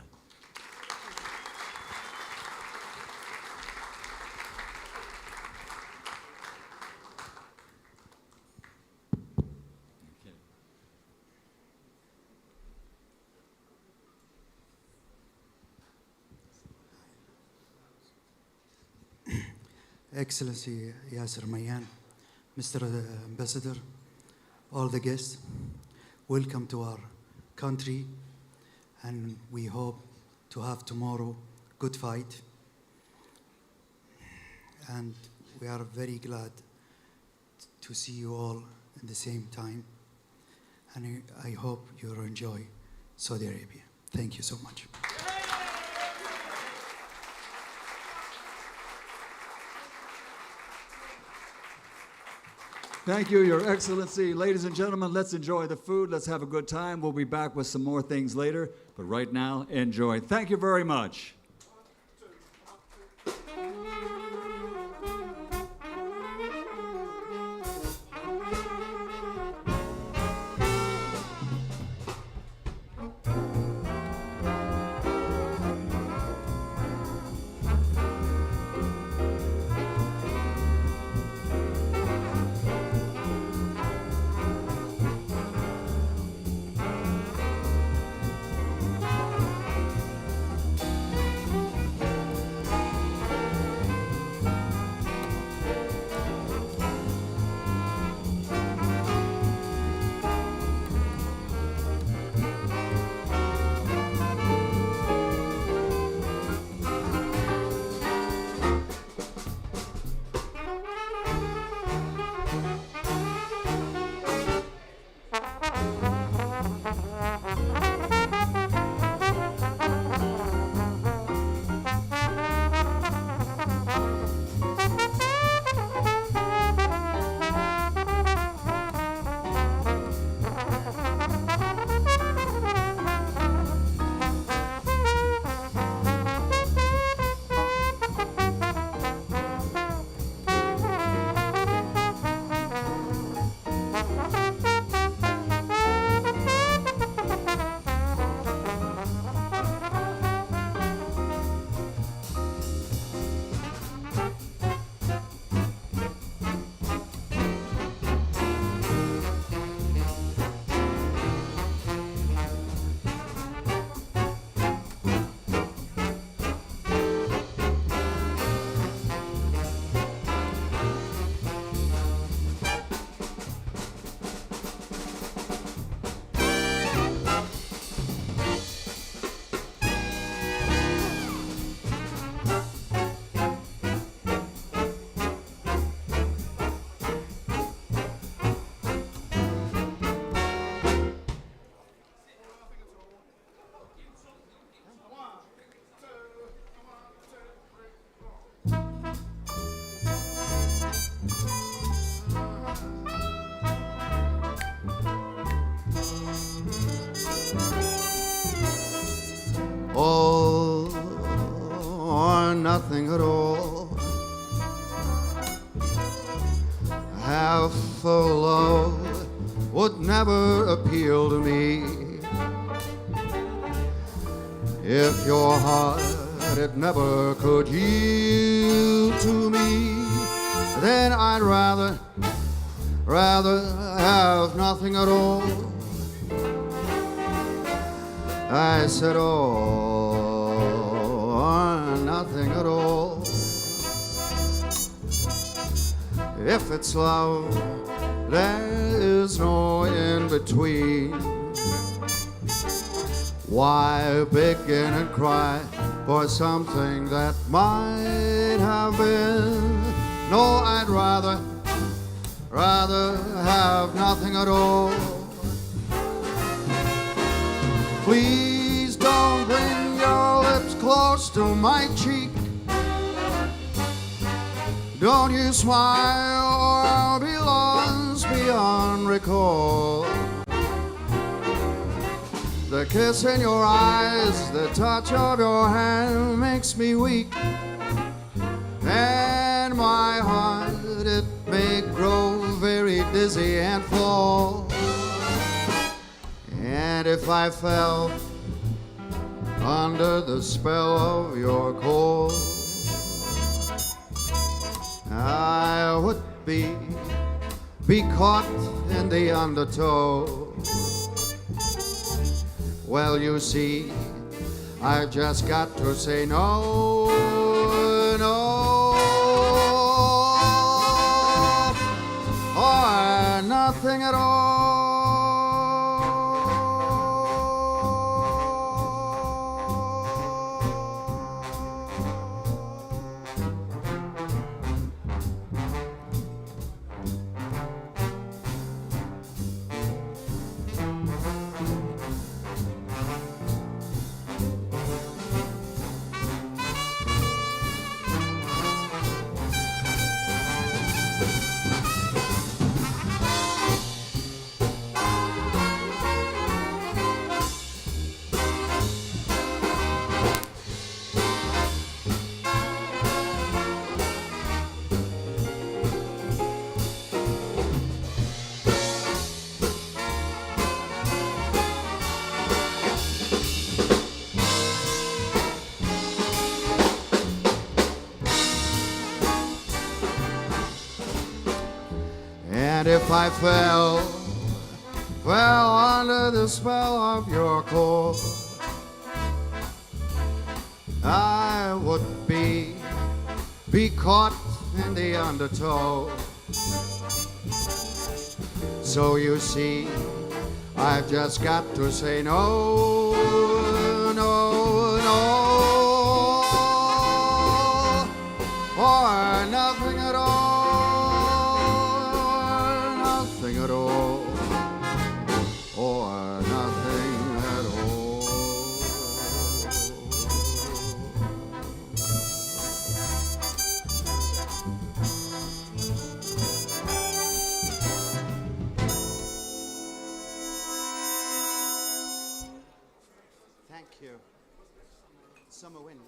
S7: Excellency Yasser Mayan, Mr. Ambassador, all the guests, welcome to our country, and we hope to have tomorrow good fight. And we are very glad to see you all at the same time, and I hope you'll enjoy Saudi Arabia. Thank you so much.
S3: Thank you, Your Excellency. Ladies and gentlemen, let's enjoy the food. Let's have a good time. We'll be back with some more things later, but right now, enjoy. Thank you very much.
S22: All or nothing at all. Half a love would never appeal to me. If your heart it never could yield to me, then I'd rather have nothing at all. I said, oh, nothing at all. If it's love, there is no in between. Why begin and cry for something that might have been? No, I'd rather have nothing at all. Please don't bring your lips close to my cheek. Don't you smile or I'll be lost beyond recall. The kiss in your eyes, the touch of your hand makes me weak. And my heart, it may grow very dizzy and fall. And if I fell under the spell of your call, I would be caught in the undertow. Well, you see, I've just got to say no, no, or nothing at all. And if I fell under the spell of your call, I would be caught in the undertow. So you see, I've just got to say no, no, no, or nothing at all. At all, or nothing at all. Thank you. Summer wind.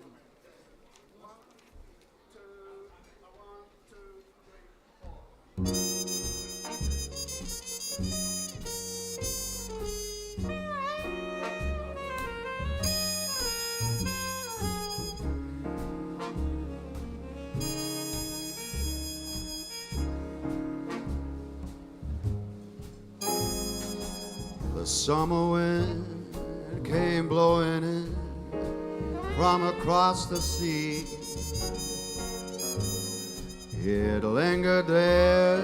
S22: The summer wind came blowing in from across the sea. It lingered there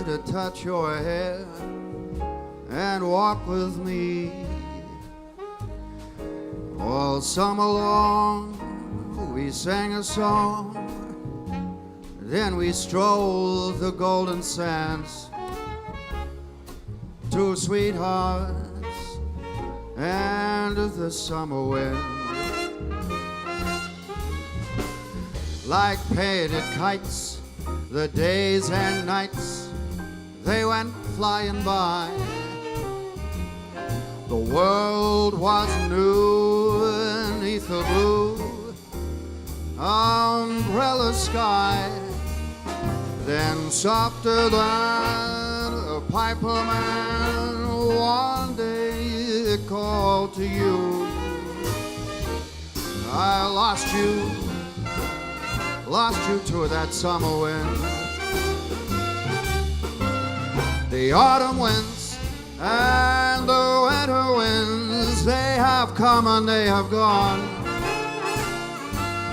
S22: to touch your hair and walk with me. All summer long we sang a song, then we strolled the golden sands, two sweethearts and the summer wind. Like painted kites, the days and nights, they went flying by. The world was new beneath the blue umbrella sky. Then softer than a piper man, one day it called to you. I lost you to that summer wind. The autumn winds and the winter winds, they have come and they have gone.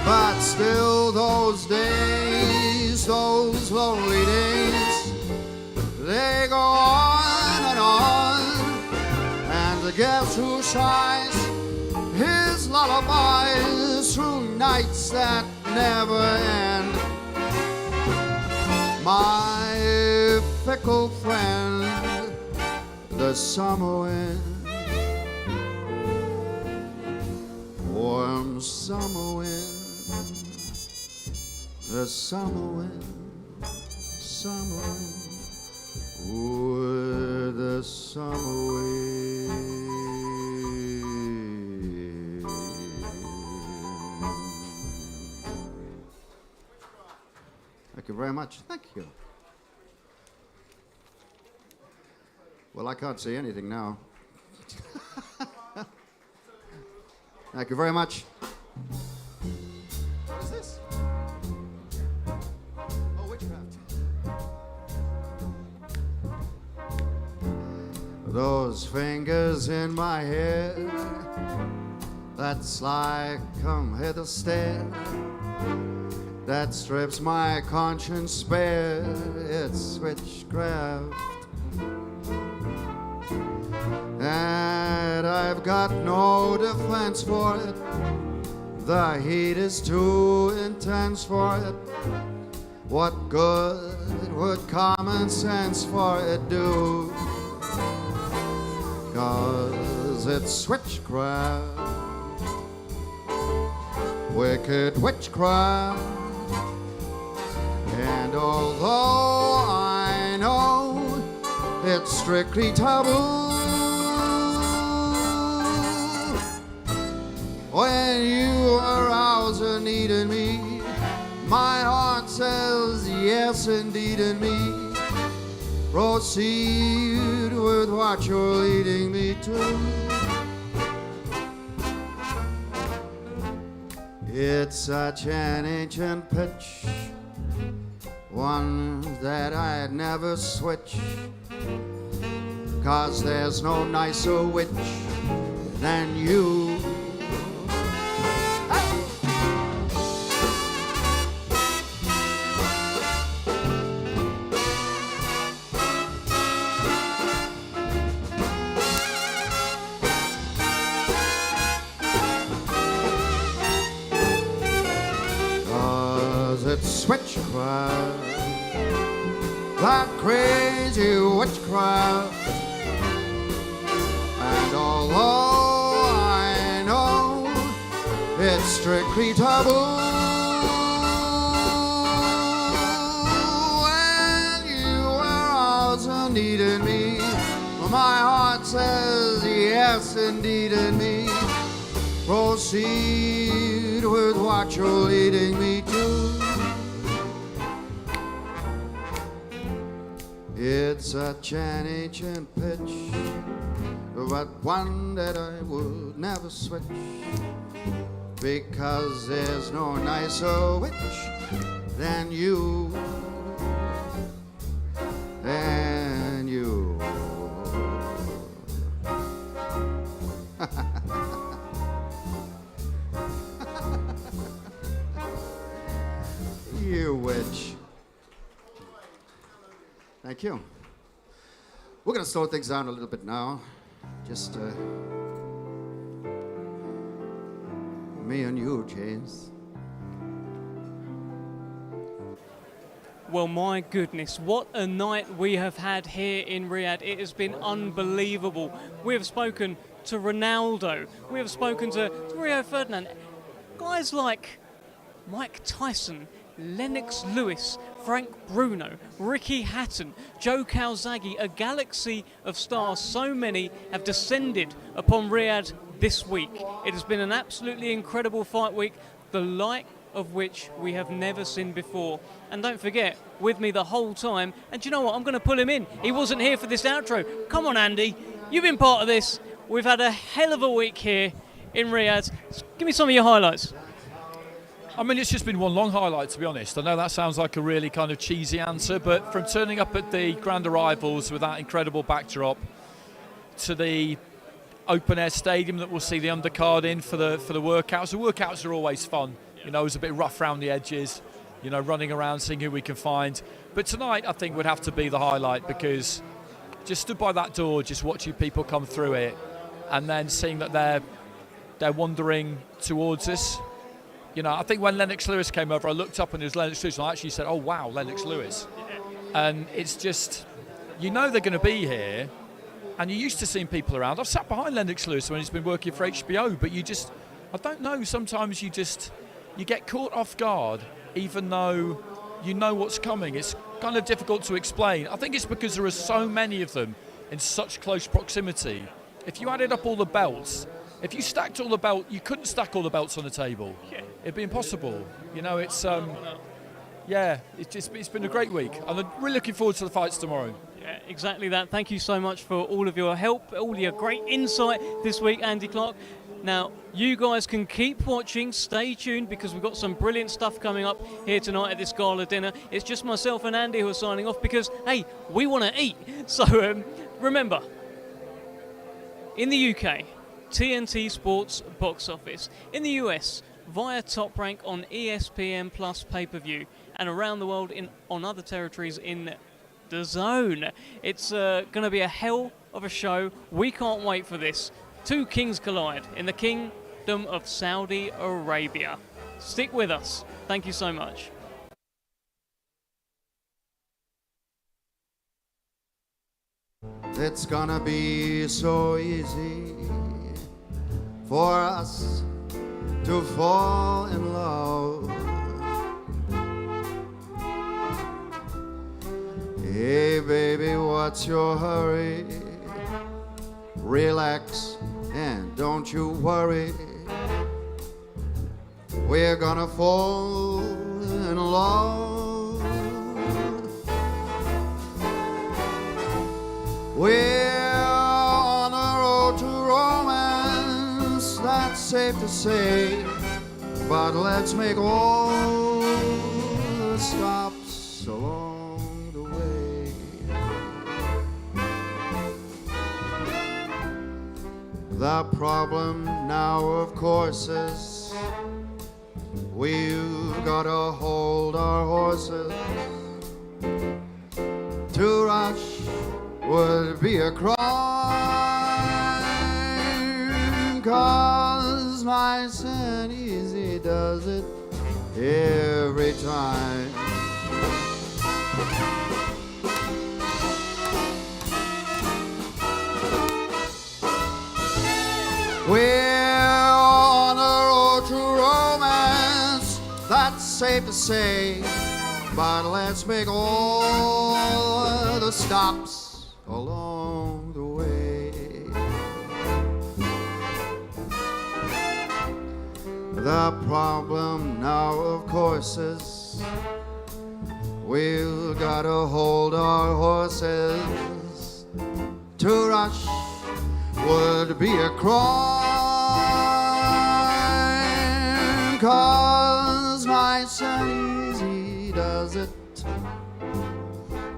S22: But still those days, those lonely days, they go on and on. And guess who sighs his lullabies through nights that never end? My fickle friend, the summer wind, warm summer wind, the summer wind, summer wind, ooh, the summer wind. Thank you very much. Thank you. Well, I can't see anything now. Thank you very much. What is this? Oh, witchcraft. Those fingers in my hair, that's like come hither stare, that strips my conscience bare, it's witchcraft. And I've got no defense for it, the heat is too intense for it. What good would common sense for it do? 'Cause it's witchcraft, wicked witchcraft. And although I know it's strictly taboo, when you arouse a need in me, my heart says yes indeed in me. Proceed with what you're leading me to. It's such an ancient pitch, one that I'd never switch, 'cause there's no nicer witch than you. It's witchcraft, that crazy witchcraft. And although I know it's strictly taboo, when you arouse a need in me, my heart says yes indeed in me. Proceed with what you're leading me to. It's such an ancient pitch, but one that I would never switch, because there's no nicer witch than you, than you. You witch. Thank you. We're going to slow things down a little bit now. Just me and you, James.
S1: Well, my goodness, what a night we have had here in Riyadh. It has been unbelievable. We have spoken to Ronaldo. We have spoken to Rio Ferdinand. Guys like Mike Tyson, Lennox Lewis, Frank Bruno, Ricky Hatton, Joe Calzaghe, a galaxy of stars. So many have descended upon Riyadh this week. It has been an absolutely incredible fight week, the like of which we have never seen before. And don't forget, with me the whole time, and do you know what, I'm going to pull him in. He wasn't here for this outro. Come on, Andy, you've been part of this. We've had a hell of a week here in Riyadh. Give me some of your highlights.
S2: I mean, it's just been one long highlight, to be honest. I know that sounds like a really kind of cheesy answer, but from turning up at the Grand Arrivals with that incredible backdrop to the open-air stadium that we'll see the undercard in for the workouts. The workouts are always fun. You know, it was a bit rough around the edges, you know, running around, seeing who we can find. But tonight, I think, would have to be the highlight, because just stood by that door, just watching people come through it, and then seeing that they're wandering towards us. You know, I think when Lennox Lewis came over, I looked up and it was Lennox Lewis, and I actually said, oh, wow, Lennox Lewis. And it's just, you know they're going to be here, and you're used to seeing people around. I've sat behind Lennox Lewis when he's been working for HBO, but you just, I don't know, sometimes you get caught off guard, even though you know what's coming. It's kind of difficult to explain. I think it's because there are so many of them in such close proximity. If you added up all the belts, if you stacked all the belts, you couldn't stack all the belts on the table. Yeah. It'd be impossible. You know, it's it's been a great week. I'm really looking forward to the fights tomorrow.
S1: Yeah, exactly that. Thank you so much for all of your help, all your great insight this week, Andy Clark. Now, you guys can keep watching, stay tuned, because we've got some brilliant stuff coming up here tonight at this gala dinner. It's just myself and Andy who are signing off because, hey, we want to eat. So remember, in the UK, TNT Sports box office. In the US, via Top Rank on ESPN Plus pay-per-view, and around the world on other territories in the Zone. It's going to be a hell of a show. We can't wait for this. Two kings collide in the Kingdom of Saudi Arabia. Stick with us. Thank you so much.
S22: It's gonna be so easy for us to fall in love. Hey baby, what's your hurry? Relax and don't you worry. We're gonna fall in love. We're on a road to romance, that's safe to say. But let's make all the stops along the way. The problem now, of course, is we've got to hold our horses. To rush would be a crime, 'cause nice and easy does it every time. We're on a road to romance, that's safe to say. But let's make all the stops along the way. The problem now, of course, is we've got to hold our horses. To rush would be a crime, 'cause nice and easy does it.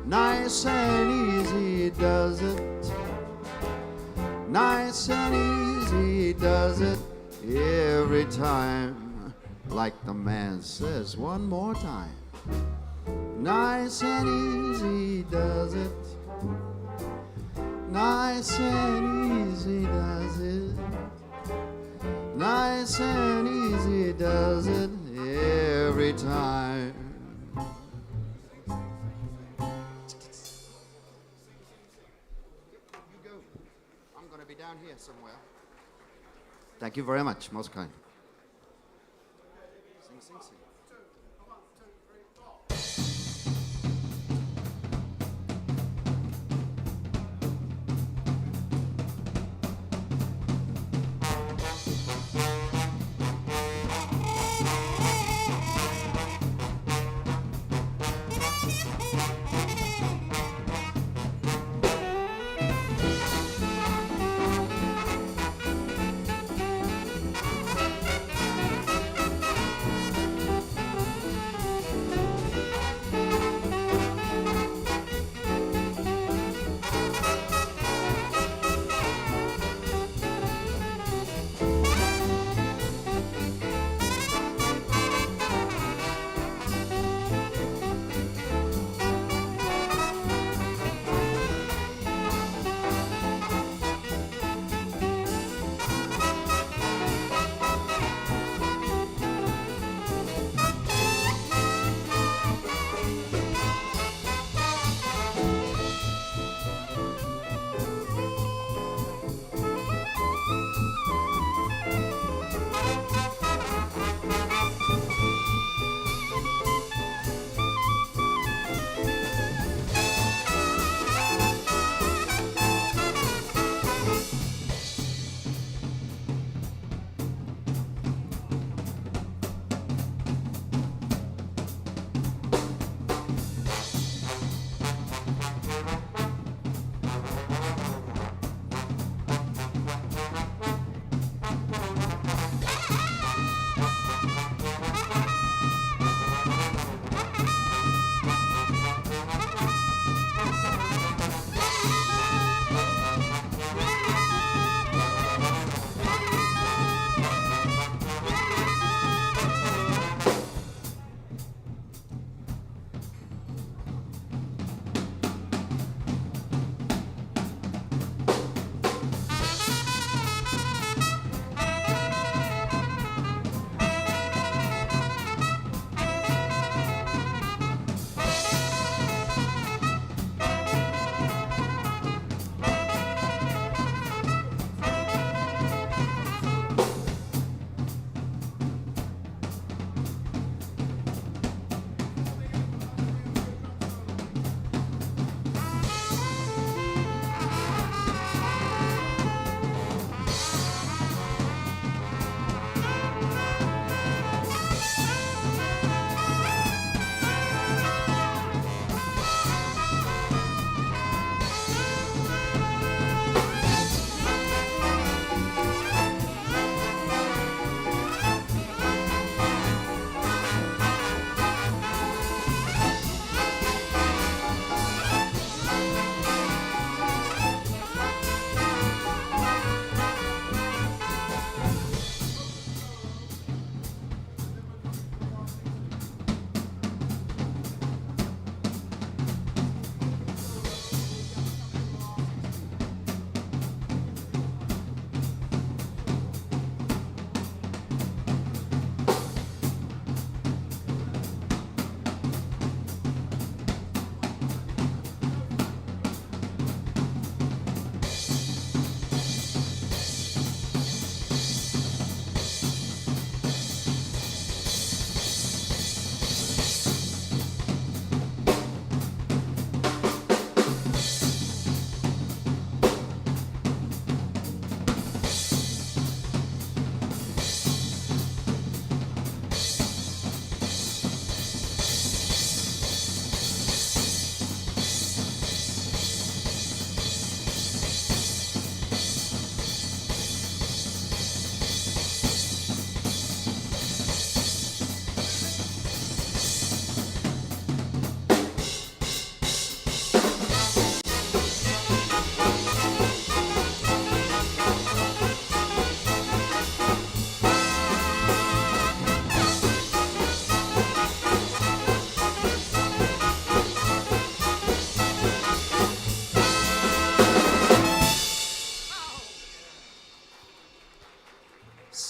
S22: Nice and easy does it. Nice and easy does it every time. Like the man says one more time. Nice and easy does it. Nice and easy does it. Nice and easy does it every time. I'm going to be down here somewhere. Thank you very much, most kind. Sing, sing, sing.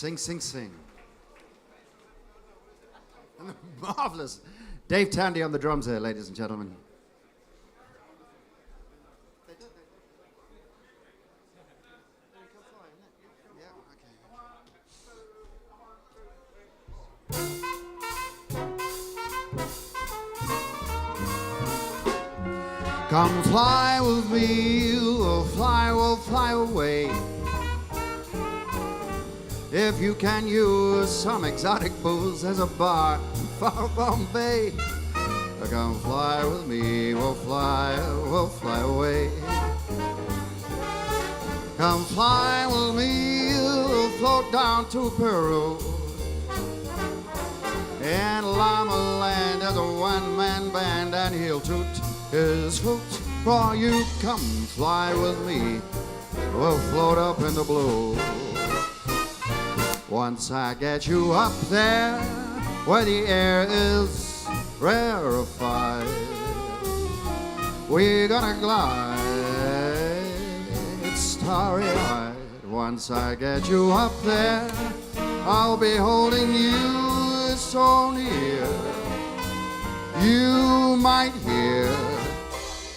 S22: Sing, sing, sing. And the marvelous Dave Tandy on the drums here, ladies and gentlemen. Come fly with me, we'll fly away. If you can use some exotic booze, there's a bar far from Bay. Come fly with me, we'll fly away. Come fly with me, we'll float down to Peru. In Llama Land, there's a one-man band, and he'll toot his flute for you. Come fly with me, we'll float up in the blue. Once I get you up there, where the air is rarefied, we're gonna glide starry-eyed. Once I get you up there, I'll be holding you so near. You might hear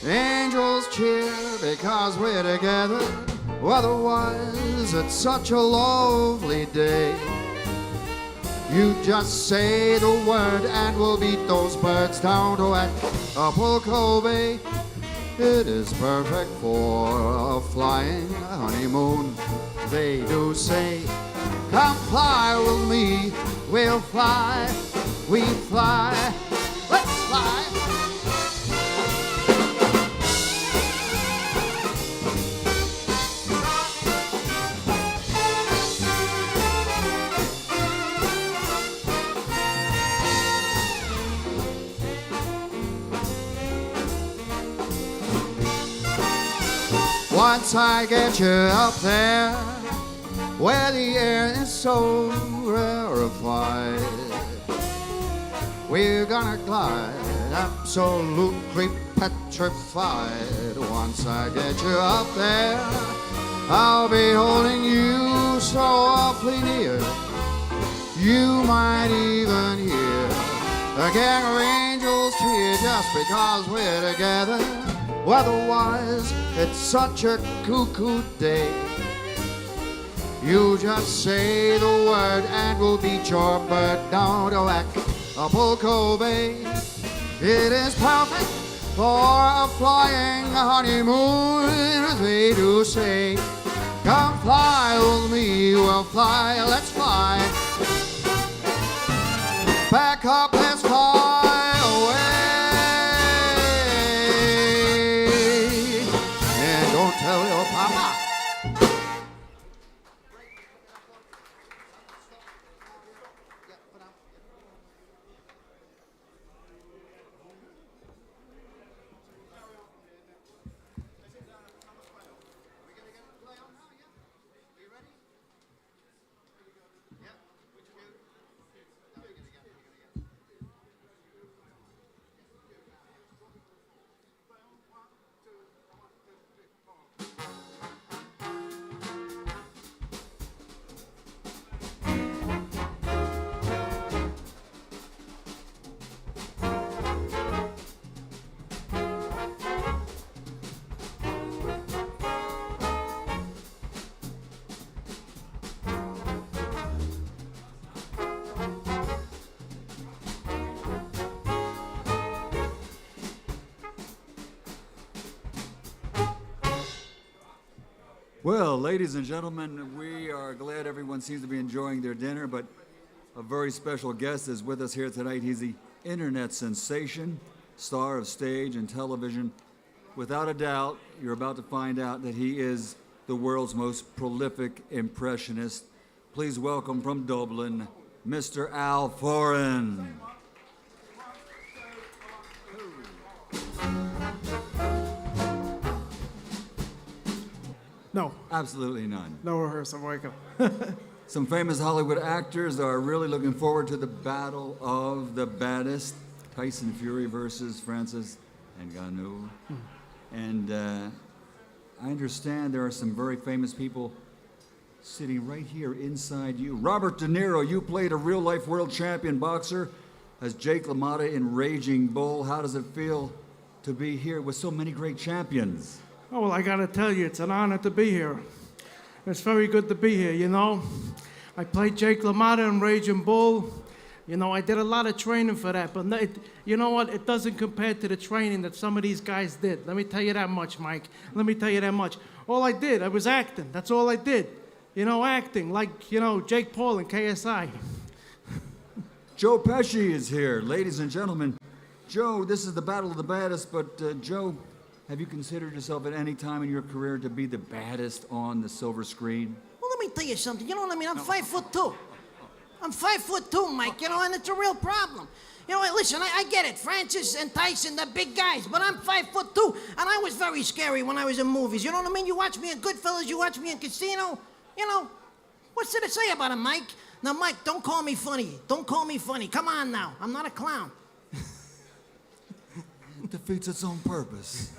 S22: angels cheer because we're together. Otherwise, it's such a lovely day. You just say the word and we'll beat those birds down to Acapulco Bay. It is perfect for a flying honeymoon. They do say, come fly with me, we'll fly, we fly, let's fly. Once I get you up there, where the air is so rarefied, we're gonna glide, absolutely petrified. Once I get you up there, I'll be holding you so awfully near. You might even hear a gang of angels cheer just because we're together. Otherwise, it's such a cuckoo day. You just say the word and we'll beat your bird down to Acapulco Bay. It is perfect for a flying honeymoon, as they do say. Come fly with me, we'll fly, let's fly. Back up, let's fly away. And don't tell your papa.
S3: Well, ladies and gentlemen, we are glad everyone seems to be enjoying their dinner, but a very special guest is with us here tonight. He's the internet sensation, star of stage and television. Without a doubt, you're about to find out that he is the world's most prolific impressionist. Please welcome from Dublin, Mr. Al Foran.
S9: No.
S3: Absolutely none.
S9: No rehearsal, welcome.
S3: Some famous Hollywood actors are really looking forward to the battle of the baddest, Tyson Fury versus Francis Ngannou. And I understand there are some very famous people sitting right here inside you. Robert De Niro, you played a real-life world champion boxer as Jake LaMotta in Raging Bull. How does it feel to be here with so many great champions?
S9: Oh, well, I gotta tell you, it's an honor to be here. It's very good to be here, you know. I played Jake LaMotta in Raging Bull. You know, I did a lot of training for that, but you know what? It doesn't compare to the training that some of these guys did. Let me tell you that much, Mike. Let me tell you that much. All I did, I was acting. That's all I did. You know, acting, like, you know, Jake Paul and KSI.
S3: Joe Pesci is here, ladies and gentlemen. Joe, this is the battle of the baddest, but Joe, have you considered yourself at any time in your career to be the baddest on the silver screen?
S10: Well, let me tell you something. You know what I mean? I'm 5'2". I'm 5'2", Mike, you know, and it's a real problem. You know, listen, I get it. Francis and Tyson, they're big guys, but I'm 5'2", and I was very scary when I was in movies. You know what I mean? You watch me in Goodfellas, you watch me in Casino. You know, what's there to say about it, Mike? Now, Mike, don't call me funny. Don't call me funny. Come on now. I'm not a clown.
S3: It defeats its own purpose.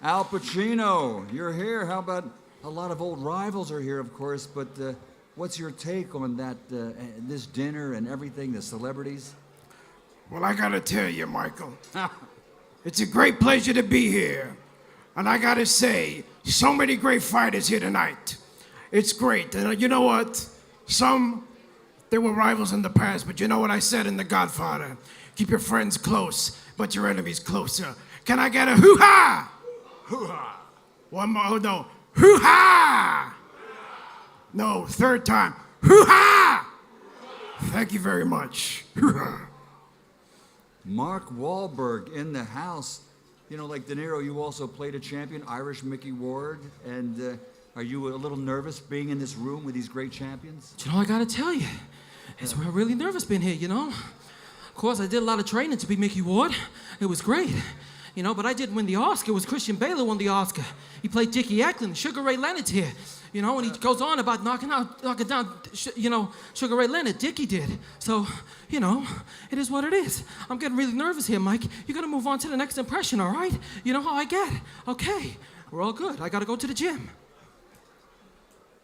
S3: Al Pacino, you're here. How about a lot of old rivals are here, of course, but what's your take on that, this dinner and everything, the celebrities?
S23: Well, I gotta tell you, Michael, it's a great pleasure to be here. And I gotta say, so many great fighters here tonight. It's great. And you know what? They were rivals in the past, but you know what I said in The Godfather? Keep your friends close, but your enemies closer. Can I get a hoo-ha? Hoo-ha. One more, oh no. Hoo-ha! No, third time. Hoo-ha! Thank you very much. Hoo-ha.
S3: Mark Wahlberg in the house. You know, like De Niro, you also played a champion, Irish Mickey Ward, and are you a little nervous being in this room with these great champions?
S24: You know, I gotta tell you, I'm really nervous being here, you know? Of course, I did a lot of training to be Mickey Ward. It was great. You know, but I didn't win the Oscar. It was Christian Bale won the Oscar. He played Dickie Eklund. Sugar Ray Leonard's here. You know, and he goes on about knocking down, you know, Sugar Ray Leonard. Dickie did. So, you know, it is what it is. I'm getting really nervous here, Mike. You gotta move on to the next impression, all right? You know how I get. Okay, we're all good. I gotta go to the gym.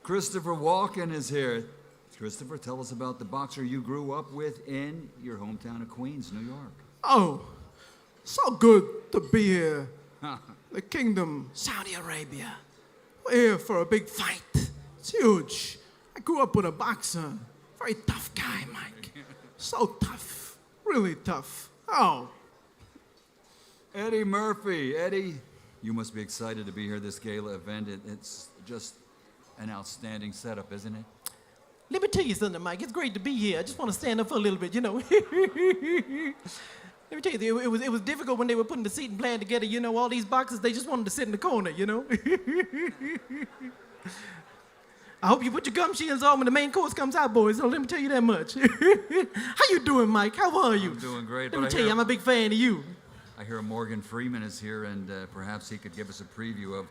S3: Christopher Walken is here. Christopher, tell us about the boxer you grew up with in your hometown of Queens, New York.
S9: Oh, so good to be here. The kingdom, Saudi Arabia. We're here for a big fight. It's huge. I grew up with a boxer. Very tough guy, Mike. So tough. Really tough. Oh.
S3: Eddie Murphy. Eddie, you must be excited to be here at this gala event. It's just an outstanding setup, isn't it?
S24: Let me tell you something, Mike. It's great to be here. I just want to stand up for a little bit, you know. Let me tell you, it was difficult when they were putting the seating plan together. You know, all these boxes, they just wanted to sit in the corner, you know. I hope you put your gum shields on when the main course comes out, boys. So let me tell you that much. How you doing, Mike? How are you?
S3: I'm doing great.
S24: Let me tell you, I'm a big fan of you.
S3: I hear Morgan Freeman is here, and perhaps he could give us a preview of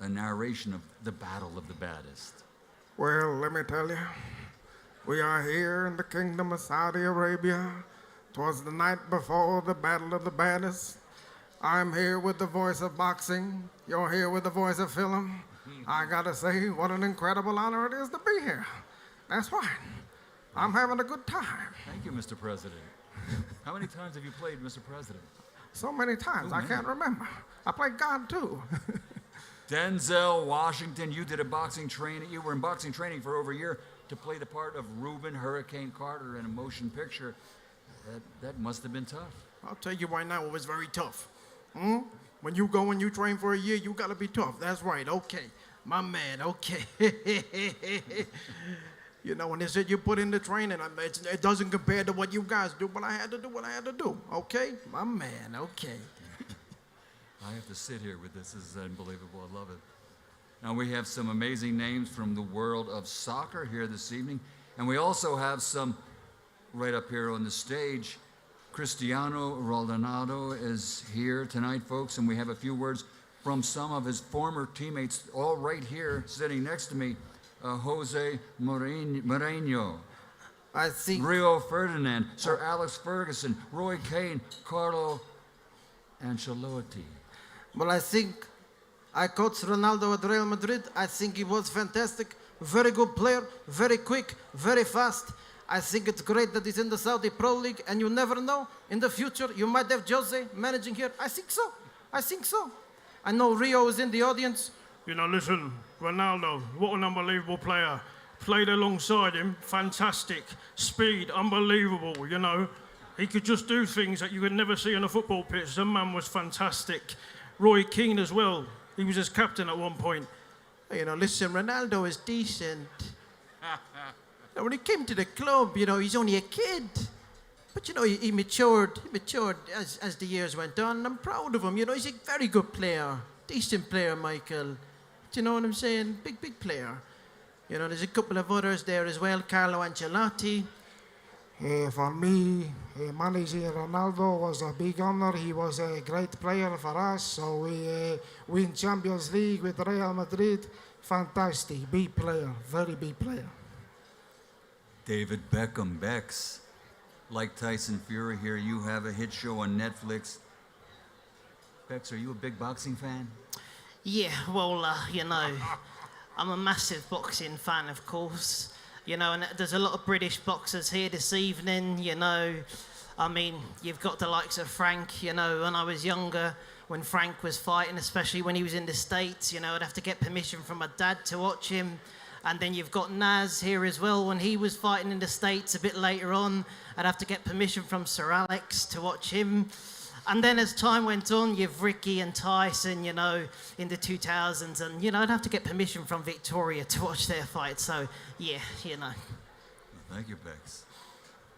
S3: a narration of the Battle of the Baddest.
S23: Well, let me tell you, we are here in the kingdom of Saudi Arabia. 'Twas the night before the Battle of the Baddest. I'm here with the voice of boxing. You're here with the voice of film. I gotta say, what an incredible honor it is to be here. That's fine. I'm having a good time.
S3: Thank you, Mr. President. How many times have you played Mr. President?
S23: So many times, I can't remember. I played God, too.
S3: Denzel Washington, you did a boxing training. You were in boxing training for over a year to play the part of Reuben Hurricane Carter in a motion picture. That must have been tough.
S23: I'll tell you right now, it was very tough. When you go and you train for a year, you gotta be tough. That's right. Okay, my man. Okay. You know, when they said you put in the training, it doesn't compare to what you guys do, but I had to do what I had to do. Okay, my man. Okay.
S3: I have to sit here with this. This is unbelievable. I love it. Now, we have some amazing names from the world of soccer here this evening. And we also have some right up here on the stage. Cristiano Ronaldo is here tonight, folks. And we have a few words from some of his former teammates, all right here, sitting next to me. Jose Mourinho.
S24: I see.
S3: Rio Ferdinand, Sir Alex Ferguson, Roy Keane, Carlo Ancelotti.
S24: Well, I think I coached Ronaldo at Real Madrid. I think he was fantastic.
S10: very good player, very quick, very fast. I think it's great that he's in the Saudi Pro League, and you never know, in the future, you might have Jose managing here. I think so. I think so. I know Rio is in the audience.
S23: You know, listen, Ronaldo, what an unbelievable player. Played alongside him, fantastic. Speed, unbelievable, you know. He could just do things that you could never see on a football pitch. The man was fantastic. Roy Keane as well. He was his captain at one point.
S10: You know, listen, Ronaldo is decent. Now, when he came to the club, you know, he's only a kid. But, you know, he matured as the years went on. I'm proud of him. You know, he's a very good player. Decent player, Michael. Do you know what I'm saying? Big player. You know, there's a couple of others there as well. Carlo Ancelotti.
S23: For me, managing Ronaldo was a big honor. He was a great player for us. So we win Champions League with Real Madrid. Fantastic, big player, very big player.
S3: David Beckham, Bex. Like Tyson Fury here, you have a hit show on Netflix. Bex, are you a big boxing fan?
S10: Yeah, well, you know, I'm a massive boxing fan, of course. You know, and there's a lot of British boxers here this evening, you know. I mean, you've got the likes of Frank, you know, when I was younger, when Frank was fighting, especially when he was in the States, you know, I'd have to get permission from my dad to watch him. And then you've got Naz here as well. When he was fighting in the States a bit later on, I'd have to get permission from Sir Alex to watch him. And then as time went on, you've Ricky and Tyson, you know, in the 2000s. And, you know, I'd have to get permission from Victoria to watch their fight. So, yeah, you know.
S3: Thank you, Bex.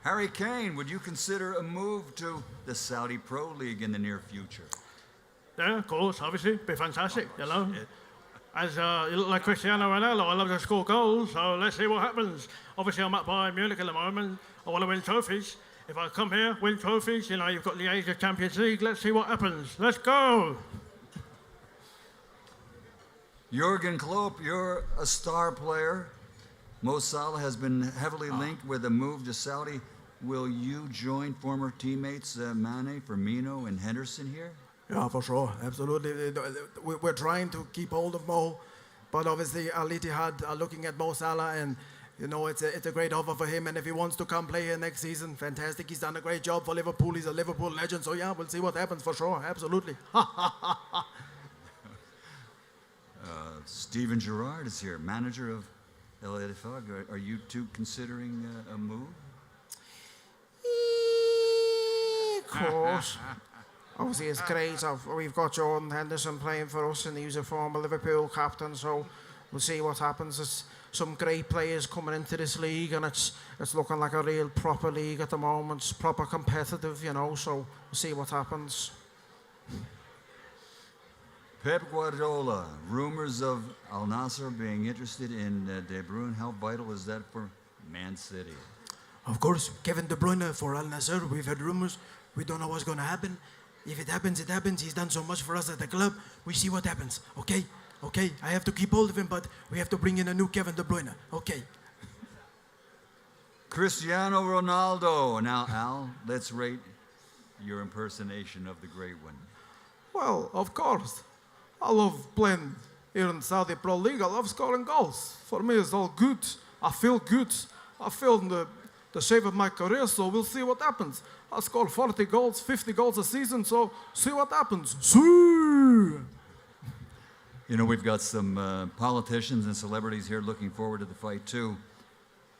S3: Harry Kane, would you consider a move to the Saudi Pro League in the near future?
S23: Yeah, of course, obviously. Be fantastic, you know. As you look like Cristiano Ronaldo, I love to score goals, so let's see what happens. Obviously, I'm at Bayern Munich at the moment. I want to win trophies. If I come here, win trophies, you know, you've got the Asia Champions League. Let's see what happens. Let's go.
S3: Jurgen Klopp, you're a star player. Mo Salah has been heavily linked with a move to Saudi. Will you join former teammates Manny, Firmino, and Henderson here?
S23: Yeah, for sure, absolutely. We're trying to keep hold of Mo, but obviously Al Ittihad are looking at Mo Salah, and you know it's a great offer for him. And if he wants to come play here next season, fantastic. He's done a great job for Liverpool. He's a Liverpool legend. So yeah, we'll see what happens for sure. Absolutely.
S3: Steven Gerrard is here, manager of El Ettifaq. Are you two considering a move?
S23: Of course. Obviously, it's great. We've got Jordan Henderson playing for us, and he's a former Liverpool captain, so we'll see what happens. There's some great players coming into this league, and it's looking like a real proper league at the moment. It's proper competitive, you know, so we'll see what happens.
S3: Pep Guardiola, rumors of Al Nassr being interested in De Bruyne. How vital is that for Man City?
S24: Of course, Kevin De Bruyne for Al Nassr. We've heard rumors. We don't know what's going to happen. If it happens, it happens. He's done so much for us at the club. We see what happens. Okay? Okay? I have to keep hold of him, but we have to bring in a new Kevin De Bruyne. Okay.
S3: Cristiano Ronaldo. Now, Al, let's rate your impersonation of the great one.
S23: Well, of course. I love playing here in the Saudi Pro League. I love scoring goals. For me, it's all good. I feel good. I feel in the shape of my career, so we'll see what happens. I score 40 goals, 50 goals a season, so see what happens. See!
S3: You know, we've got some politicians and celebrities here looking forward to the fight, too.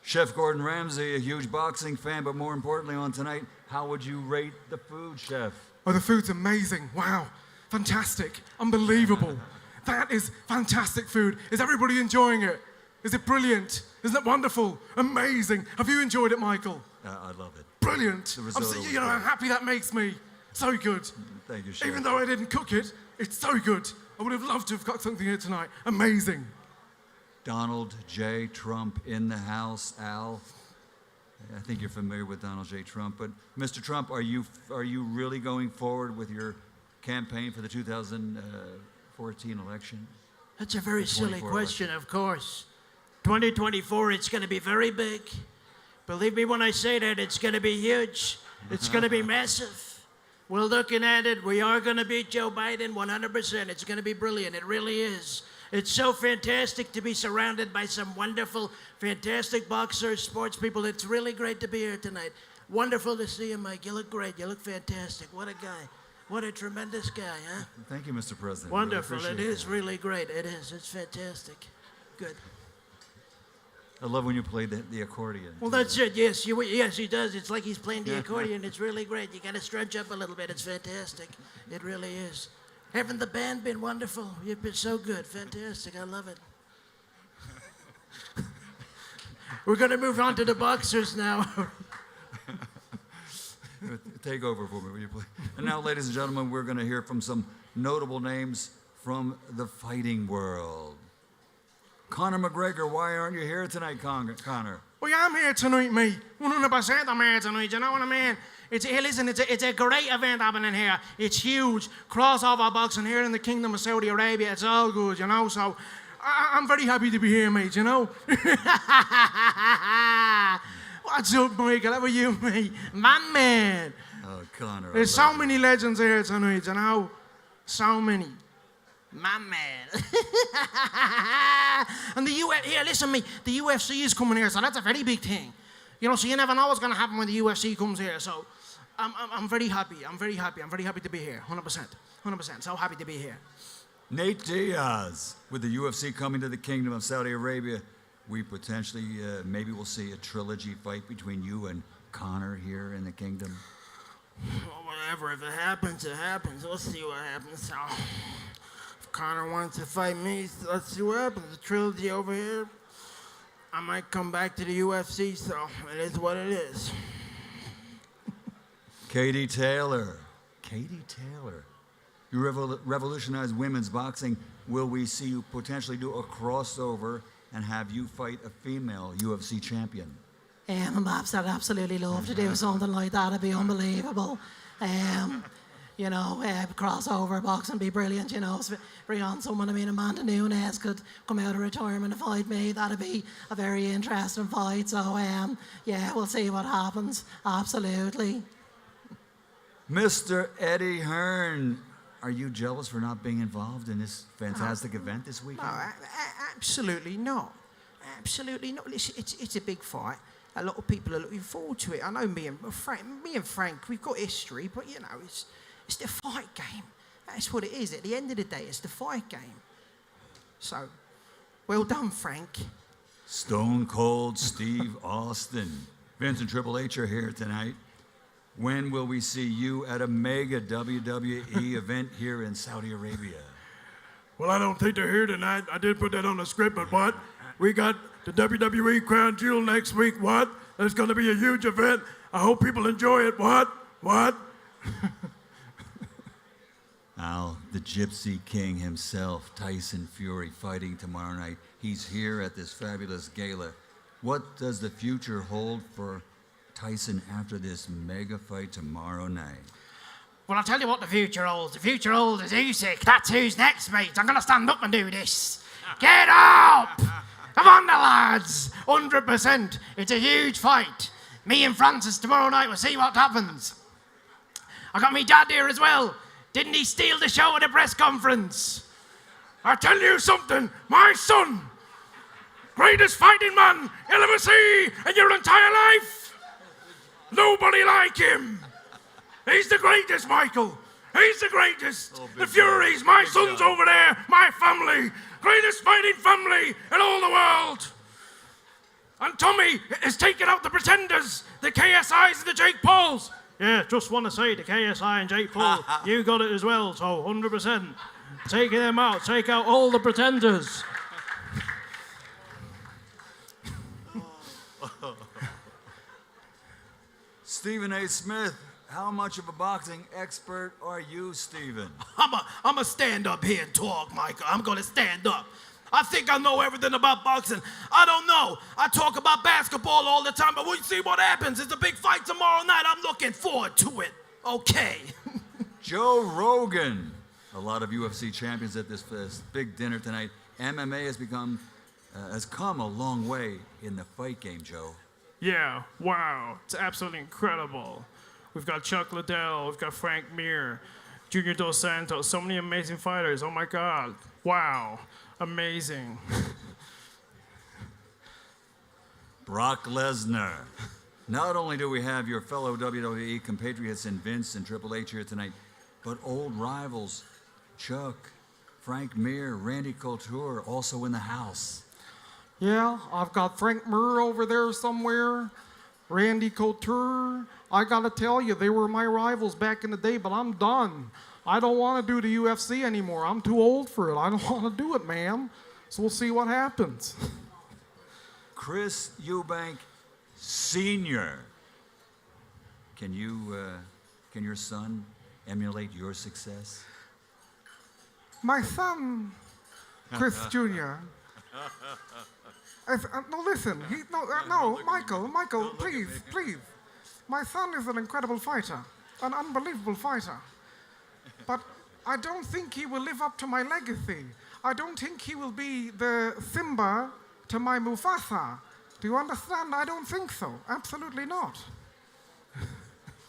S3: Chef Gordon Ramsay, a huge boxing fan, but more importantly on tonight, how would you rate the food, Chef?
S24: Oh, the food's amazing. Wow. Fantastic. Unbelievable. That is fantastic food. Is everybody enjoying it? Is it brilliant? Isn't it wonderful? Amazing. Have you enjoyed it, Michael?
S3: I love it.
S24: Brilliant. I'm happy that makes me. So good.
S3: Thank you, Chef.
S24: Even though I didn't cook it, it's so good. I would have loved to have got something here tonight. Amazing.
S3: Donald J. Trump in the house. Al, I think you're familiar with Donald J. Trump, but Mr. Trump, are you really going forward with your campaign for the 2014 election?
S10: That's a very silly question, of course. 2024, it's going to be very big. Believe me when I say that, it's going to be huge. It's going to be massive. We're looking at it. We are going to beat Joe Biden 100%. It's going to be brilliant. It really is.
S23: It's so fantastic to be surrounded by some wonderful, fantastic boxers, sports people. It's really great to be here tonight. Wonderful to see you, Mike. You look great. You look fantastic. What a guy. What a tremendous guy, huh?
S3: Thank you, Mr. President.
S23: Wonderful.
S3: Really
S23: It
S3: appreciate
S23: is really great. It is. It's fantastic. Good.
S3: I love when you play the accordion.
S23: Well, that's it. Yes, yes, he does. It's like he's playing the accordion. It's really great. You got to stretch up a little bit. It's fantastic. It really is. Haven't the band been wonderful? You've been so good. Fantastic. I love it. We're going to move on to the boxers now.
S3: Take over for me, will you please? And now, ladies and gentlemen, we're going to hear from some notable names from the fighting world. Conor McGregor, why aren't you here tonight, Conor?
S9: Well, yeah, I'm here tonight, mate. 100% I'm here tonight, you know what I mean? Listen, it's a great event happening here. It's huge. Crossover boxing here in the Kingdom of Saudi Arabia. It's all good, you know, so I'm very happy to be here, mate, you know? What's up, Michael? How are you, mate? Man.
S3: Oh, Conor.
S9: There's so many legends here tonight, you know? So many. My man. And here, listen to me, the UFC is coming here, so that's a very big thing. You know, so you never know what's going to happen when the UFC comes here, so I'm very happy. I'm very happy to be here, 100%. 100%, so happy to be here.
S3: Nate Diaz, with the UFC coming to the Kingdom of Saudi Arabia, we potentially, maybe we'll see a trilogy fight between you and Conor here in the Kingdom.
S9: Well, whatever, if it happens, it happens. Let's see what happens. So, if Conor wants to fight me, let's see what happens. The trilogy over here, I might come back to the UFC, so it is what it is.
S3: Katie Taylor. Katie Taylor. You revolutionized women's boxing. Will we see you potentially do a crossover and have you fight a female UFC champion?
S10: I'd absolutely love to do something like that. It'd be unbelievable. You know, crossover boxing would be brilliant, you know. Bring on someone, I mean, Amanda Nunes could come out of retirement and fight me. That'd be a very interesting fight. So, yeah, we'll see what happens. Absolutely.
S3: Mr. Eddie Hearn, are you jealous for not being involved in this fantastic event this weekend?
S5: No, absolutely not. Absolutely not. Listen, it's a big fight. A lot of people are looking forward to it. I know me and Frank, we've got history, but you know, it's the fight game. That's what it is. At the end of the day, it's the fight game. So, well done, Frank.
S3: Stone Cold Steve Austin. Vince and Triple H are here tonight. When will we see you at a mega WWE event here in Saudi Arabia?
S23: Well, I don't think they're here tonight. I did put that on the script, but what? We got the WWE Crown Jewel next week, what? It's going to be a huge event. I hope people enjoy it, what? What?
S3: Al, the Gypsy King himself, Tyson Fury, fighting tomorrow night. He's here at this fabulous gala. What does the future hold for Tyson after this mega fight tomorrow night?
S9: Well, I'll tell you what the future holds. The future holds is Usyk. That's who's next, mate. I'm going to stand up and do this. Get up! Come on, the lads. 100%. It's a huge fight. Me and Francis tomorrow night. We'll see what happens. I got me dad here as well. Didn't he steal the show at a press conference?
S23: I tell you something, my son, greatest fighting man you'll ever see in your entire life. Nobody like him. He's the greatest, Michael. He's the greatest. The Furies, my son's over there, my family. Greatest fighting family in all the world. And Tommy is taking out the pretenders, the KSIs and the Jake Pauls.
S9: Yeah, just want to say the KSI and Jake Paul, you got it as well, so 100%. Taking them out, take out all the pretenders.
S3: Stephen A. Smith, how much of a boxing expert are you, Stephen?
S23: I'm a stand up here and talk, Michael. I'm going to stand up. I think I know everything about boxing. I don't know. I talk about basketball all the time, but we'll see what happens. It's a big fight tomorrow night. I'm looking forward to it. Okay.
S3: Joe Rogan. A lot of UFC champions at this big dinner tonight. MMA has come a long way in the fight game, Joe.
S9: Yeah, wow. It's absolutely incredible. We've got Chuck Liddell, we've got Frank Mir, Junior Dos Santos, so many amazing fighters. Oh my God.
S23: Wow, amazing.
S3: Brock Lesnar. Not only do we have your fellow WWE compatriots in Vince and Triple H here tonight, but old rivals Chuck, Frank Mir, Randy Couture also in the house.
S23: Yeah, I've got Frank Mir over there somewhere, Randy Couture. I gotta tell you, they were my rivals back in the day, but I'm done. I don't want to do the UFC anymore. I'm too old for it. I don't want to do it, ma'am. So we'll see what happens.
S3: Chris Eubank Sr. Can your son emulate your success?
S23: My son, Chris Jr. No, listen. No, Michael, please. My son is an incredible fighter, an unbelievable fighter. But I don't think he will live up to my legacy. I don't think he will be the Simba to my Mufasa. Do you understand? I don't think so. Absolutely not.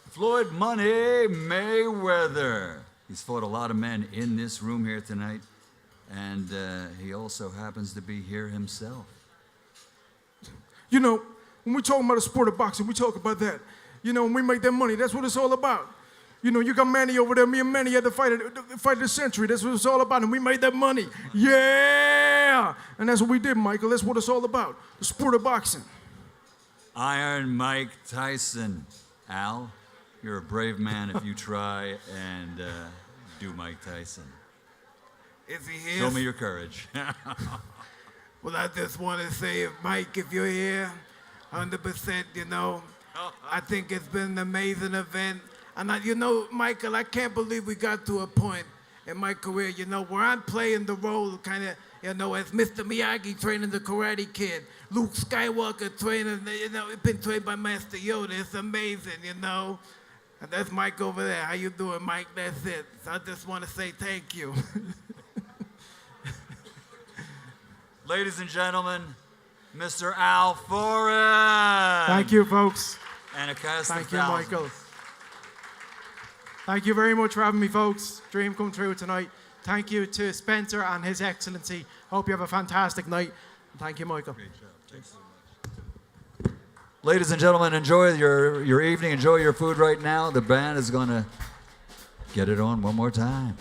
S3: Floyd Money Mayweather. He's fought a lot of men in this room here tonight, and he also happens to be here himself.
S23: You know, when we talk about the sport of boxing, we talk about that. You know, when we make that money, that's what it's all about. You know, you got Manny over there. Me and Manny had the fight of the century. That's what it's all about. And we made that money. Yeah! And that's what we did, Michael. That's what it's all about. The sport of boxing.
S3: Iron Mike Tyson. Al, you're a brave man if you try and do Mike Tyson.
S23: Is he here?
S3: Show me your courage.
S23: Well, I just want to say, Mike, if you're here, 100%, you know, I think it's been an amazing event. And, you know, Michael, I can't believe we got to a point in my career, you know, where I'm playing the role kind of, you know, as Mr. Miyagi training the Karate Kid, Luke Skywalker training, you know, been trained by Master Yoda. It's amazing, you know. And that's Mike over there. How you doing, Mike? That's it. So I just want to say thank you.
S3: Ladies and gentlemen, Mr. Al Foran.
S23: Thank you, folks.
S3: And a cast of
S23: Thank you,
S3: thousands.
S23: Michael. Thank you very much for having me, folks. Dream come true tonight. Thank you to Spencer and His Excellency. Hope you have a fantastic night. Thank you, Michael.
S3: Great job. Thanks so much. Ladies and gentlemen, enjoy your evening. Enjoy your food right now. The band is going to get it on one more time.